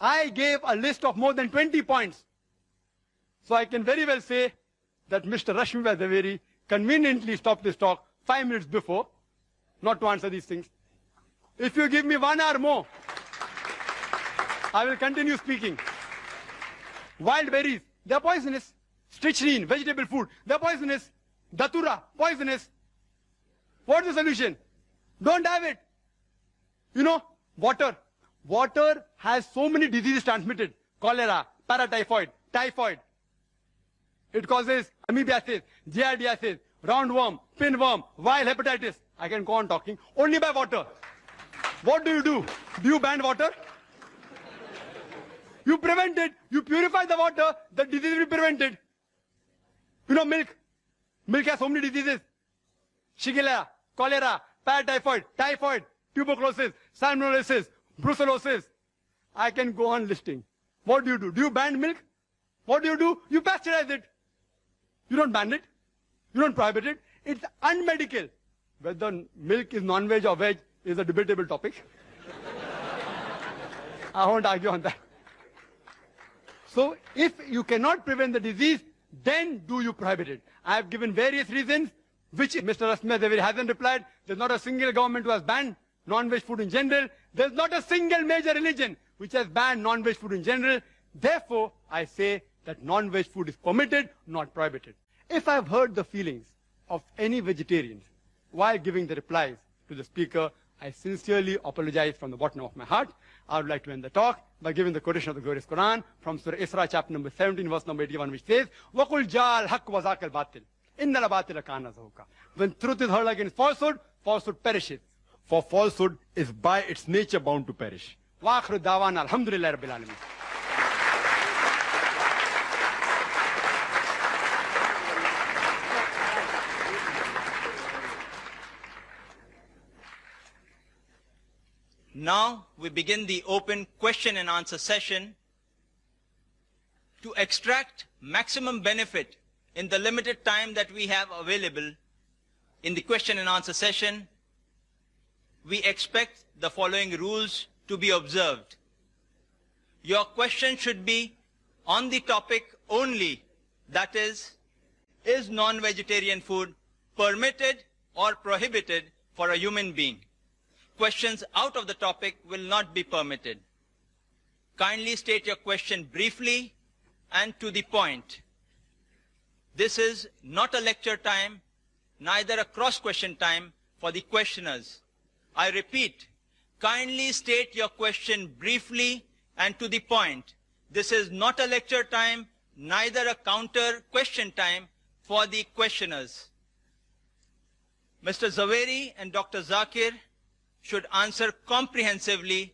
I gave a list of more than 20 points. So I can very well say that Mr. Rashmi Zaveri conveniently stopped this talk 5 minutes before, not to answer these things. If you give me 1 hour more, I will continue speaking. Wild berries, they are poisonous. Strychnine, vegetable food, they are poisonous. Datura, poisonous. What's the solution? Don't have it. You know, water. Water has so many diseases transmitted. Cholera, paratyphoid, typhoid. It causes amoebiasis, giardiasis, roundworm, pinworm, viral hepatitis. I can go on talking. Only by water. What do? Do you ban water? You prevent it. You purify the water. The disease will be prevented. You know, milk. Milk has so many diseases. Shigella, cholera, paratyphoid, typhoid, tuberculosis, salmonellosis, brucellosis. I can go on listing. What do? Do you ban milk? What do? You pasteurize it. You don't ban it. You don't prohibit it. It's unmedical. Whether milk is non-veg or veg is a debatable topic. I won't argue on that. So if you cannot prevent the disease, then do you prohibit it? I have given various reasons, which Mr. Rashmi Zaveri hasn't replied. There's not a single government who has banned non-veg food in general. There's not a single major religion which has banned non-veg food in general. Therefore, I say that non-veg food is permitted, not prohibited. If I've hurt the feelings of any vegetarians while giving the replies to the speaker, I sincerely apologize from the bottom of my heart. I would like to end the talk by giving the quotation of the glorious Quran from Surah Isra, chapter number 17, verse number 81, which says, وَقُلْ جَعَ الْحَقُّ وَزَاقَ الْبَاطِلِ إِنَّ الْبَاطِلَ كَانَ زَهُوقًا. When truth is hurled against falsehood, falsehood perishes. For falsehood is by its nature bound to perish. وَآخِرُ دَعْوَانَا الْحَمْدُ لِلَّهِ رَبِّ الْعَالَمِينَ. Now we begin the open question and answer session. To extract maximum benefit in the limited time that we have available in the question and answer session, we expect the following rules to be observed. Your question should be on the topic only, that is non-vegetarian food permitted or prohibited for a human being? Questions out of the topic will not be permitted. Kindly state your question briefly and to the point. This is not a lecture time, neither a cross-question time for the questioners. I repeat, kindly state your question briefly and to the point. This is not a lecture time, neither a counter question time for the questioners. Mr. Zaveri and Dr. Zakir should answer comprehensively,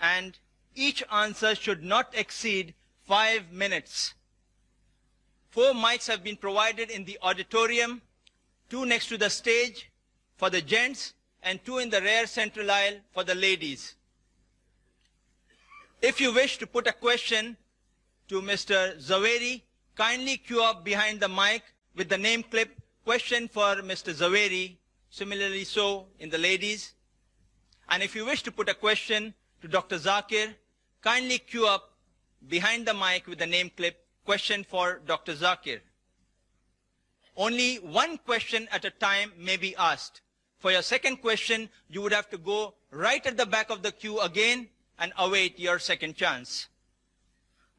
and each answer should not exceed 5 minutes. 4 mics have been provided in the auditorium, 2 next to the stage for the gents and 2 in the rear central aisle for the ladies. If you wish to put a question to Mr. Zaveri, kindly queue up behind the mic with the name clip, question for Mr. Zaveri, similarly so in the ladies. And if you wish to put a question to Dr. Zakir, kindly queue up behind the mic with the name clip, question for Dr. Zakir. Only one question at a time may be asked. For your second question, you would have to go right at the back of the queue again and await your second chance.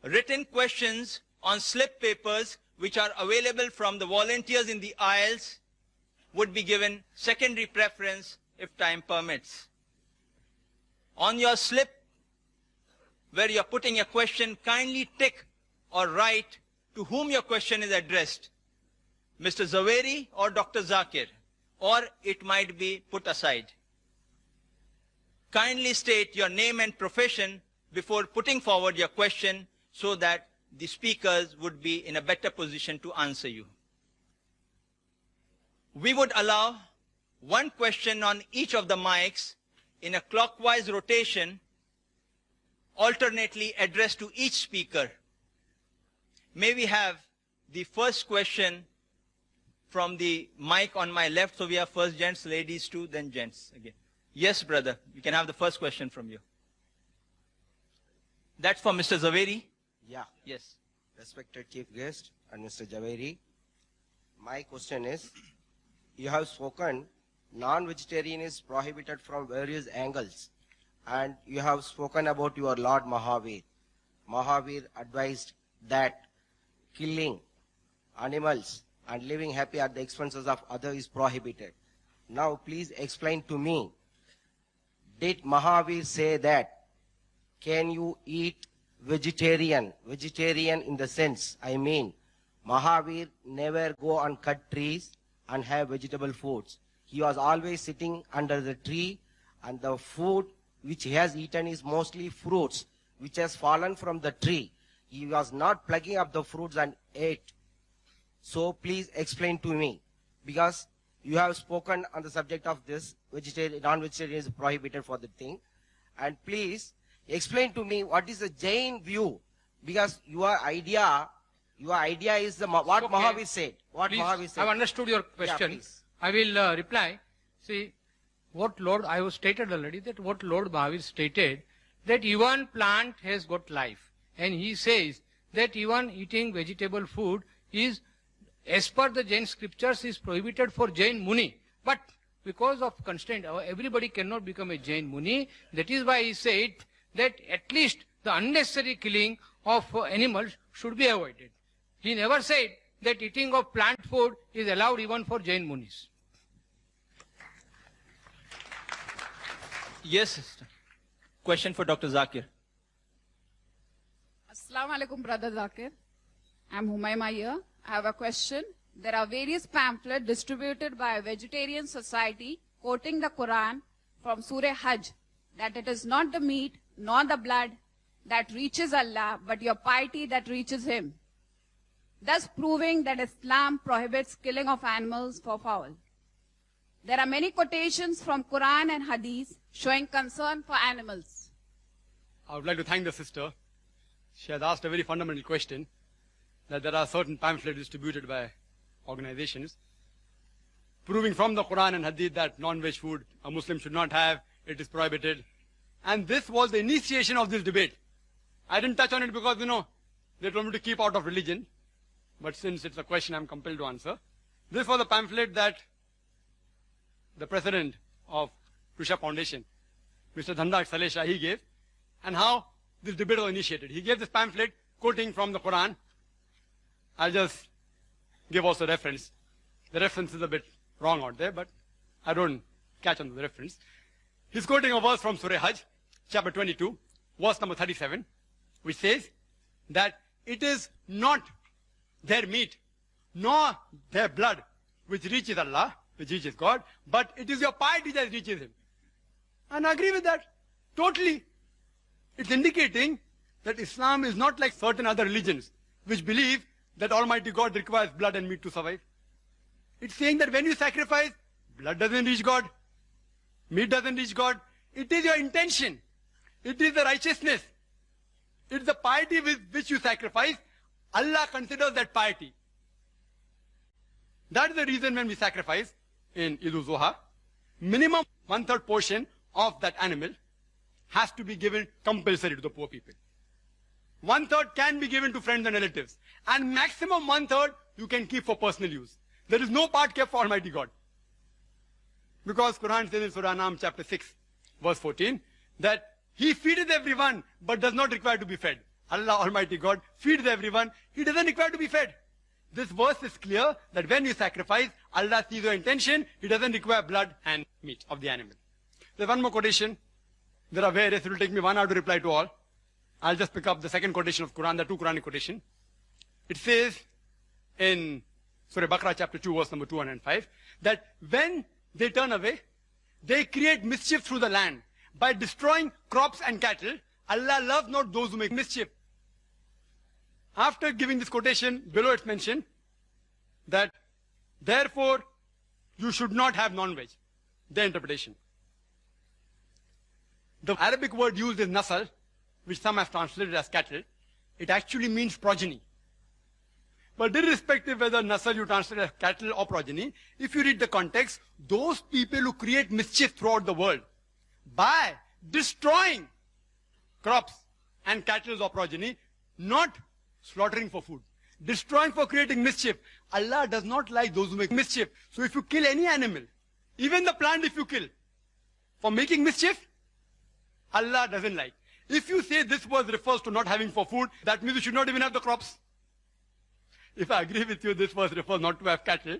Written questions on slip papers, which are available from the volunteers in the aisles, would be given secondary preference if time permits. On your slip, where you're putting your question, kindly tick or write to whom your question is addressed, Mr. Zaveri or Dr. Zakir, or it might be put aside. Kindly state your name and profession before putting forward your question so that the speakers would be in a better position to answer you. We would allow one question on each of the mics in a clockwise rotation alternately addressed to each speaker. May we have the first question from the mic on my left? So we have first gents, ladies too, then gents again. Yes, brother, you can have the first question from you. That's for Mr. Zaveri. Yeah. Yes. Respected Chief Guest and Mr. Zaveri, my question is, you have spoken non-vegetarian is prohibited from various angles, and you have spoken about your Lord Mahavir. Mahavir advised that killing animals and living happy at the expenses of others is prohibited. Now please explain to me, did Mahavir say that can you eat vegetarian? Vegetarian in the sense, I mean, Mahavir never go and cut trees and have vegetable foods. He was always sitting under the tree, and the food which he has eaten is mostly fruits which has fallen from the tree. He was not plucking up the fruits and ate. So please explain to me, because you have spoken on the subject of this, vegetarian, non-vegetarian is prohibited for the thing. And please explain to me what is the Jain view, because your idea is the, what Okay. Mahavir said. What Please, Mahavir said. I've understood your question. please. I will reply. See, what Lord, I have stated already that what Lord Mahavir stated, that even plant has got life. And he says that even eating vegetable food is, as per the Jain scriptures, is prohibited for Jain Muni. But because of constraint, everybody cannot become a Jain Muni. That is why he said that at least the unnecessary killing of animals should be avoided. He never said that eating of plant food is allowed even for Jain Munis. Yes, sister. Question for Dr. Zakir. Assalamu alaikum, Brother Zakir. I'm Humayma here. I have a question. There are various pamphlets distributed by a vegetarian society quoting the Quran from Surah Hajj, that it is not the meat nor the blood that reaches Allah, but your piety that reaches Him, thus proving that Islam prohibits killing of animals for fowl. There are many quotations from Quran and Hadith showing concern for animals. I would like to thank the sister. She has asked a very fundamental question, that there are certain pamphlets distributed by organizations proving from the Quran and Hadith that non-veg food a Muslim should not have, it is prohibited. And this was the initiation of this debate. I didn't touch on it because, they told me to keep out of religion. But since it's a question I'm compelled to answer. This was a pamphlet that the president of Prusha Foundation, Mr. Dhandak Salesha, he gave, and how this debate was initiated. He gave this pamphlet quoting from the Quran. I'll just give also reference. The reference is a bit wrong out there, but I don't catch on to the reference. He's quoting a verse from Surah Hajj, chapter 22, verse number 37, which says that it is not their meat, nor their blood, which reaches Allah, which reaches God, but it is your piety that reaches Him. And I agree with that, totally. It's indicating that Islam is not like certain other religions, which believe that Almighty God requires blood and meat to survive. It's saying that when you sacrifice, blood doesn't reach God, meat doesn't reach God. It is your intention. It is the righteousness. It's the piety with which you sacrifice. Allah considers that piety. That is the reason when we sacrifice in Eid al-Zuha, minimum 1/3 portion of that animal has to be given compulsory to the poor people. 1/3 can be given to friends and relatives. And maximum 1/3 you can keep for personal use. There is no part kept for Almighty God. Because Quran says in Surah Anam chapter 6, verse 14, that He feedeth everyone, but does not require to be fed. Allah Almighty God feeds everyone, He doesn't require to be fed. This verse is clear that when you sacrifice, Allah sees your intention, He doesn't require blood and meat of the animal. There's one more quotation. There are various, it will take me 1 hour to reply to all. I'll just pick up the second quotation of Quran, the two Quranic quotation. It says in Surah Baqarah chapter 2, verse number 205, that when they turn away, they create mischief through the land. By destroying crops and cattle, Allah loves not those who make mischief. After giving this quotation, below it's mentioned that therefore you should not have non-veg. The interpretation. The Arabic word used is nasal, which some have translated as cattle, it actually means progeny. But irrespective whether nasal you translate as cattle or progeny, if you read the context, those people who create mischief throughout the world by destroying crops and cattle or progeny, not slaughtering for food, destroying for creating mischief. Allah does not like those who make mischief. So if you kill any animal, even the plant if you kill, for making mischief, Allah doesn't like. If you say this verse refers to not having for food, that means you should not even have the crops. If I agree with you, this verse refers not to have cattle,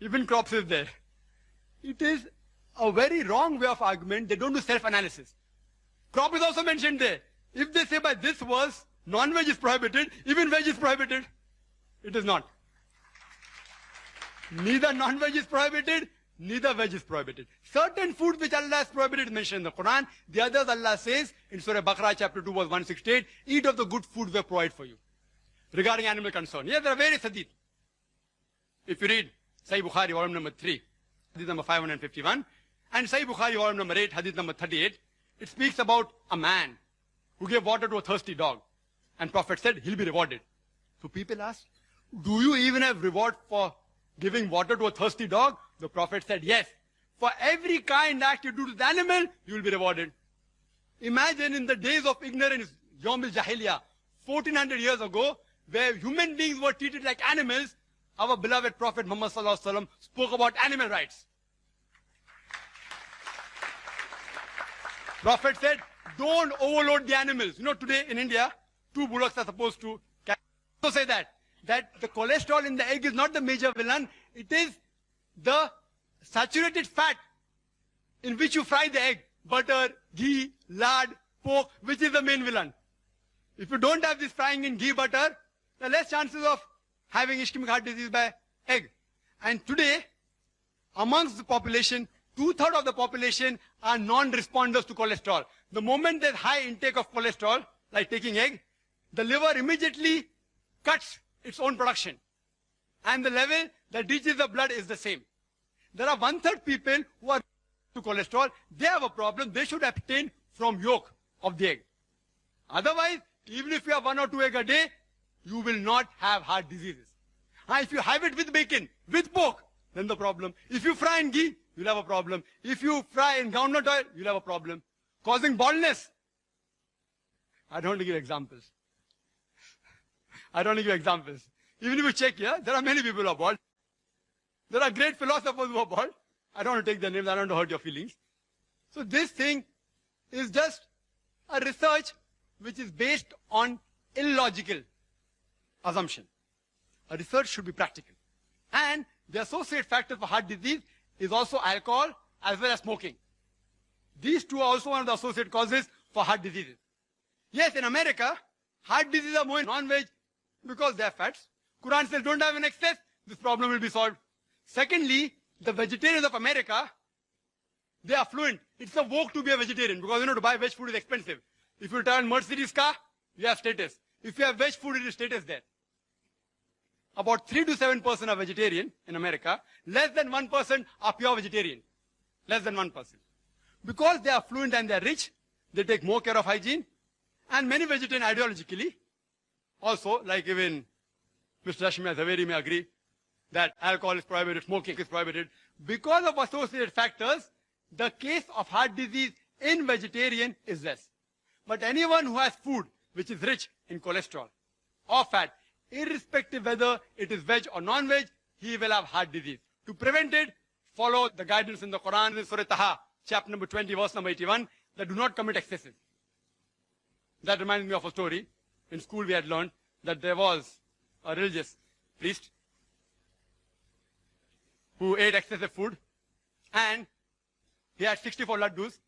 even crops is there. It is a very wrong way of argument. They don't do self-analysis. Crop is also mentioned there. If they say by this verse, non-veg is prohibited, even veg is prohibited. It is not. Neither non-veg is prohibited, neither veg is prohibited. Certain foods which Allah has prohibited mentioned in the Quran. The others Allah says in Surah Baqarah chapter 2 verse 168, eat of the good food we provide for you. Regarding animal concern. Yes, there are various hadith. If you read Sahih Bukhari, volume number 3, hadith number 551, and Sahih Bukhari, volume number 8, hadith number 38, it speaks about a man who gave water to a thirsty dog. And Prophet said, he'll be rewarded. So people asked, do you even have reward for giving water to a thirsty dog? The Prophet said, yes. For every kind act you do to the animal, you will be rewarded. Imagine in the days of ignorance, Yawm al-Jahiliyyah, 1400 years ago, where human beings were treated like animals, our beloved Prophet Muhammad sallallahu alaihi wasallam spoke about animal rights. Prophet said, don't overload the animals. You know, today in India, 2 bullocks are supposed to also say that the cholesterol in the egg is not the major villain. It is the saturated fat in which you fry the egg. Butter, ghee, lard, pork, which is the main villain. If you don't have this frying in ghee, butter, there are less chances of having ischemic heart disease by egg. And today, amongst the population, 2/3 of the population are non-responders to cholesterol. The moment there's high intake of cholesterol, like taking egg, the liver immediately cuts its own production. And the level that reaches the blood is the same. There are 1/3 people who are to cholesterol. They have a problem. They should abstain from yolk of the egg. Otherwise, even if you have 1 or 2 eggs a day, you will not have heart diseases. If you have it with bacon, with pork, then the problem. If you fry in ghee, you'll have a problem. If you fry in groundnut oil, you'll have a problem. Causing baldness. I don't want to give examples. Even if you check here, there are many people who are bald. There are great philosophers who are bald. I don't want to take their names. I don't want to hurt your feelings. So this thing is just a research which is based on illogical assumption. A research should be practical. And the associate factor for heart disease is also alcohol as well as smoking. These two are also one of the associate causes for heart diseases. Yes, in America, heart diseases are more in non-veg because they are fats. Quran says don't have an excess, this problem will be solved. Secondly, the vegetarians of America, they are fluent. It's a vogue to be a vegetarian because to buy veg food is expensive. If you drive a Mercedes car, you have status. If you have veg food, it is status there. About 3 to 7% are vegetarian in America. Less than 1% are pure vegetarian. Less than 1%. Because they are fluent and they are rich, they take more care of hygiene. And many vegetarian ideologically, also, like even Mr. Rashmi, Zaveri may agree, that alcohol is prohibited, smoking is prohibited. Because of associated factors, the case of heart disease in vegetarian is less. But anyone who has food which is rich in cholesterol or fat, irrespective whether it is veg or non-veg, he will have heart disease. To prevent it, follow the guidance in the Quran, in Surah Taha, chapter number 20, verse number 81, that do not commit excesses. That reminds me of a story. In school we had learned that there was a religious priest who ate excessive food and he had 64 laddus,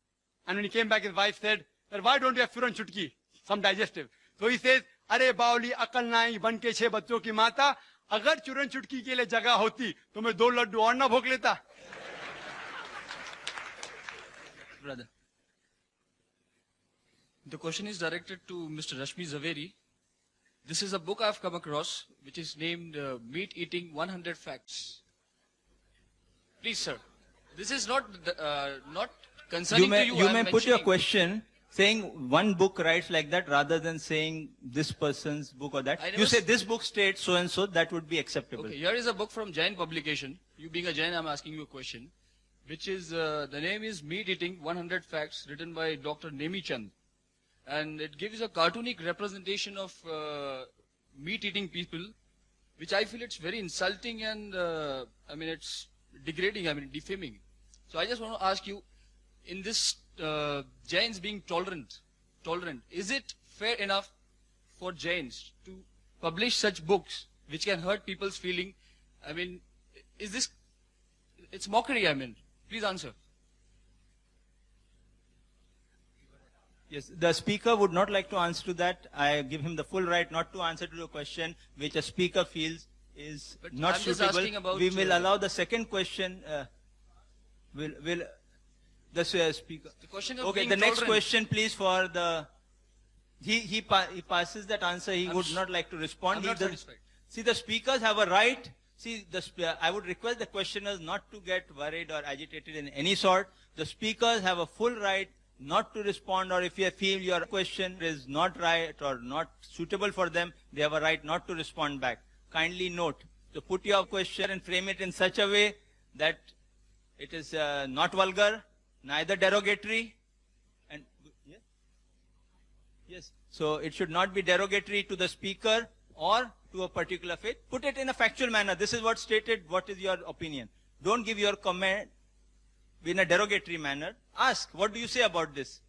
and when he came back his wife said that why don't you have furan chutki, some digestive. So he says, अरे बावली अकल नाई बन के 6 बच्चों की माता, अगर चूरन चुटकी के लिए जगह होती तो मैं 2 लड्डू और ना भोग लेता. Brother, the question is directed to Mr. Rashmi Zaveri. This is a book I've come across which is named Meat Eating 100 Facts. Please, sir, this is not concerning to you. You may put your question saying one book writes like that rather than saying this person's book or that. You say this book states so and so, that would be acceptable. Okay, here is a book from Jain publication. You being a Jain, I'm asking you a question, which is, the name is Meat Eating 100 Facts, written by Dr. Nemi Chand. And it gives a cartoonic representation of meat eating people, which I feel it's very insulting and, I mean, it's degrading, I mean, defaming. So I just want to ask you, in this Jains being tolerant, is it fair enough for Jains to publish such books which can hurt people's feeling? I mean, is this, it's mockery, I mean. Please answer. Yes, the speaker would not like to answer to that. I give him the full right not to answer to the question which a speaker feels is But not I'm just suitable. asking about, We will allow the second question. Will the speaker? The question of Okay, being the next tolerant. question, please, for the. He passes that answer. He would not like to respond. I'm He not doesn't- satisfied. See, the speakers have a right. See, I would request the questioners not to get worried or agitated in any sort. The speakers have a full right not to respond, or if you feel your question is not right or not suitable for them, they have a right not to respond back. Kindly note to put your question and frame it in such a way that it is not vulgar, neither derogatory, and yes. So it should not be derogatory to the speaker or to a particular faith. Put it in a factual manner. This is what stated. What is your opinion? Don't give your comment in a derogatory manner. Ask, what do you say about this?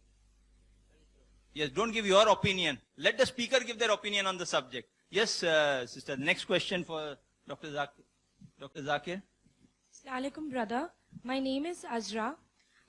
Yes, don't give your opinion. Let the speaker give their opinion on the subject. Yes, sister. Next question for Dr. Zakir. Dr. Zakir. Assalamu alaikum, brother. My name is Azra.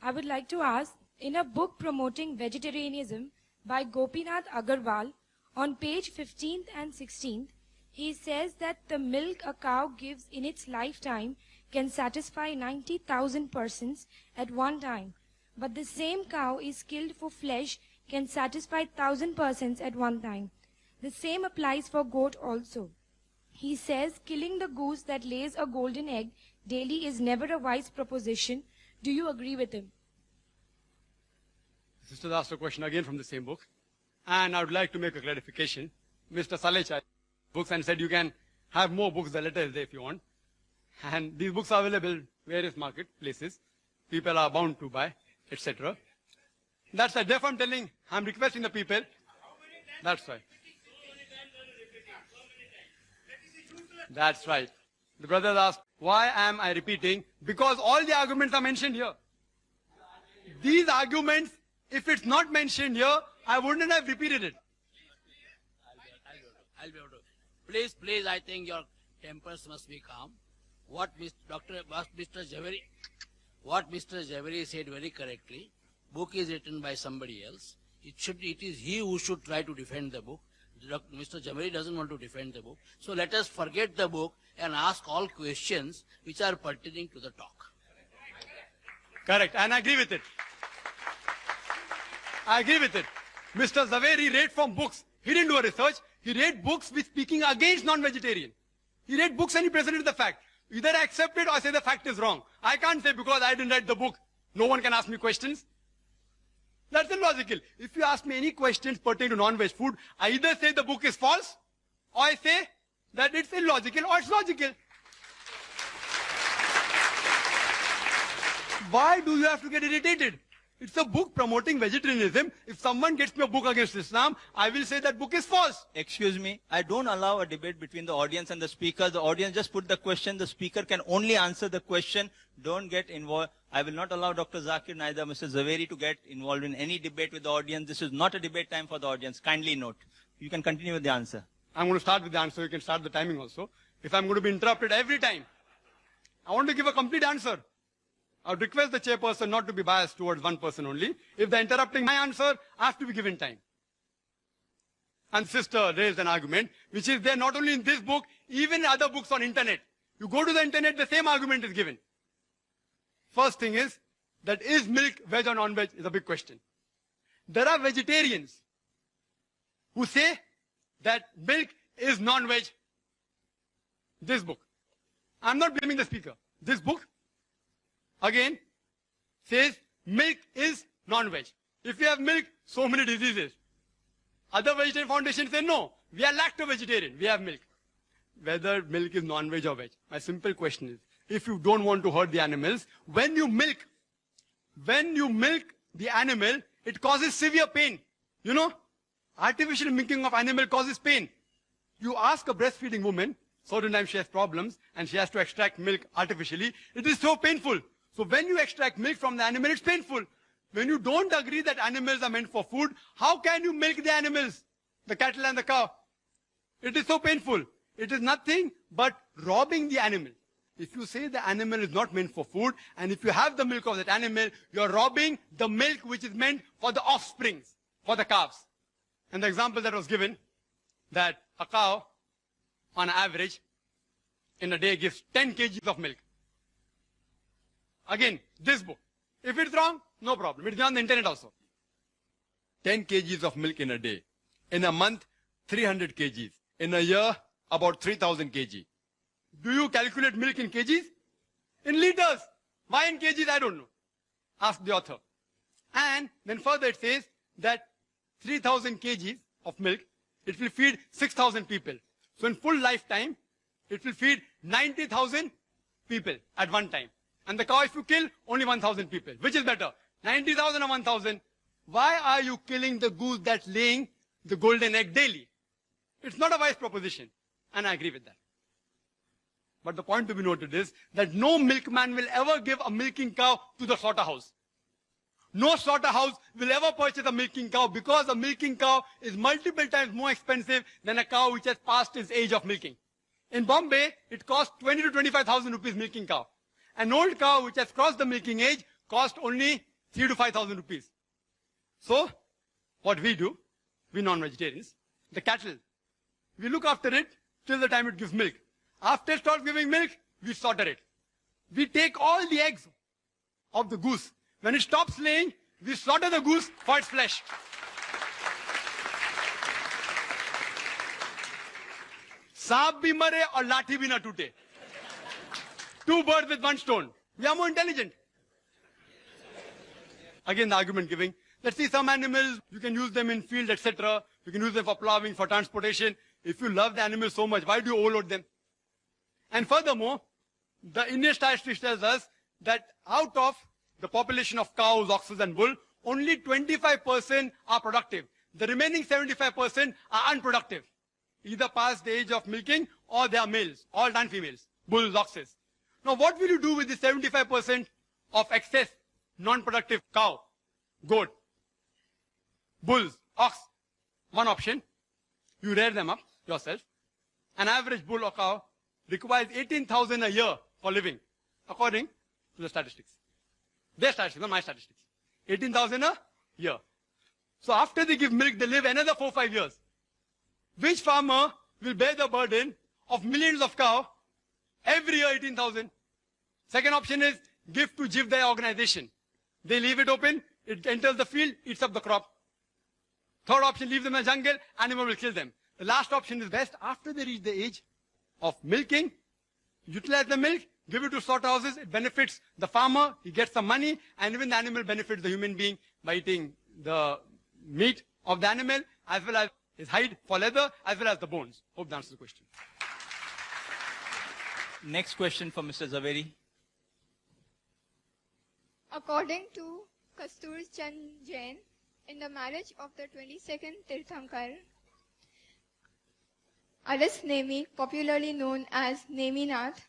I would like to ask, in a book promoting vegetarianism by Gopinath Agarwal, on page 15th and 16th, he says that the milk a cow gives in its lifetime can satisfy 90,000 persons at one time. But the same cow is killed for flesh can satisfy 1,000 persons at one time. The same applies for goat also. He says killing the goose that lays a golden egg daily is never a wise proposition. Do you agree with him? The sister asked a question again from the same book. And I would like to make a clarification. Mr. Saleh books and said you can have more books, the letter is there if you want. And these books are available various marketplaces. People are bound to buy, etc. That's right. Therefore I'm telling, I'm requesting the people. That's right. That's right. The brothers asked, why am I repeating? Because all the arguments are mentioned here. These arguments, if it's not mentioned here, I wouldn't have repeated it. I'll be able to. Please, I think your tempers must be calm. What Mr. Zaveri said very correctly. Book is written by somebody else. It is he who should try to defend the book. Mr. Zaveri doesn't want to defend the book. So let us forget the book and ask all questions which are pertaining to the talk. Correct, and I agree with it. I agree with it. Mr. Zaveri read from books. He didn't do a research. He read books which speaking against non-vegetarian. He read books and he presented the fact. Either I accept it or I say the fact is wrong. I can't say because I didn't read the book, no one can ask me questions. That's illogical. If you ask me any questions pertaining to non-veg food, I either say the book is false or I say that it's illogical or it's logical. Why do you have to get irritated? It's a book promoting vegetarianism. If someone gets me a book against Islam, I will say that book is false. Excuse me, I don't allow a debate between the audience and the speaker. The audience just put the question. The speaker can only answer the question. Don't get involved. I will not allow Dr. Zakir, neither Mr. Zaveri to get involved in any debate with the audience. This is not a debate time for the audience. Kindly note. You can continue with the answer. I'm going to start with the answer. You can start the timing also. If I'm going to be interrupted every time, I want to give a complete answer. I would request the chairperson not to be biased towards one person only. If they're interrupting my answer, I have to be given time. And sister raised an argument, which is there not only in this book, even in other books on internet. You go to the internet, the same argument is given. First thing is, that is milk veg or non-veg is a big question. There are vegetarians who say that milk is non-veg. This book. I'm not blaming the speaker. This book, again, says milk is non-veg. If we have milk, so many diseases. Other vegetarian foundations say no, we are lacto-vegetarian, we have milk. Whether milk is non-veg or veg. My simple question is, if you don't want to hurt the animals, when you milk the animal, it causes severe pain. You know, artificial milking of animal causes pain. You ask a breastfeeding woman, certain times she has problems and she has to extract milk artificially, it is so painful. So when you extract milk from the animal, it's painful. When you don't agree that animals are meant for food, how can you milk the animals, the cattle and the cow? It is so painful. It is nothing but robbing the animal. If you say the animal is not meant for food, and if you have the milk of that animal, you are robbing the milk which is meant for the offsprings, for the calves. And the example that was given, that a cow, on average, in a day gives 10 kgs of milk. Again, this book. If it's wrong, no problem. It's on the internet also. 10 kgs of milk in a day. In a month, 300 kgs. In a year, about 3,000 kg. Do you calculate milk in kgs? In liters. Why in kgs? I don't know. Ask the author. And then further it says that 3,000 kgs of milk, it will feed 6,000 people. So in full lifetime, it will feed 90,000 people at one time. And the cow, if you kill, only 1,000 people. Which is better? 90,000 or 1,000? Why are you killing the goose that's laying the golden egg daily? It's not a wise proposition. And I agree with that. But the point to be noted is that no milkman will ever give a milking cow to the slaughterhouse. No slaughterhouse will ever purchase a milking cow because a milking cow is multiple times more expensive than a cow which has passed its age of milking. In Bombay, it costs 20 to 25,000 rupees milking cow. An old cow which has crossed the milking age costs only 3 to 5,000 rupees. So, what we do, we non-vegetarians, the cattle, we look after it till the time it gives milk. After it starts giving milk, we slaughter it. We take all the eggs of the goose. When it stops laying, we slaughter the goose for its flesh. Saap bhi mare aur lathi bhi na tute. Two birds with one stone. We are more intelligent. Again, the argument giving. Let's see, some animals, you can use them in field, etc. You can use them for plowing, for transportation. If you love the animals so much, why do you overload them? And furthermore, the Indian statistics tells us that out of the population of cows, oxen and bull, only 25% are productive. The remaining 75% are unproductive. Either past the age of milking or they are males, all non-females, bulls, oxes. Now what will you do with the 75% of excess non-productive cow, goat, bulls, ox? One option, you rear them up yourself. An average bull or cow requires 18,000 a year for living, according to the statistics. Their statistics, not my statistics. 18,000 a year. So after they give milk, they live another 4-5 years. Which farmer will bear the burden of millions of cows every year, 18,000? Second option is give to Jivdaya organization. They leave it open, it enters the field, eats up the crop. Third option, leave them in the jungle, animal will kill them. The last option is best. After they reach the age of milking, utilize the milk, give it to slaughterhouses, it benefits the farmer, he gets some money, and even the animal benefits the human being by eating the meat of the animal, as well as his hide for leather, as well as the bones. Hope that answers the question. Next question for Mr. Zaveri. According to Kastur Chand Jain, in the marriage of the 22nd Tirthankar, Aris Nemi, popularly known as Neminath,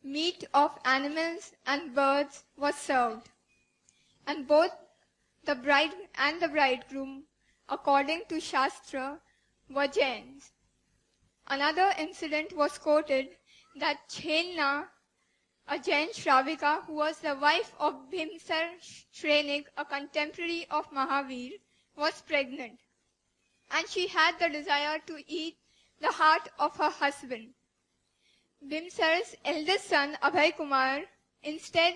meat of animals and birds was served, and both the bride and the bridegroom, according to Shastra, were Jains. Another incident was quoted that Chelna, a Jain Shravika who was the wife of Bhimsar Shrenik, a contemporary of Mahavir, was pregnant, and she had the desire to eat the heart of her husband. Bhimsar's eldest son, Abhay Kumar, instead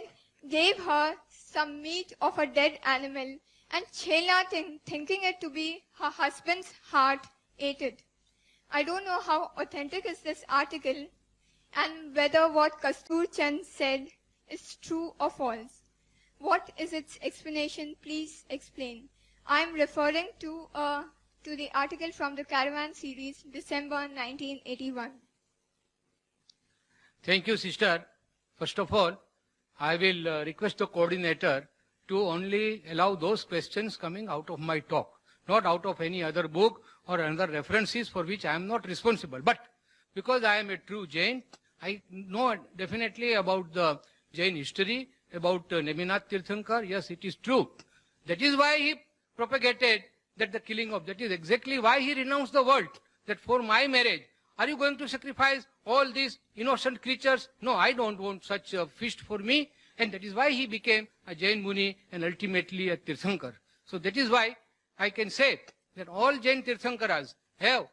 gave her some meat of a dead animal, and Chelna, thinking it to be her husband's heart, ate it. I don't know how authentic is this article and whether what Kastur Chand said is true or false. What is its explanation? Please explain. I'm referring to the article from the Caravan series, December 1981. Thank you, sister. First of all, I will request the coordinator to only allow those questions coming out of my talk, not out of any other book or other references for which I am not responsible. But because I am a true Jain, I know definitely about the Jain history, about Neminath Tirthankar. Yes, it is true. That is why he propagated that the killing of, that is exactly why he renounced the world, that for my marriage, are you going to sacrifice all these innocent creatures? No, I don't want such a feast for me. And that is why he became a Jain Muni and ultimately a Tirthankar. So that is why I can say that all Jain Tirthankaras have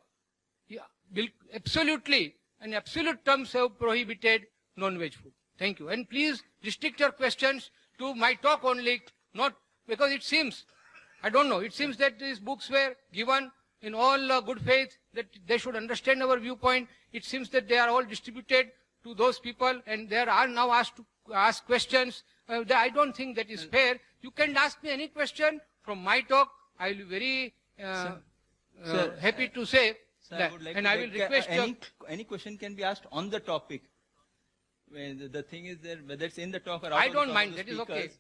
absolutely, in absolute terms, have prohibited non-veg food. Thank you. And please restrict your questions to my talk only, not because it seems, I don't know, it seems that these books were given in all good faith, that they should understand our viewpoint. It seems that they are all distributed to those people and they are now asked to ask questions. I don't think that is fair. You can ask me any question from my talk. I will be very happy to say that. And I will request any question can be asked on the topic. The thing is that whether it's in the talk or out I of don't the mind, talk that is okay.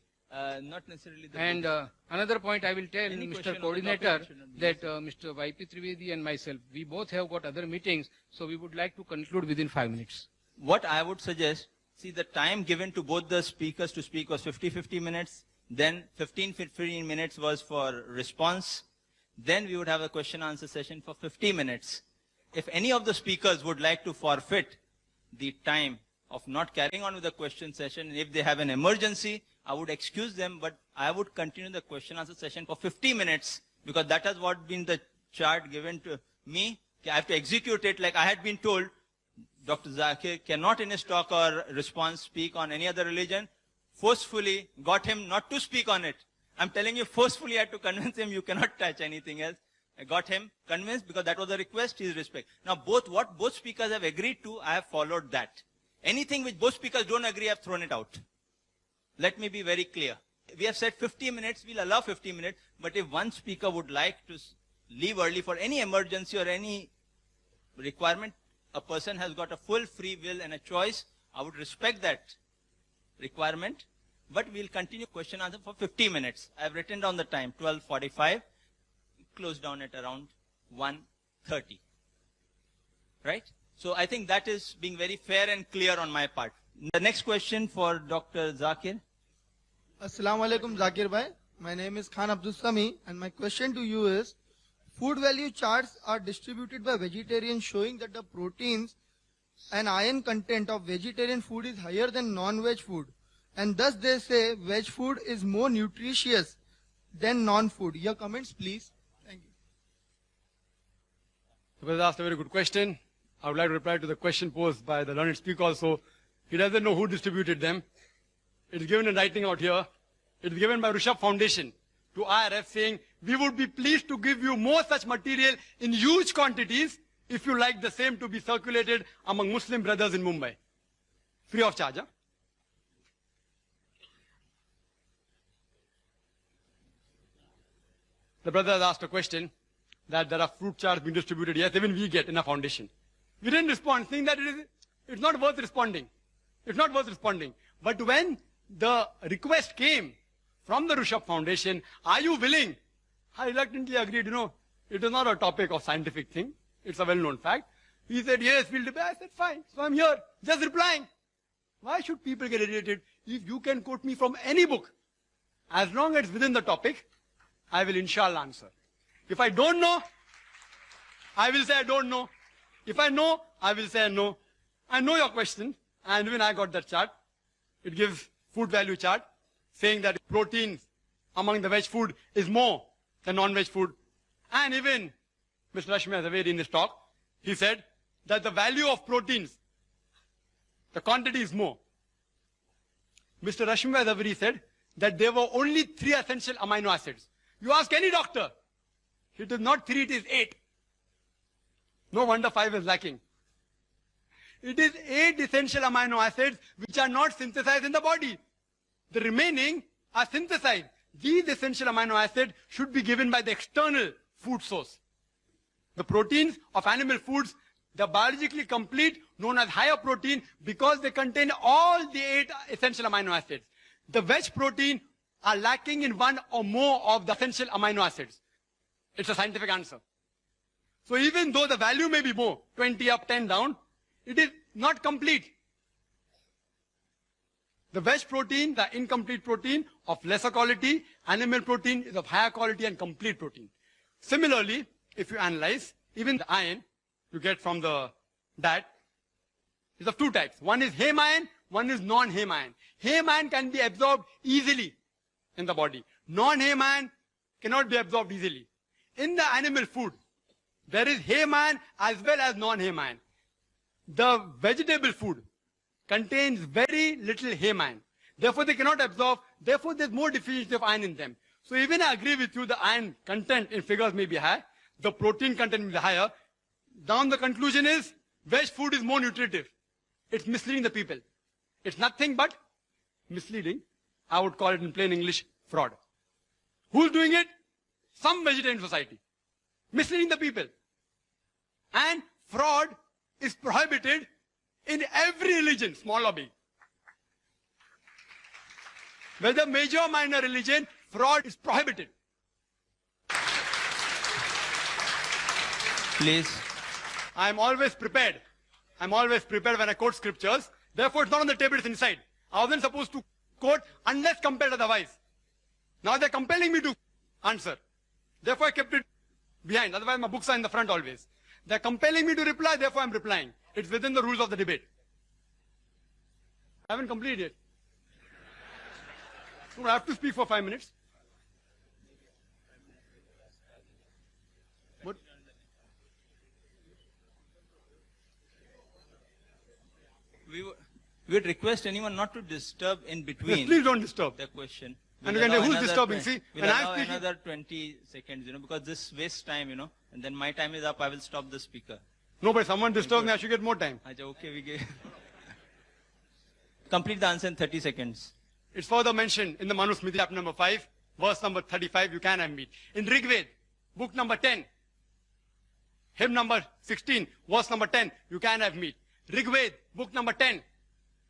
Not necessarily the And another point I will tell Mr. Coordinator that Mr. YP Trivedi and myself, we both have got other meetings, so we would like to conclude within 5 minutes. What I would suggest, see, the time given to both the speakers to speak was 50 minutes, then 15 minutes was for response, then we would have a question answer session for 50 minutes. If any of the speakers would like to forfeit the time of not carrying on with the question session, if they have an emergency, I would excuse them, but I would continue the question answer session for 50 minutes because that has what been the chart given to me. I have to execute it like I had been told. Dr. Zakir cannot in his talk or response speak on any other religion. Forcefully got him not to speak on it. I'm telling you, forcefully I had to convince him you cannot touch anything else. I got him convinced because that was a request, his respect. Now what both speakers have agreed to, I have followed that. Anything which both speakers don't agree, I have thrown it out. Let me be very clear. We have said 50 minutes, we'll allow 50 minutes, but if one speaker would like to leave early for any emergency or any requirement, a person has got a full free will and a choice. I would respect that requirement, but we'll continue question answer for 50 minutes. I have written down the time, 12:45, close down at around 1:30. Right? So I think that is being very fair and clear on my part. The next question for Dr. Zakir. Assalamu alaikum, Zakir Bhai. My name is Khan Abdul Sami, and my question to you is, food value charts are distributed by vegetarians showing that the proteins and iron content of vegetarian food is higher than non-veg food. And thus they say veg food is more nutritious than non-food. Your comments, please. Thank you. The brother asked a very good question. I would like to reply to the question posed by the learned speaker also. He doesn't know who distributed them. It is given in writing out here. It is given by Rishabh Foundation to IRF saying, we would be pleased to give you more such material in huge quantities if you like the same to be circulated among Muslim brothers in Mumbai. Free of charge. Huh? The brother has asked a question that there are fruit charts being distributed. Yes, even we get in a foundation. We didn't respond, saying that it's not worth responding. It's not worth responding. But when the request came from the Rishabh Foundation, are you willing? I reluctantly agreed, it is not a topic of scientific thing. It's a well-known fact. He said, yes, we'll debate. I said, fine. So I'm here, just replying. Why should people get irritated? If you can quote me from any book, as long as it's within the topic, I will inshallah answer. If I don't know, I will say I don't know. If I know, I will say no. I know your question, and when I got that chart, it gives food value chart, saying that protein among the veg food is more than non-veg food. And even Mr. Rashmi Zaveri in his talk, he said that the value of proteins, the quantity is more. Mr. Rashmi Zaveri said that there were only 3 essential amino acids. You ask any doctor, it is not 3, it is 8. No wonder 5 is lacking. It is 8 essential amino acids which are not synthesized in the body. The remaining are synthesized. these essential amino acids should be given by the external food source. The proteins of animal foods, they're biologically complete, known as higher protein, because they contain all the 8 essential amino acids. The veg protein are lacking in 1 or more of the essential amino acids. It's a scientific answer. So even though the value may be more, 20 up, 10 down, it is not complete. The veg protein, the incomplete protein of lesser quality, animal protein is of higher quality and complete protein. Similarly, if you analyze, even the iron you get from the diet is of 2 types. One is heme iron, one is non-heme iron. Heme iron can be absorbed easily in the body. Non-heme iron cannot be absorbed easily. In the animal food, there is heme iron as well as non-heme iron. The vegetable food contains very little heme iron. Therefore, they cannot absorb. Therefore, there's more deficiency of iron in them. So even I agree with you, the iron content in figures may be high. The protein content may be higher. Down the conclusion is, veg food is more nutritive. It's misleading the people. It's nothing but misleading. I would call it in plain English, fraud. Who's doing it? Some vegetarian society. Misleading the people. And fraud is prohibited in every religion, small or big. Whether major or minor religion, fraud is prohibited. Please. I am always prepared. I'm always prepared when I quote scriptures. Therefore, it's not on the table, it's inside. I wasn't supposed to quote unless compelled otherwise. Now they're compelling me to answer. Therefore, I kept it behind. Otherwise, my books are in the front always. They're compelling me to reply, therefore I'm replying. It's within the rules of the debate. I haven't completed yet. So I have to speak for 5 minutes. What? We would request anyone not to disturb in between. Yes, please don't disturb The question. And you can say, who's disturbing? See, We'll when I'm allow speaking, another 20 seconds, because this wastes time, and then my time is up, I will stop the speaker. no, but someone disturbs me, I should get more time. Acha, okay, we give. Complete the answer in 30 seconds. It's further mentioned in the Manusmriti, chapter number 5, verse number 35, you can have meat. In Rig Veda, book number 10, hymn number 16, verse number 10, you can have meat. Rig Veda, book number 10,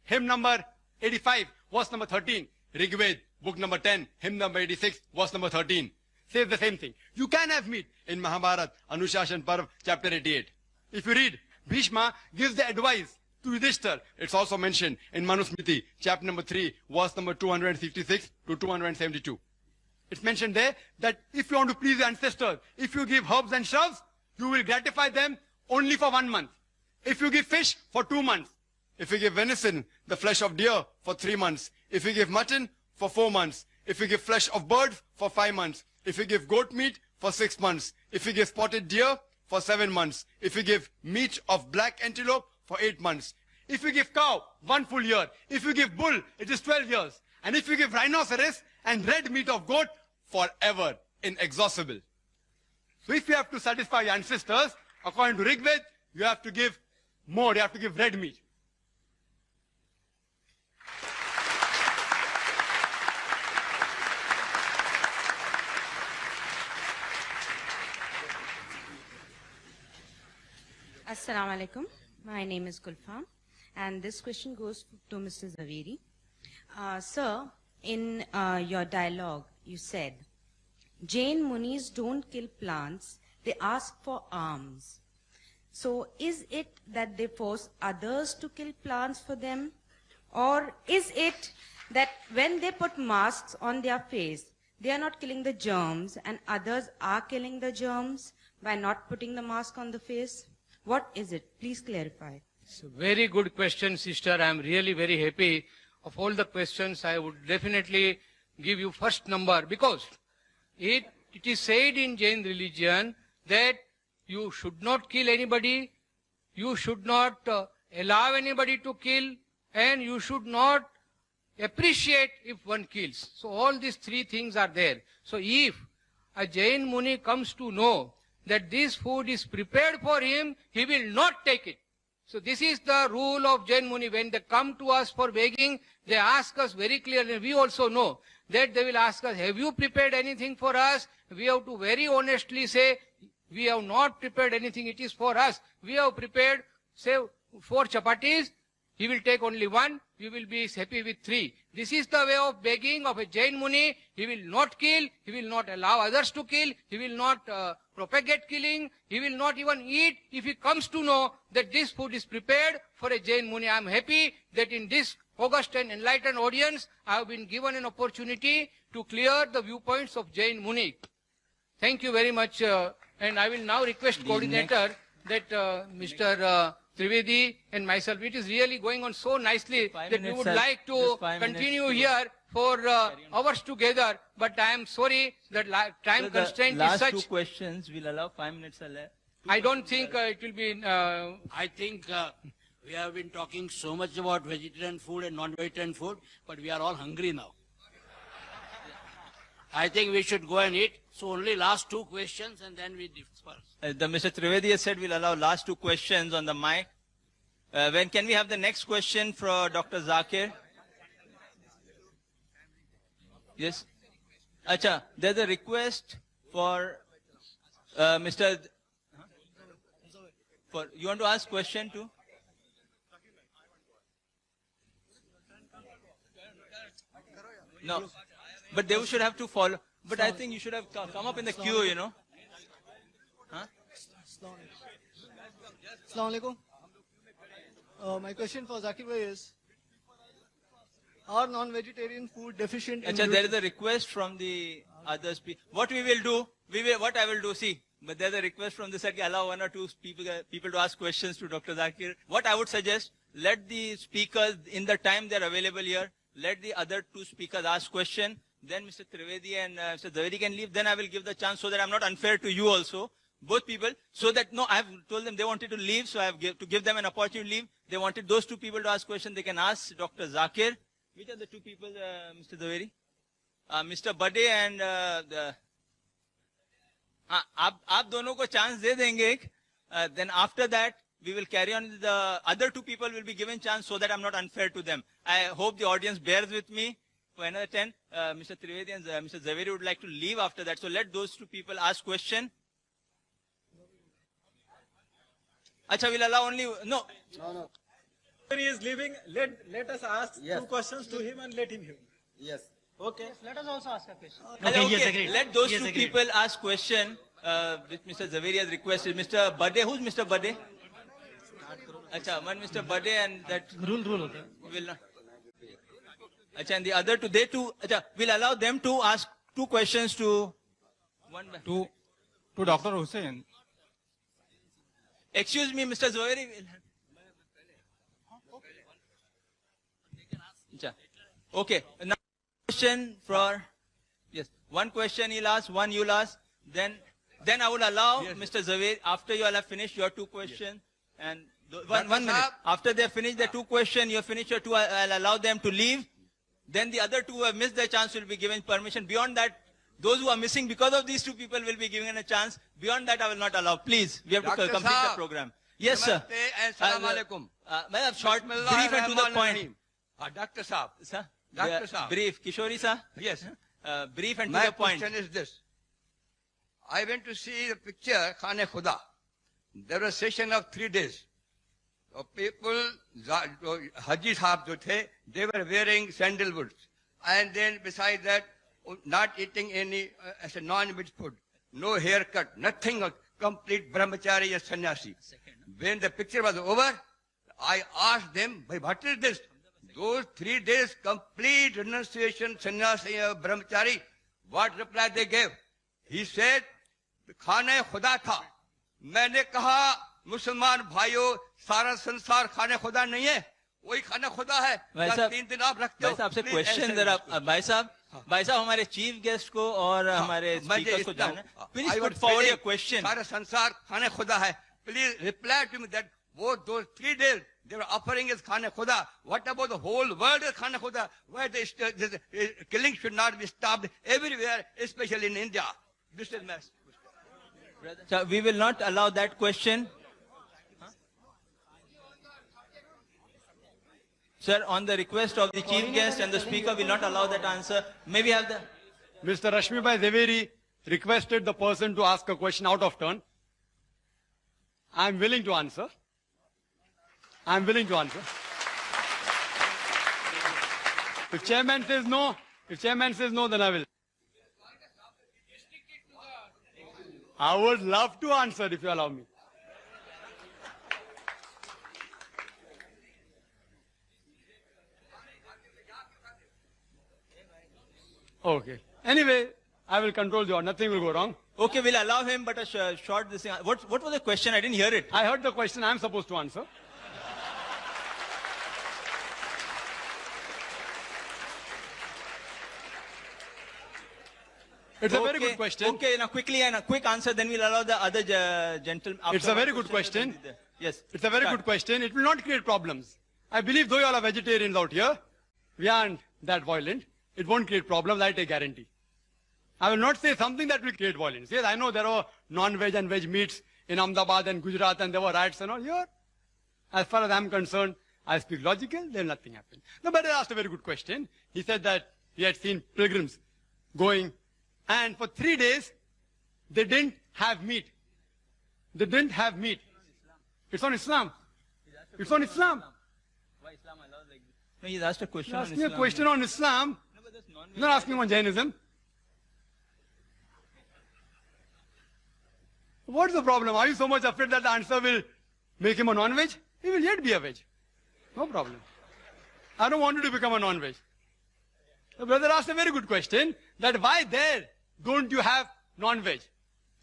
hymn number 85, verse number 13. Rig Veda, book number 10, hymn number 86, verse number 13. Says the same thing. You can have meat. In Mahabharata, Anushashan Parv, chapter 88. If you read, Bhishma gives the advice to Yudhishthir. It's also mentioned in Manusmriti, chapter number 3, verse number 266 to 272. It's mentioned there that if you want to please your ancestors, if you give herbs and shrubs, you will gratify them only for 1 month. If you give fish, for 2 months. If you give venison, the flesh of deer, for 3 months. If you give mutton, for 4 months. If you give flesh of birds, for 5 months. If you give goat meat, for 6 months. If you give spotted deer, for 7 months. If you give meat of black antelope, for 8 months. If you give cow, 1 full year. If you give bull, it is 12 years. And if you give rhinoceros and red meat of goat, forever, inexhaustible. So if you have to satisfy your ancestors, according to Rig Veda, you have to give more, you have to give red meat. Assalamu alaikum. My name is Gulfam, and this question goes to Mr. Zaveri. Sir, in your dialogue, you said, Jain Munis don't kill plants, they ask for alms. So is it that they force others to kill plants for them? Or is it that when they put masks on their face, they are not killing the germs and others are killing the germs by not putting the mask on the face? What is it? Please clarify. It's a very good question, sister. I am really very happy. Of all the questions, I would definitely give you first number because it is said in Jain religion that you should not kill anybody, you should not allow anybody to kill, and you should not appreciate if one kills. So all these 3 things are there. So if a Jain Muni comes to know that this food is prepared for him, he will not take it. So this is the rule of Jain Muni. When they come to us for begging, they ask us very clearly. We also know that they will ask us, have you prepared anything for us? We have to very honestly say, we have not prepared anything. It is for us. We have prepared, say, 4 chapatis. He will take only 1. We will be happy with 3. This is the way of begging of a Jain Muni. He will not kill. He will not allow others to kill. He will not propagate killing. He will not even eat if he comes to know that this food is prepared for a Jain Muni. I am happy that in this august and enlightened audience, I have been given an opportunity to clear the viewpoints of Jain Muni. Thank you very much. And I will now request coordinator that Mr. Trivedi and myself, it is really going on so nicely that we would like to continue here for hours together, but I am sorry that time constraint is such. Last 2 questions, we'll allow 5 minutes. I don't think it will be... I think we have been talking so much about vegetarian food and non-vegetarian food, but we are all hungry now. I think we should go and eat. So only last 2 questions and then we disperse. Mr. Trivedi has said we'll allow last 2 questions on the mic. When can we have the next question for Dr. Zakir? Yes. Acha, there's a request for Mr. You want to ask question too? No, but they should have to follow. But I think you should have come up in the queue, you know. Huh? Assalamu alaikum. My question for Zakir Bhai is, are non-vegetarian food deficient in Achha, there is a request from the others. What we will do, what I will do, see, but there's a request from the side, allow 1 or 2 people to ask questions to Dr. Zakir. What I would suggest, let the speakers, in the time they're available here, let the other 2 speakers ask question. Then Mr. Trivedi and Mr. Zaveri can leave. Then I will give the chance so that I'm not unfair to you also, both people. So that, no, I have told them they wanted to leave, so I have to give them an opportunity to leave. They wanted those 2 people to ask questions. They can ask Dr. Zakir. Which are the 2 people, Mr. Zaveri? Mr. Bhai and आप दोनों को chance दे देंगे. Then after that, we will carry on. The other 2 people will be given chance so that I'm not unfair to them. I hope the audience bears with me. For another 10, Mr. Trivedi and Mr. Zaveri would like to leave after that. So let those 2 people ask question. Acha, we'll allow only... No. When he is leaving, let us ask 2 questions to him and let him hear. Yes. Okay. Yes, let us also ask a question. Okay, yes, agreed. Let those 2 people ask question, which Mr. Zaveri has requested. Mr. Bhai, who's Mr. Bhai? Acha, one Mr. Bhai and that... Rule. Will not... Acha, and the other 2, they too... Acha, we'll allow them to ask 2 questions to... To Dr. Hussain. Excuse me, Mr. Zaveri. Okay, now question for... Yes, 1 question he'll ask, 1 you'll ask. Then I will allow Mr. Zaveri, after you all have finished your 2 questions, and one minute. After they finish the 2 questions, you have finished your 2, I'll allow them to leave. Then the other 2 who have missed their chance will be given permission. Beyond that, those who are missing because of these 2 people will be given a chance. Beyond that, I will not allow. Please, we have to complete the program. Yes, sir. Assalamu alaikum. Short, brief and to the point. Dr. Saab. Sir? Dr. Saab. Brief. Kishori, sir? Yes. Brief and to the point. My question is this. I went to see the picture, Khane Khuda. There was a session of 3 days. People, Haji Sahab jo the, they were wearing sandalwoods. And then beside that, not eating any as a non-veg food. No haircut, nothing, complete brahmachari and sannyasi. When the picture was over, I asked them, what is this? Those 3 days complete renunciation, sannyasi, brahmachari, what reply they gave? He said, खाने खुदा था. मैंने कहा मुसलमान भाइयों सारा संसार खाने खुदा नहीं है, वही खाना खुदा है. 3 दिन आप रखते हो. भाई साहब से क्वेश्चन जरा, भाई साहब हमारे चीफ गेस्ट को और हमारे स्पीकर को जानना. Please put forward your question. सारा संसार खाने खुदा है. Please reply to me that those 3 days they were offering is Khane Khuda. What about the whole world is Khane Khuda? Why this killing should not be stopped everywhere, especially in India? This is mess. So we will not allow that question. Sir, on the request of the chief guest and the speaker will not allow that answer. May we have the... Mr. Rashmi Bhai Zaveri requested the person to ask a question out of turn. I am willing to answer. I am willing to answer. If chairman says no, then I will. I would love to answer if you allow me. Okay. Anyway, I will control the order. Nothing will go wrong. Okay, we'll allow him, but a short this thing. What was the question? I didn't hear it. I heard the question. I am supposed to answer. It's a very good question. Okay, now quickly and a quick answer, then we'll allow the other gentlemen. It's a very good question. Yes. It's a very good question. It will not create problems. I believe though you all are vegetarians out here, we aren't that violent. It won't create problems, I take guarantee. I will not say something that will create violence. Yes, I know there are non-veg and veg meats in Ahmedabad and Gujarat and there were riots and all here. As far as I'm concerned, I speak logical, then nothing happened. The brother asked a very good question. He said that he had seen pilgrims going and for 3 days, they didn't have meat. They didn't have meat. It's on Islam. It's on Islam. Why Islam allows like this? No, he's asked a question on He's asking Islam. a question on Islam. He's not asking on Jainism. What's the problem? Are you so much afraid that the answer will make him a non-veg? He will yet be a veg. No problem. I don't want you to become a non-veg. The brother asked a very good question, that why there don't you have non-veg?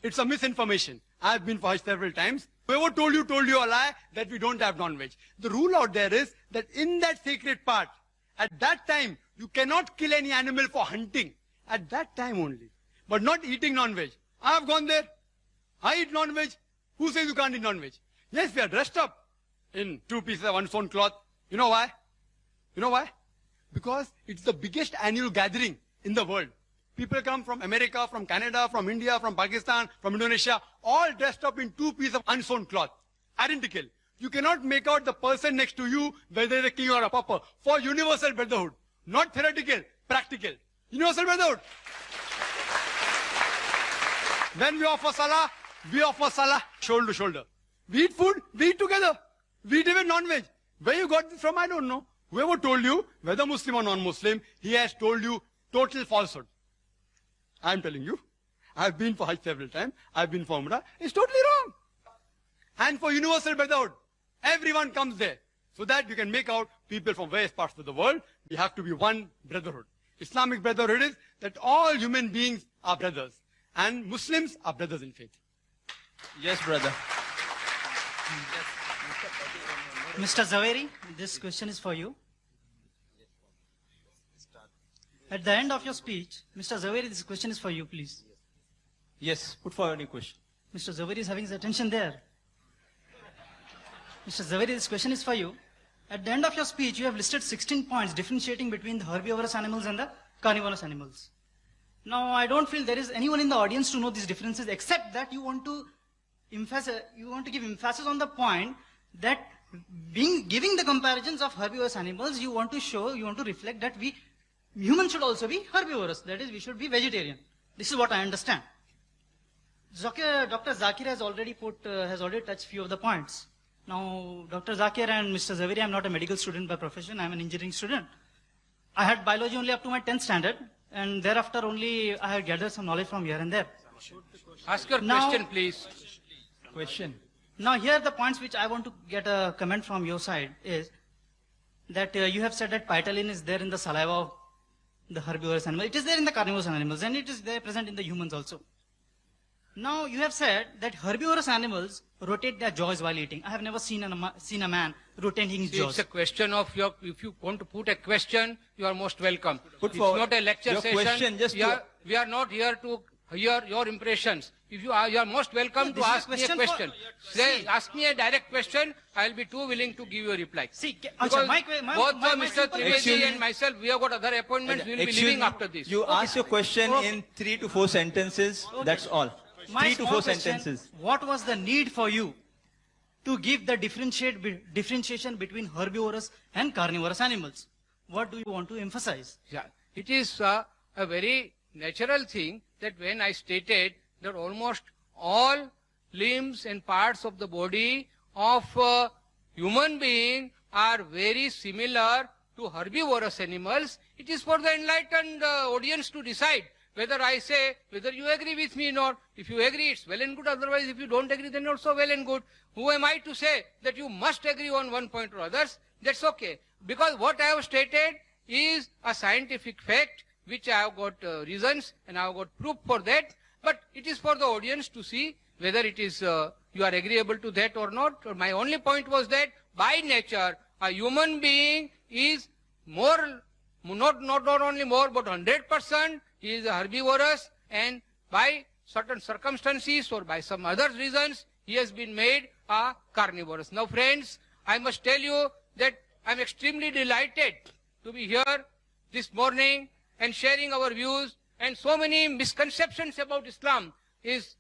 It's a misinformation. I have been for Hajj several times. Whoever told you a lie that we don't have non-veg. The rule out there is that in that sacred part, at that time, you cannot kill any animal for hunting. At that time only. But not eating non-veg. I have gone there. I eat non-veg. Who says you can't eat non-veg? Yes, we are dressed up in 2 pieces of unsewn cloth. You know why? You know why? Because it's the biggest annual gathering in the world. People come from America, from Canada, from India, from Pakistan, from Indonesia, all dressed up in 2 pieces of unsewn cloth. Identical. You cannot make out the person next to you, whether they're a king or a pauper, for universal brotherhood. Not theoretical, practical. Universal brotherhood. When we offer salah shoulder to shoulder. We eat food, we eat together. We eat even non-veg. Where you got this from, I don't know. Whoever told you, whether Muslim or non-Muslim, he has told you total falsehood. I'm telling you. I've been for Hajj several times. I've been for Umrah. It's totally wrong. And for universal brotherhood, everyone comes there. So that you can make out people from various parts of the world. We have to be one brotherhood. Islamic brotherhood is that all human beings are brothers. And Muslims are brothers in faith. Yes, brother. Mr. Zaveri, this question is for you. At the end of your speech, Mr. Zaveri, this question is for you, please. Yes, put forward your question. Mr. Zaveri is having his attention there. Mr. Zaveri, this question is for you. At the end of your speech, you have listed 16 points differentiating between the herbivorous animals and the carnivorous animals. Now, I don't feel there is anyone in the audience to know these differences, except that you want to give emphasis on the point that giving the comparisons of herbivorous animals, you want to reflect that humans should also be herbivorous. That is, we should be vegetarian. This is what I understand. Dr. Zakir has already touched few of the points. Now, Dr. Zakir and Mr. Zaveri, I'm not a medical student by profession. I'm an engineering student. I had biology only up to my 10th standard, and thereafter only I had gathered some knowledge from here and there. Ask your question, please. Question. Now, here the points which I want to get a comment from your side is that you have said that pitalin is there in the saliva of the herbivorous animal. It is there in the carnivorous animals, and it is there present in the humans also. Now, you have said that herbivorous animals rotate their jaws while eating. I have never seen a man rotating his jaws. It's a question of if you want to put a question, you are most welcome. It's forward not a lecture your session. Question, we are not here to hear your impressions. If you are most welcome to ask me a question. Ask me a direct question. I'll be too willing to give you a reply. See, because both Mr. Trivedi and myself, we have got other appointments. We will be leaving after this. You ask your question in 3 to 4 sentences. That's all. My 3 to 4 question, sentences. What was the need for you to give the differentiation between herbivorous and carnivorous animals? What do you want to emphasize? Yeah, it is a very natural thing that when I stated that almost all limbs and parts of the body of a human being are very similar to herbivorous animals, it is for the enlightened audience to decide whether I say, whether you agree with me or not. If you agree, it's well and good. Otherwise, if you don't agree, then also well and good. Who am I to say that you must agree on one point or others? That's okay. Because what I have stated is a scientific fact, which I have got reasons and I have got proof for that. But it is for the audience to see whether it is you are agreeable to that or not. My only point was that by nature, a human being is more, not only more, but 100%. He is a herbivorous, and by certain circumstances or by some other reasons, he has been made a carnivorous. Now, friends, I must tell you that I am extremely delighted to be here this morning and sharing our views, and so many misconceptions about Islam is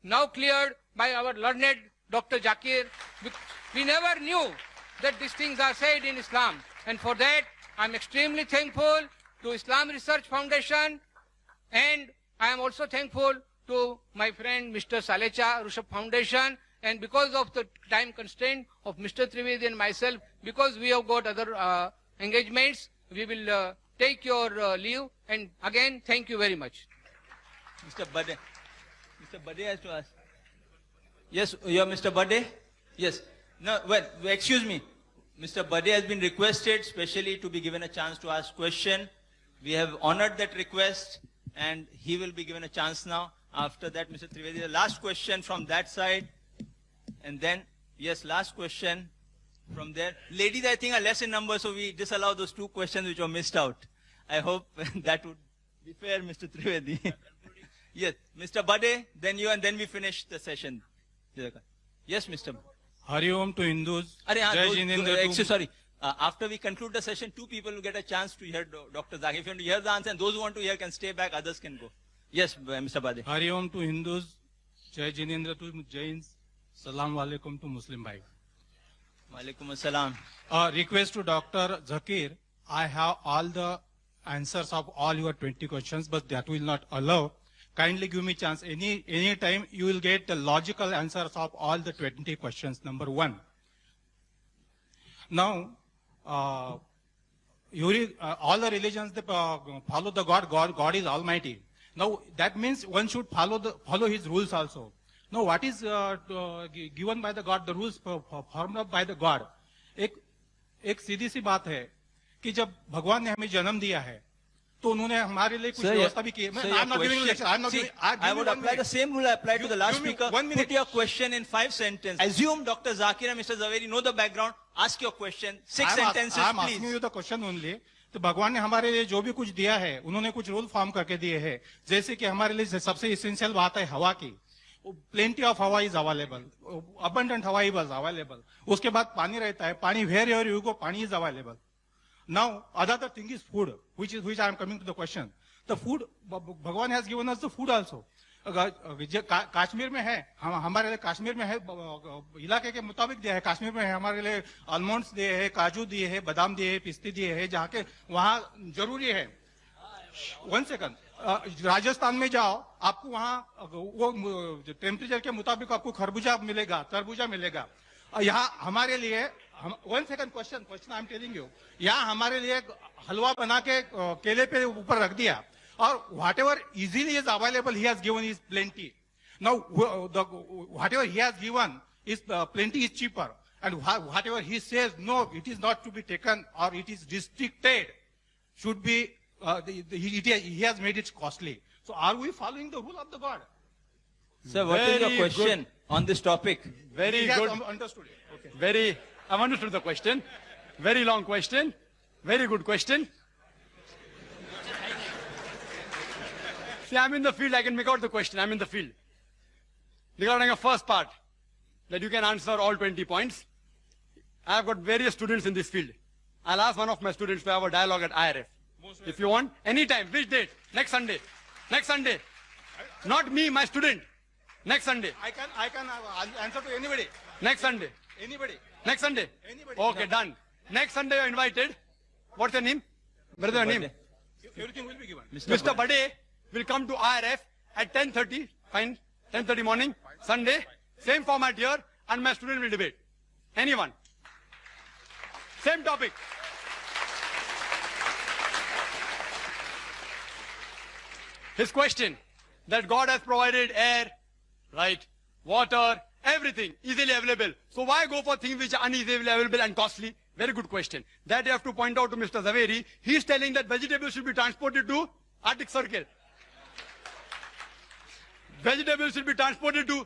now cleared by our learned Dr. Zakir. We never knew that these things are said in Islam, and for that I am extremely thankful to Islam Research Foundation, and I am also thankful to my friend Mr. Salecha Rushabh Foundation, and because of the time constraint of Mr. Trivedi and myself, because we have got other engagements, we will take your leave, and again thank you very much. Mr. Bhai has to ask. Yes, you are Mr. Bhai? Yes. No, well, excuse me. Mr. Bhai has been requested specially to be given a chance to ask question. We have honored that request, and he will be given a chance now. After that, Mr. Trivedi, the last question from that side. And then, yes, last question from there. Ladies, I think, are less in number, so we disallow those 2 questions which were missed out. I hope that would be fair, Mr. Trivedi. Yes, Mr. Bhai, then you, and then we finish the session. Yes, Mr. Hari Om to Hindus. Sorry. After we conclude the session, 2 people will get a chance to hear Dr. Zakir. If you want to hear the answer, and those who want to hear can stay back, others can go. Yes, Mr. Bhai. Hari Om to Hindus. Jai Jinendra to Jains. Salam Alaikum to Muslim Bhai. Walaikum Assalam. Request to Dr. Zakir. I have all the answers of all your 20 questions, but that will not allow. Kindly give me chance. Any time you will get the logical answers of all the 20 questions. Number 1. Now, all the religions they follow the God. God is Almighty. Now that means one should follow His rules also. Now what is given by the God? The rules formed up by the God. एक सीधी सी बात है कि जब भगवान ने हमें जन्म दिया है तो उन्होंने हमारे लिए कुछ व्यवस्था भी की है. I'm not giving lecture. I would apply the same rule I applied to the last speaker. Put your question in 5 sentences. Assume Dr. Zakir and Mr. Zaveri know the background. Ask your question. 6 sentences, I'm please. asking you the question only. तो भगवान ने हमारे लिए जो भी कुछ दिया है, उन्होंने कुछ रूल फॉर्म करके दिए हैं. जैसे कि हमारे लिए सबसे इसेंशियल बात है हवा की. Plenty of Hawa is available. Abundant Hawa was available. उसके बाद पानी रहता है. पानी wherever you go, पानी is available. Now, other thing is food, which I am coming to the question. The food, Bhagwan has given us the food also. Kashmir में है, हमारे लिए कश्मीर में है, इलाके के मुताबिक दिया है. कश्मीर में है हमारे लिए आलमंड्स दिए हैं, काजू दिए हैं, बादाम दिए हैं, पिस्ते दिए हैं, जहाँ के वहाँ जरूरी है. 1 second. राजस्थान में जाओ, आपको वहाँ वो टेम्परेचर के मुताबिक आपको खरबूजा मिलेगा, तरबूजा मिलेगा. यहाँ हमारे लिए 1 second question I am telling you. यहाँ हमारे लिए हलवा बना के केले पे ऊपर रख दिया और whatever easily is available he has given is plenty. Now whatever he has given is plenty is cheaper, and whatever he says no, it is not to be taken or it is restricted, should be he has made it costly. So are we following the rule of the God? Sir, what is your question on this topic? Very good. Understood it. Okay. I've understood the question. Very long question. Very good question. See, I'm in the field. I can make out the question. I'm in the field. Regarding the first part, that you can answer all 20 points. I've got various students in this field. I'll ask one of my students to have a dialogue at IRF. If you want, anytime. Which date? Next Sunday. Next Sunday. Not me, my student. Next Sunday. I can answer to anybody. Next Sunday. Anybody. Next Sunday? Anybody. Okay, done. Next Sunday you're invited. What's your name? Brother, your name? Everything will be given. Mr. Bhai will come to IRF at 10:30. Fine. 10:30 morning. Sunday. Same format here. And my student will debate. Anyone. Same topic. His question, that God has provided air, right, water, everything easily available. So why go for things which are uneasily available and costly? Very good question. That you have to point out to Mr. Zaveri. He is telling that vegetables should be transported to Arctic Circle. Vegetables should be transported to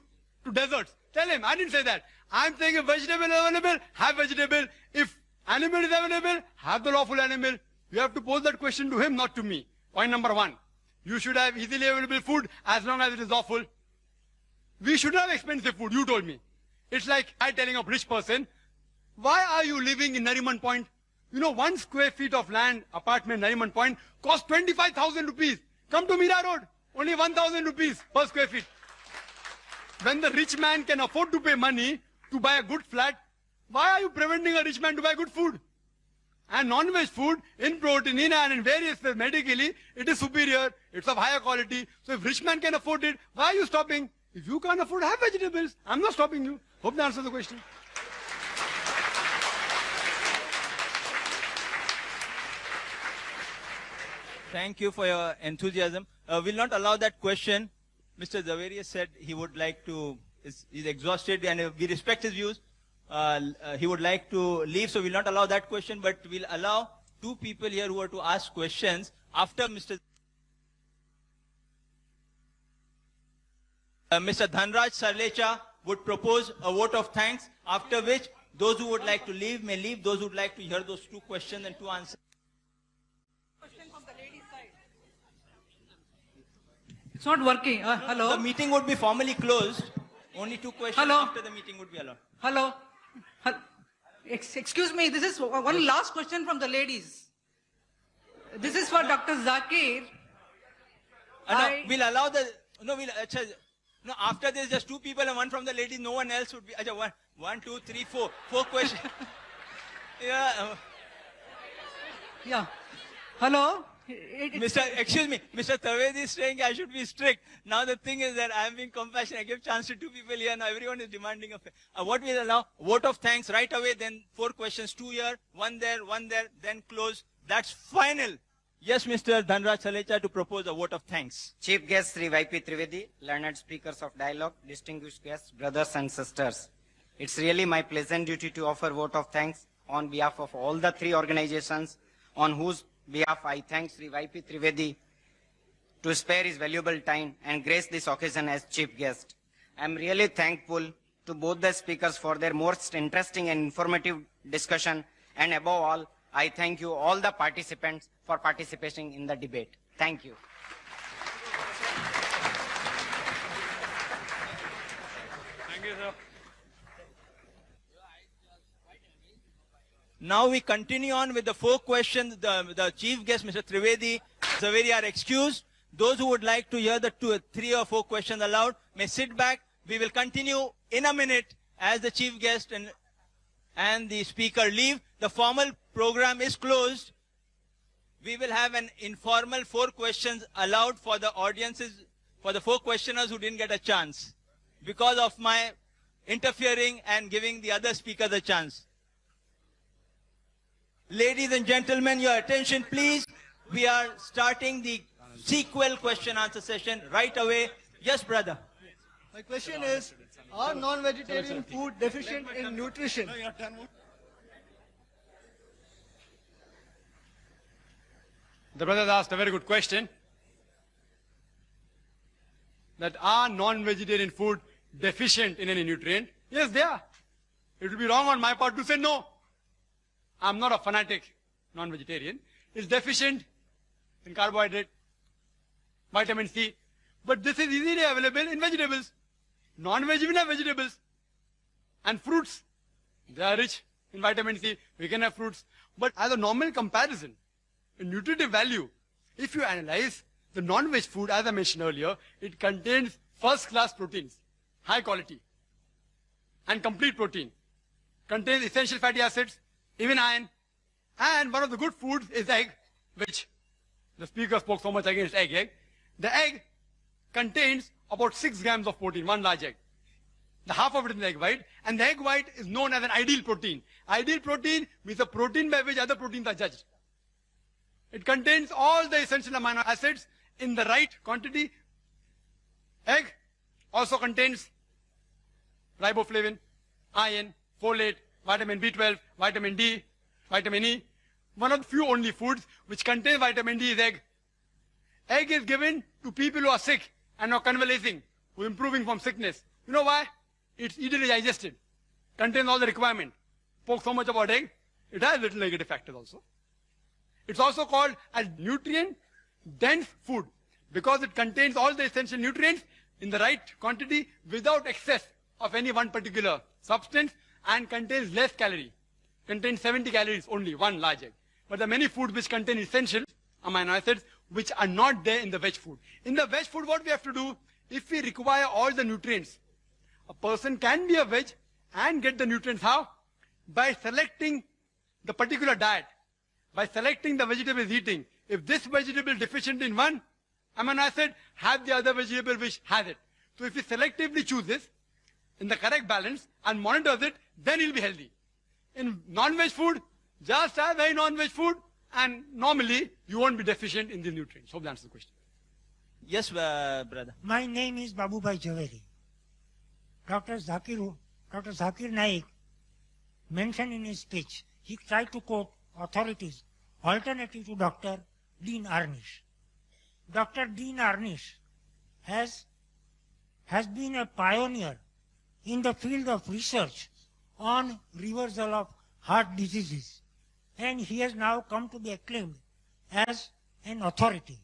deserts. Tell him, I didn't say that. I'm saying if vegetable is available, have vegetable. If animal is available, have the lawful animal. You have to pose that question to him, not to me. Point number one. You should have easily available food as long as it is lawful. We should have expensive food, you told me. It's like I telling a rich person, why are you living in Nariman Point? You know, 1 square feet of land, apartment, Nariman Point, costs 25,000 rupees. Come to Mira Road, only 1,000 rupees per square feet. When the rich man can afford to pay money to buy a good flat, why are you preventing a rich man to buy good food? And non-veg food, in protein, in iron, in various ways, medically, it is superior, it's of higher quality. So if rich man can afford it, why are you stopping? If you can't afford, have vegetables. I'm not stopping you. Hope that answers the question. Thank you for your enthusiasm. We'll not allow that question. Mr. Zaveri said he would like to, he's exhausted and we respect his views. He would like to leave, so we'll not allow that question, but we'll allow 2 people here who are to ask questions after Mr. Mr. Dhanraj Sarlecha would propose a vote of thanks, after which those who would like to leave may leave, those who would like to hear those 2 questions and 2 answers. It's not working. Hello. The meeting would be formally closed. Only 2 questions Hello? after the meeting would be allowed. Hello. Excuse me, this is one last question from the ladies. This is for Dr. Zakir. No, we'll allow the, no, no, after this just 2 people and 1 from the ladies, no one else would be, one, 2, 3, 4 questions. Yeah. Yeah. Hello. Excuse me, Mr. Trivedi is saying I should be strict. Now the thing is that I am being compassionate. I give chance to 2 people here. Now everyone is demanding what we'll allow, vote of thanks right away, then 4 questions, 2 here, 1 there, then close. That's final. Yes, Mr. Dhanraj Sarlecha to propose a vote of thanks. Chief guest Sri YP Trivedi, learned speakers of dialogue, distinguished guests, brothers and sisters. It's really my pleasant duty to offer vote of thanks on behalf of all the 3 organizations on whose behalf I thank Sri YP Trivedi to spare his valuable time and grace this occasion as chief guest. I am really thankful to both the speakers for their most interesting and informative discussion, and above all, I thank you all the participants for participating in the debate. Thank you. Thank you, sir. Now we continue on with the 4 questions. The chief guest, Mr. Trivedi, Zaveri are excused. Those who would like to hear the 2, 3 or 4 questions aloud may sit back. We will continue in a minute as the chief guest and the speaker leave. The formal program is closed. We will have an informal 4 questions allowed for the audiences, for the 4 questioners who didn't get a chance because of my interfering and giving the other speakers a chance. Ladies and gentlemen, your attention please. We are starting the sequel question answer session right away. Yes, brother. My question is, are non-vegetarian food deficient in nutrition? The brother asked a very good question. That are non-vegetarian food deficient in any nutrient? Yes, they are. It would be wrong on my part to say no. I'm not a fanatic non-vegetarian. It's deficient in carbohydrate, vitamin C. But this is easily available in vegetables. Non-veg will have vegetables. And fruits. They are rich in vitamin C. We can have fruits. But as a normal comparison, in nutritive value, if you analyze the non-veg food, as I mentioned earlier, it contains first-class proteins, high quality, and complete protein. contains essential fatty acids, even iron, and one of the good foods is egg, which the speaker spoke so much against egg. The egg contains about 6 grams of protein, one large egg. The half of it is in the egg white, and the egg white is known as an ideal protein. Ideal protein means a protein by which other proteins are judged. It contains all the essential amino acids in the right quantity. Egg also contains riboflavin, iron, folate, vitamin B12, vitamin D, vitamin E. One of the few only foods which contain vitamin D is egg. Egg is given to people who are sick and are convalescing, who are improving from sickness. You know why? It's easily digested, contains all the requirement. Spoke so much about egg, it has little negative factors also. It's also called as nutrient-dense food because it contains all the essential nutrients in the right quantity without excess of any one particular substance and contains less calorie. Contains 70 calories only, one large egg. But there are many foods which contain essential amino acids which are not there in the veg food. In the veg food, what we have to do, if we require all the nutrients, a person can be a veg and get the nutrients. How? By selecting the particular diet. By selecting the vegetable he's eating. If this vegetable is deficient in one amino acid, have the other vegetable which has it. So if he selectively chooses in the correct balance and monitors it, then he'll be healthy. In non-veg food, just have any non-veg food and normally you won't be deficient in the nutrients. Hope that answers the question. Yes, brother. My name is Bhai Zaveri. Dr. Zakir Naik mentioned in his speech, he tried to quote authorities alternative to Dr. Dean Ornish. Dr. Dean Ornish has been a pioneer in the field of research on reversal of heart diseases, and he has now come to be acclaimed as an authority.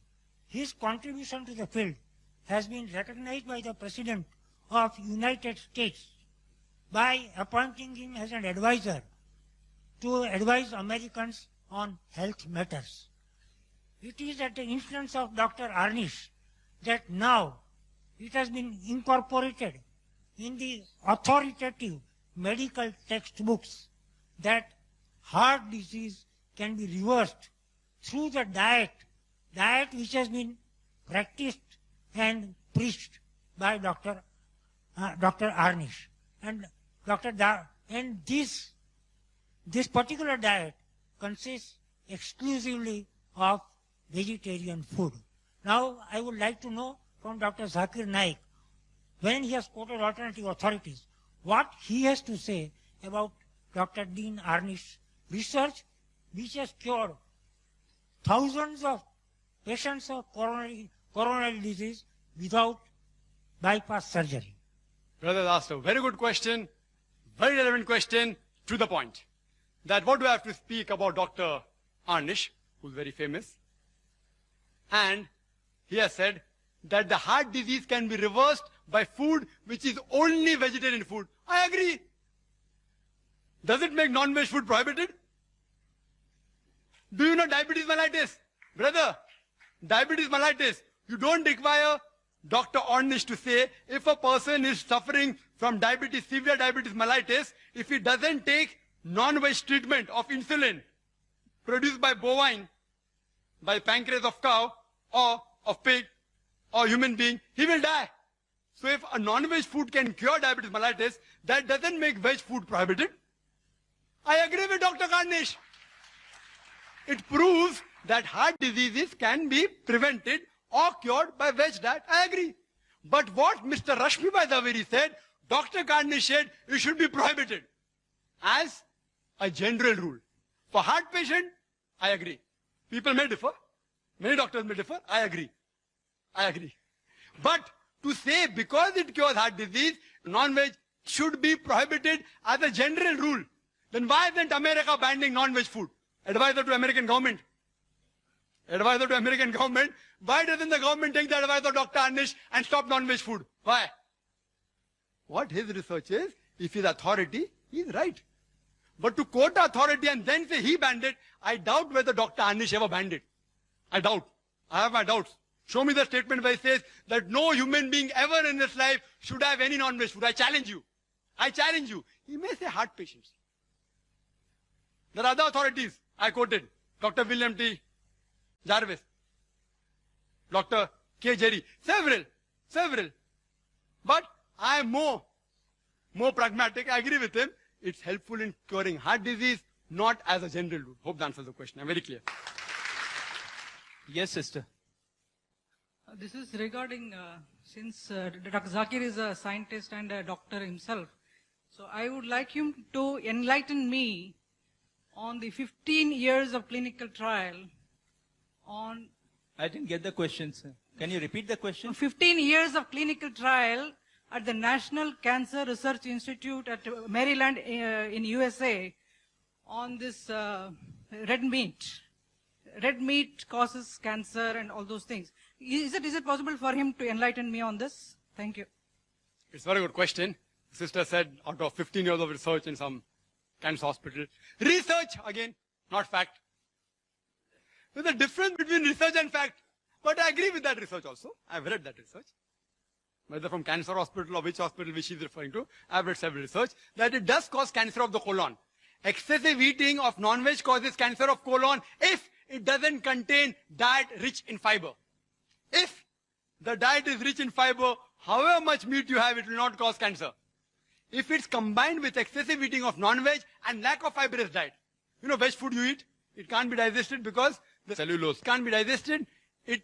His contribution to the field has been recognized by the President of United States by appointing him as an advisor to advise Americans on health matters. It is at the influence of Dr. Ornish that now it has been incorporated in the authoritative medical textbooks that heart disease can be reversed through the diet which has been practiced and preached by Dr. Ornish. And this particular diet consists exclusively of vegetarian food. Now, I would like to know from Dr. Zakir Naik, when he has quoted alternative authorities, what he has to say about Dr. Dean Ornish's research, which has cured thousands of patients of coronary disease without bypass surgery. Brother asked a very good question, very relevant question, to the point. That what do I have to speak about Dr. Ornish, who's very famous? And he has said that the heart disease can be reversed by food which is only vegetarian food. I agree. Does it make non-veg food prohibited? Do you know diabetes mellitus? Brother, diabetes mellitus, you don't require Dr. Ornish to say if a person is suffering from diabetes, severe diabetes mellitus, if he doesn't take non-veg treatment of insulin produced by bovine, by pancreas of cow or of pig or human being, he will die. So if a non-veg food can cure diabetes mellitus, that doesn't make veg food prohibited. I agree with Dr. Ornish. It proves that heart diseases can be prevented or cured by veg diet. I agree. But what Mr. Rashmi Zaveri said, Dr. Ornish said it should be prohibited as a general rule. For heart patient, I agree. People may differ. Many doctors may differ. I agree. I agree. But to say because it cures heart disease, non-veg should be prohibited as a general rule, then why isn't America banning non-veg food? Advisor to American government. Advisor to American government. Why doesn't the government take the advice of Dr. Ornish and stop non-veg food? Why? What his research is, if he's authority, he's right. But to quote authority and then say he banned it, I doubt whether Dr. Ornish ever banned it. I doubt. I have my doubts. Show me the statement where he says that no human being ever in his life should have any non-veg food. I challenge you. I challenge you. He may say heart patients. There are other authorities I quoted. Dr. William T. Jarvis, Dr. K. Jerry, several. But I am more pragmatic. I agree with him. It's helpful in curing heart disease, not as a general rule. Hope that answers the question. I'm very clear. Yes, sister. This is regarding, since Dr. Zakir is a scientist and a doctor himself, so I would like him to enlighten me on the 15 years of clinical trial on... I didn't get the question, sir. Can you repeat the question? 15 years of clinical trial at the National Cancer Research Institute at Maryland in USA on this red meat. Red meat causes cancer and all those things. Is it possible for him to enlighten me on this? Thank you. It's a very good question. The sister said out of 15 years of research in some cancer hospital. Research, again, not fact. There's a difference between research and fact. But I agree with that research also. I've read that research. Whether from cancer hospital or which hospital which she's referring to, I've read several research that it does cause cancer of the colon. Excessive eating of non-veg causes cancer of colon if it doesn't contain diet rich in fiber. If the diet is rich in fiber, however much meat you have, it will not cause cancer. If it's combined with excessive eating of non-veg and lack of fibrous diet. You know, veg food you eat, it can't be digested because the cellulose can't be digested. It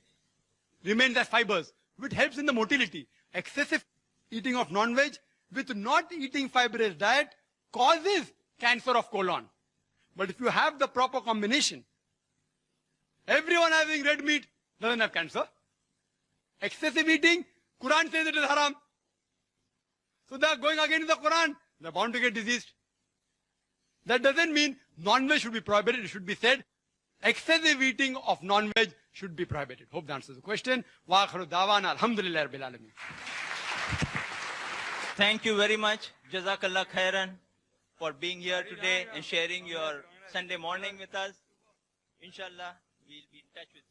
remains as fibers, which helps in the motility. Excessive eating of non-veg with not eating fibrous diet causes cancer of colon. But if you have the proper combination, everyone having red meat doesn't have cancer. Excessive eating, Quran says it is haram. So they are going against the Quran. They are bound to get diseased. That doesn't mean non-veg should be prohibited. It should be said excessive eating of non-veg should be prohibited. Hope that answers the question. Wa akhiru da'wana alhamdulillah rabbil alamin. Thank you very much. Jazakallah khairan for being here today and sharing your Sunday morning with us. Inshallah, we'll be in touch with you.